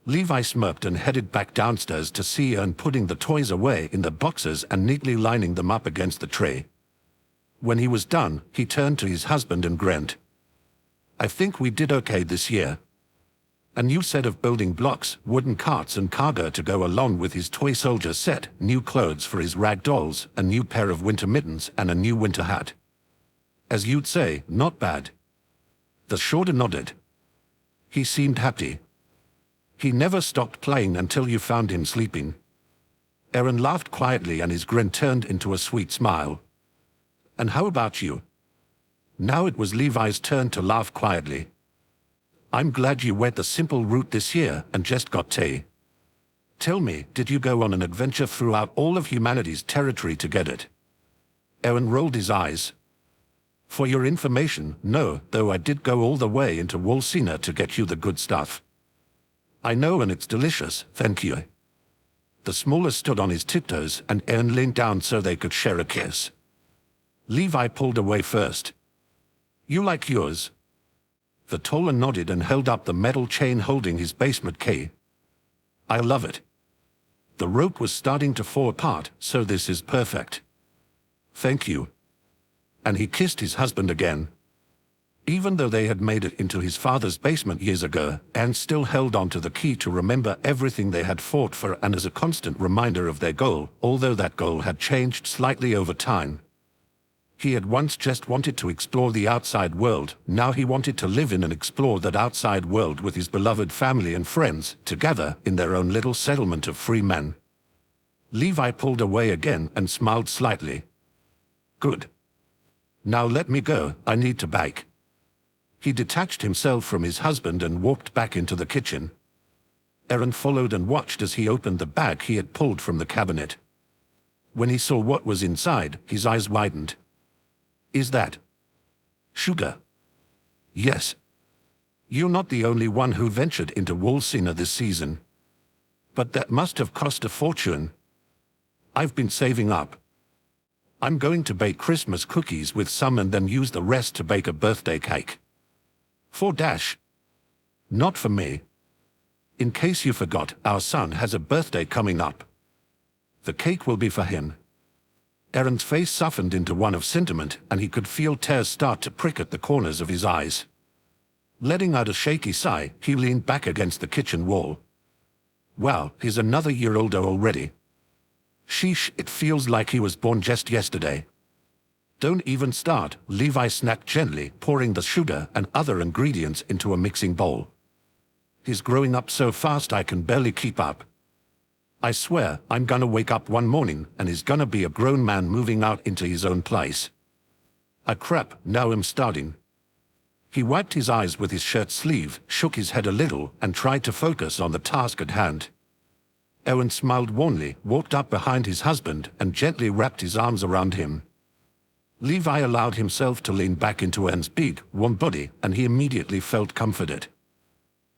S1: Levi smirked and headed back downstairs to see Eren putting the toys away in the boxes and neatly lining them up against the tray. When he was done, he turned to his husband and grinned. I think we did okay this year. A new set of building blocks, wooden carts and cargo to go along with his toy soldier set, new clothes for his rag dolls, a new pair of winter mittens and a new winter hat. As you'd say, not bad. The Shorter nodded. He seemed happy. He never stopped playing until you found him sleeping. Eren laughed quietly and his grin turned into a sweet smile. And how about you? Now it was Levi's turn to laugh quietly. I'm glad you went the simple route this year and just got tea. Tell me, did you go on an adventure throughout all of humanity's territory to get it? Eren rolled his eyes. For your information, no, though I did go all the way into Wolcina to get you the good stuff. I know, and it's delicious, thank you. The smaller stood on his tiptoes and Eren leaned down so they could share a kiss. Levi pulled away first. You like yours? The taller nodded and held up the metal chain holding his basement key. I love it. The rope was starting to fall apart, so this is perfect. Thank you. And he kissed his husband again. Even though they had made it into his father's basement years ago, Anne still held on to the key to remember everything they had fought for and as a constant reminder of their goal, although that goal had changed slightly over time. He had once just wanted to explore the outside world, now he wanted to live in and explore that outside world with his beloved family and friends, together in their own little settlement of free men. Levi pulled away again and smiled slightly. Good. Now let me go, I need to bake. He detached himself from his husband and walked back into the kitchen. Eren followed and watched as he opened the bag he had pulled from the cabinet. When he saw what was inside, his eyes widened. Is that sugar? Yes. You're not the only one who ventured into Wolcina this season. But that must have cost a fortune. I've been saving up. I'm going to bake Christmas cookies with some and then use the rest to bake a birthday cake. For Dash. Not for me. In case you forgot, our son has a birthday coming up. The cake will be for him. Eren's face softened into one of sentiment, and he could feel tears start to prick at the corners of his eyes. Letting out a shaky sigh, he leaned back against the kitchen wall. Wow, he's another year older already. Sheesh, it feels like he was born just yesterday. Don't even start, Levi snapped gently, pouring the sugar and other ingredients into a mixing bowl. He's growing up so fast I can barely keep up. I swear, I'm gonna wake up one morning and he's gonna be a grown man moving out into his own place. Crap, now I'm starting. He wiped his eyes with his shirt sleeve, shook his head a little, and tried to focus on the task at hand. Eren smiled warmly, walked up behind his husband, and gently wrapped his arms around him. Levi allowed himself to lean back into Eren's big, warm body, and he immediately felt comforted.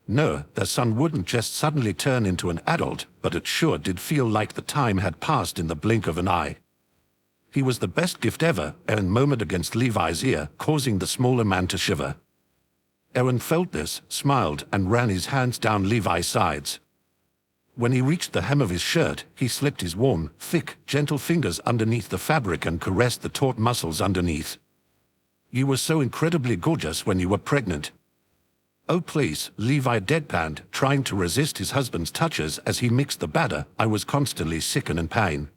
S1: No, their son wouldn't just suddenly turn into an adult, but it sure did feel like the time had passed in the blink of an eye. He was the best gift ever, Eren murmured against Levi's ear, causing the smaller man to shiver. Eren felt this, smiled, and ran his hands down Levi's sides. When he reached the hem of his shirt, he slipped his warm, thick, gentle fingers underneath the fabric and caressed the taut muscles underneath. You were so incredibly gorgeous when you were pregnant. Oh please, Levi deadpanned, trying to resist his husband's touches as he mixed the batter. I was constantly sick and in pain.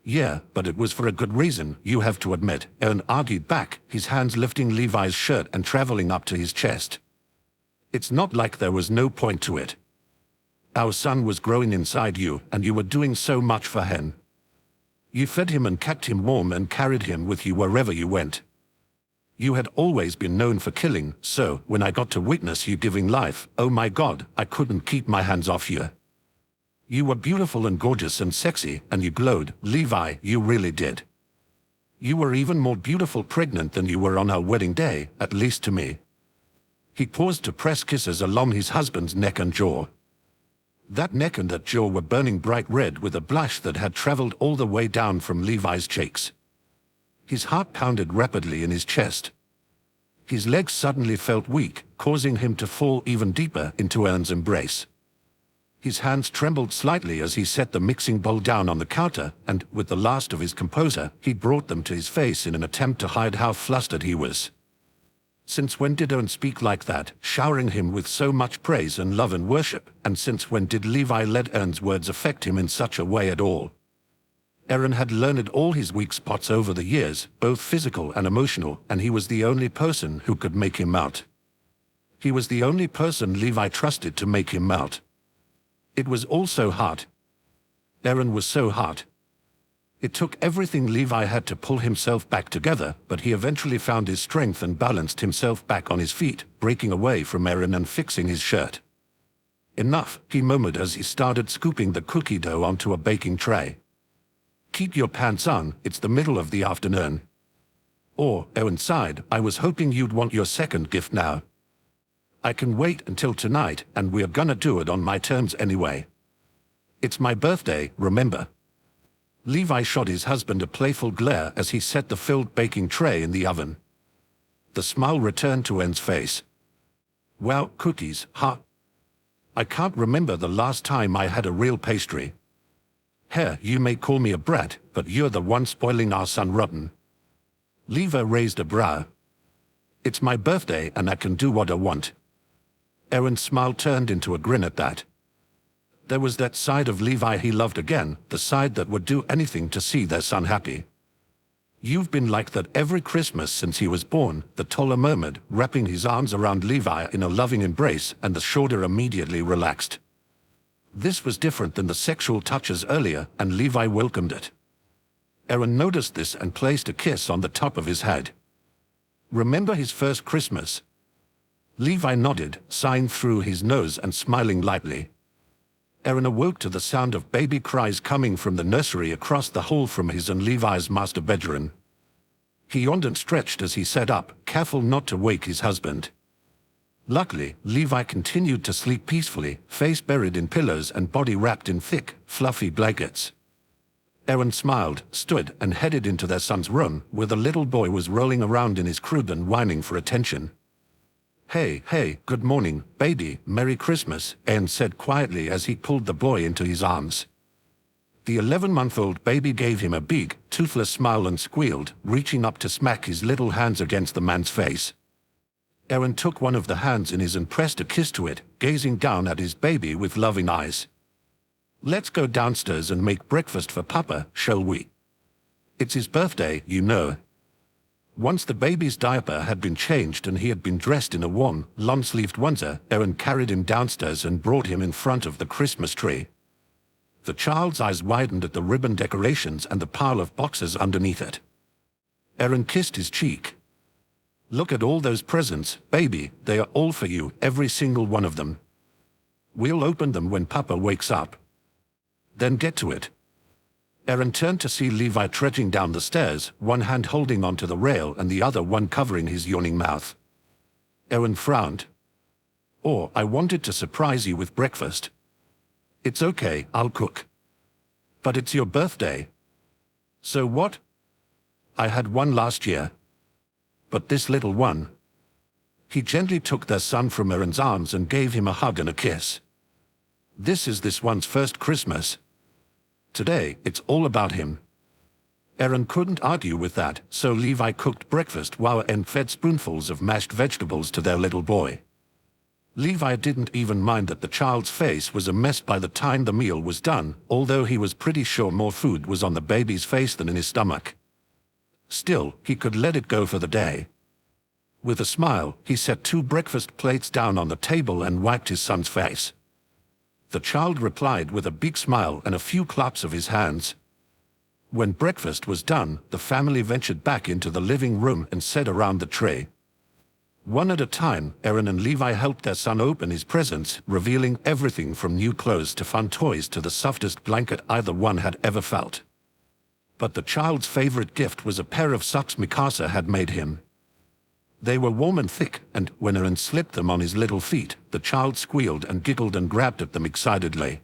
S1: Yeah, but it was for a good reason, you have to admit, Eren argued back, his hands lifting Levi's shirt and traveling up to his chest. It's not like there was no point to it. Our son was growing inside you, and you were doing so much for him. You fed him and kept him warm and carried him with you wherever you went. You had always been known for killing, so when I got to witness you giving life, oh my God, I couldn't keep my hands off you. You were beautiful and gorgeous and sexy, and you glowed, Levi, you really did. You were even more beautiful pregnant than you were on our wedding day, at least to me. He paused to press kisses along his husband's neck and jaw. That neck and that jaw were burning bright red with a blush that had traveled all the way down from Levi's cheeks. His heart pounded rapidly in his chest. His legs suddenly felt weak, causing him to fall even deeper into Eren's embrace. His hands trembled slightly as he set the mixing bowl down on the counter, and, with the last of his composure, he brought them to his face in an attempt to hide how flustered he was. Since when did Eren speak like that, showering him with so much praise and love and worship? And since when did Levi let Eren's words affect him in such a way at all? Eren had learned all his weak spots over the years, both physical and emotional, and he was the only person who could make him melt. He was the only person Levi trusted to make him melt. It was all so hard. Eren was so hard. It took everything Levi had to pull himself back together, but he eventually found his strength and balanced himself back on his feet, breaking away from Eren and fixing his shirt. Enough, he murmured as he started scooping the cookie dough onto a baking tray. Keep your pants on, it's the middle of the afternoon. Or, Eren sighed, I was hoping you'd want your second gift now. I can wait until tonight, and we're gonna do it on my terms anyway. It's my birthday, remember? Levi shot his husband a playful glare as he set the filled baking tray in the oven. The smile returned to Eren's face. Well, cookies, huh? I can't remember the last time I had a real pastry. Here, you may call me a brat, but you're the one spoiling our son rotten. Levi raised a brow. It's my birthday and I can do what I want. Eren's smile turned into a grin at that. There was that side of Levi he loved again, the side that would do anything to see their son happy. You've been like that every Christmas since he was born, the taller murmured, wrapping his arms around Levi in a loving embrace, and the shoulder immediately relaxed. This was different than the sexual touches earlier, and Levi welcomed it. Eren noticed this and placed a kiss on the top of his head. Remember his first Christmas? Levi nodded, sighing through his nose and smiling lightly. Eren awoke to the sound of baby cries coming from the nursery across the hall from his and Levi's master bedroom. He yawned and stretched as he sat up, careful not to wake his husband. Luckily, Levi continued to sleep peacefully, face buried in pillows and body wrapped in thick, fluffy blankets. Eren smiled, stood, and headed into their son's room, where the little boy was rolling around in his crib and whining for attention. Hey, good morning, baby, Merry Christmas, Eren said quietly as he pulled the boy into his arms. The 11-month-old baby gave him a big, toothless smile and squealed, reaching up to smack his little hands against the man's face. Eren took one of the hands in his and pressed a kiss to it, gazing down at his baby with loving eyes. Let's go downstairs and make breakfast for Papa, shall we? It's his birthday, you know. Once the baby's diaper had been changed and he had been dressed in a warm, long-sleeved onesie, Eren carried him downstairs and brought him in front of the Christmas tree. The child's eyes widened at the ribbon decorations and the pile of boxes underneath it. Eren kissed his cheek. Look at all those presents, baby, they are all for you, every single one of them. We'll open them when Papa wakes up. Then get to it. Eren turned to see Levi trudging down the stairs, one hand holding onto the rail and the other one covering his yawning mouth. Eren frowned. Oh, I wanted to surprise you with breakfast. It's okay, I'll cook. But it's your birthday. So what? I had one last year. But this little one. He gently took their son from Eren's arms and gave him a hug and a kiss. This is this one's first Christmas. Today, it's all about him. Eren couldn't argue with that, so Levi cooked breakfast while Eren fed spoonfuls of mashed vegetables to their little boy. Levi didn't even mind that the child's face was a mess by the time the meal was done, although he was pretty sure more food was on the baby's face than in his stomach. Still, he could let it go for the day. With a smile, he set 2 breakfast plates down on the table and wiped his son's face. The child replied with a big smile and a few claps of his hands. When breakfast was done, the family ventured back into the living room and sat around the tray. One at a time, Eren and Levi helped their son open his presents, revealing everything from new clothes to fun toys to the softest blanket either one had ever felt. But the child's favorite gift was a pair of socks Mikasa had made him. They were warm and thick, and when Eren slipped them on his little feet, the child squealed and giggled and grabbed at them excitedly.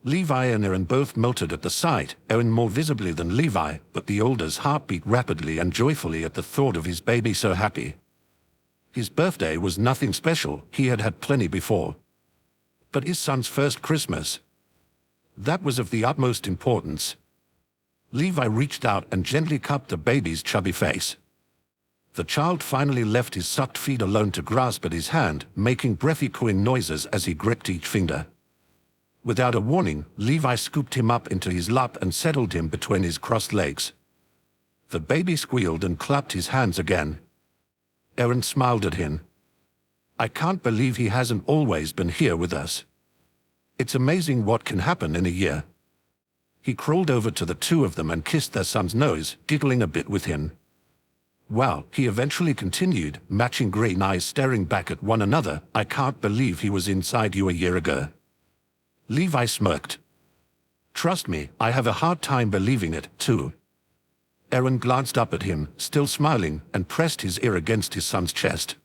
S1: Levi and Eren both melted at the sight, Eren more visibly than Levi, but the older's heart beat rapidly and joyfully at the thought of his baby so happy. His birthday was nothing special, he had had plenty before. But his son's first Christmas. That was of the utmost importance. Levi reached out and gently cupped the baby's chubby face. The child finally left his sucked feet alone to grasp at his hand, making breathy cooing noises as he gripped each finger. Without a warning, Levi scooped him up into his lap and settled him between his crossed legs. The baby squealed and clapped his hands again. Eren smiled at him. "I can't believe he hasn't always been here with us. It's amazing what can happen in a year." He crawled over to the two of them and kissed their son's nose, giggling a bit with him. "Wow," he eventually continued, matching green eyes staring back at one another. "I can't believe he was inside you a year ago." Levi smirked. "Trust me, I have a hard time believing it, too." Eren glanced up at him, still smiling, and pressed his ear against his son's chest.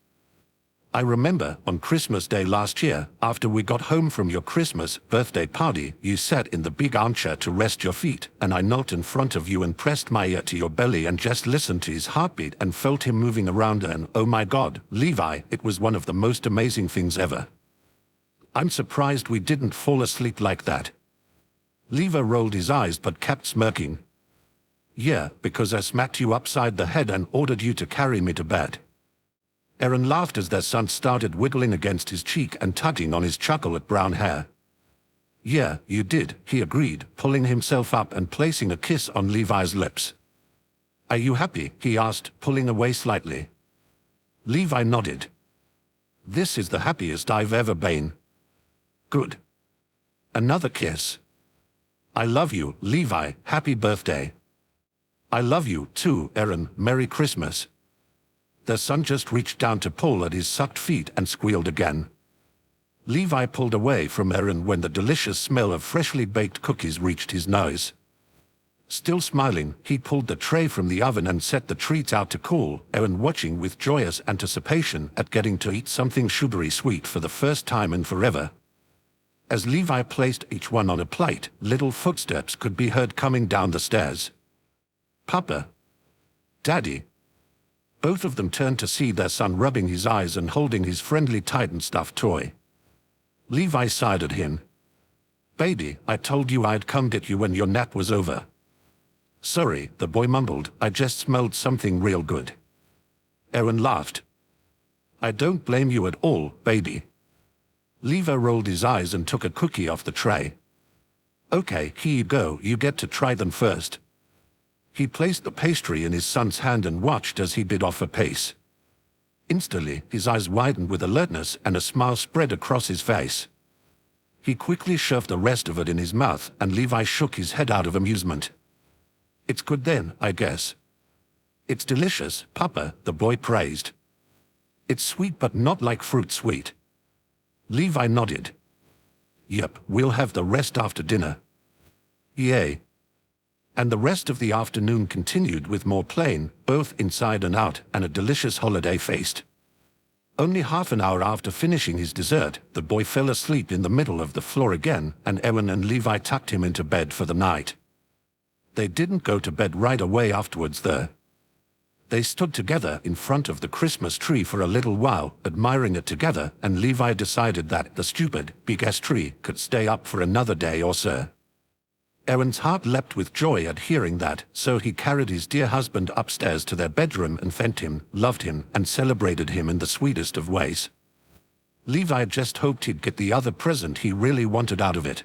S1: "I remember, on Christmas Day last year, after we got home from your Christmas birthday party, you sat in the big armchair to rest your feet, and I knelt in front of you and pressed my ear to your belly and just listened to his heartbeat and felt him moving around, and oh my God, Levi, it was one of the most amazing things ever. I'm surprised we didn't fall asleep like that." Levi rolled his eyes but kept smirking. "Yeah, because I smacked you upside the head and ordered you to carry me to bed." Eren laughed as their son started wiggling against his cheek and tugging on his chocolate brown hair. "Yeah, you did," he agreed, pulling himself up and placing a kiss on Levi's lips. "Are you happy?" he asked, pulling away slightly. Levi nodded. "This is the happiest I've ever been." "Good." Another kiss. "I love you, Levi, happy birthday." "I love you, too, Eren, Merry Christmas." Their son just reached down to pull at his sucked feet and squealed again. Levi pulled away from Eren when the delicious smell of freshly baked cookies reached his nose. Still smiling, he pulled the tray from the oven and set the treats out to cool, Eren watching with joyous anticipation at getting to eat something sugary sweet for the first time in forever. As Levi placed each one on a plate, little footsteps could be heard coming down the stairs. "Papa." "Daddy." Both of them turned to see their son rubbing his eyes and holding his friendly Titan stuffed toy. Levi sighed at him. "Baby, I told you I'd come get you when your nap was over." "Sorry," the boy mumbled, "I just smelled something real good." Eren laughed. "I don't blame you at all, baby." Levi rolled his eyes and took a cookie off the tray. "Okay, here you go, you get to try them first." He placed the pastry in his son's hand and watched as he bit off a piece. Instantly, his eyes widened with alertness and a smile spread across his face. He quickly shoved the rest of it in his mouth, and Levi shook his head out of amusement. "It's good then, I guess." "It's delicious, Papa," the boy praised. "It's sweet but not like fruit sweet." Levi nodded. "Yep, we'll have the rest after dinner." "Yay." And the rest of the afternoon continued with more playing, both inside and out, and a delicious holiday feast. Only half an hour after finishing his dessert, the boy fell asleep in the middle of the floor again, and Eren and Levi tucked him into bed for the night. They didn't go to bed right away afterwards, though. They stood together in front of the Christmas tree for a little while, admiring it together, and Levi decided that the stupid, big-ass tree could stay up for another day or so. Eren's heart leapt with joy at hearing that, so he carried his dear husband upstairs to their bedroom and thanked him, loved him, and celebrated him in the sweetest of ways. Levi just hoped he'd get the other present he really wanted out of it.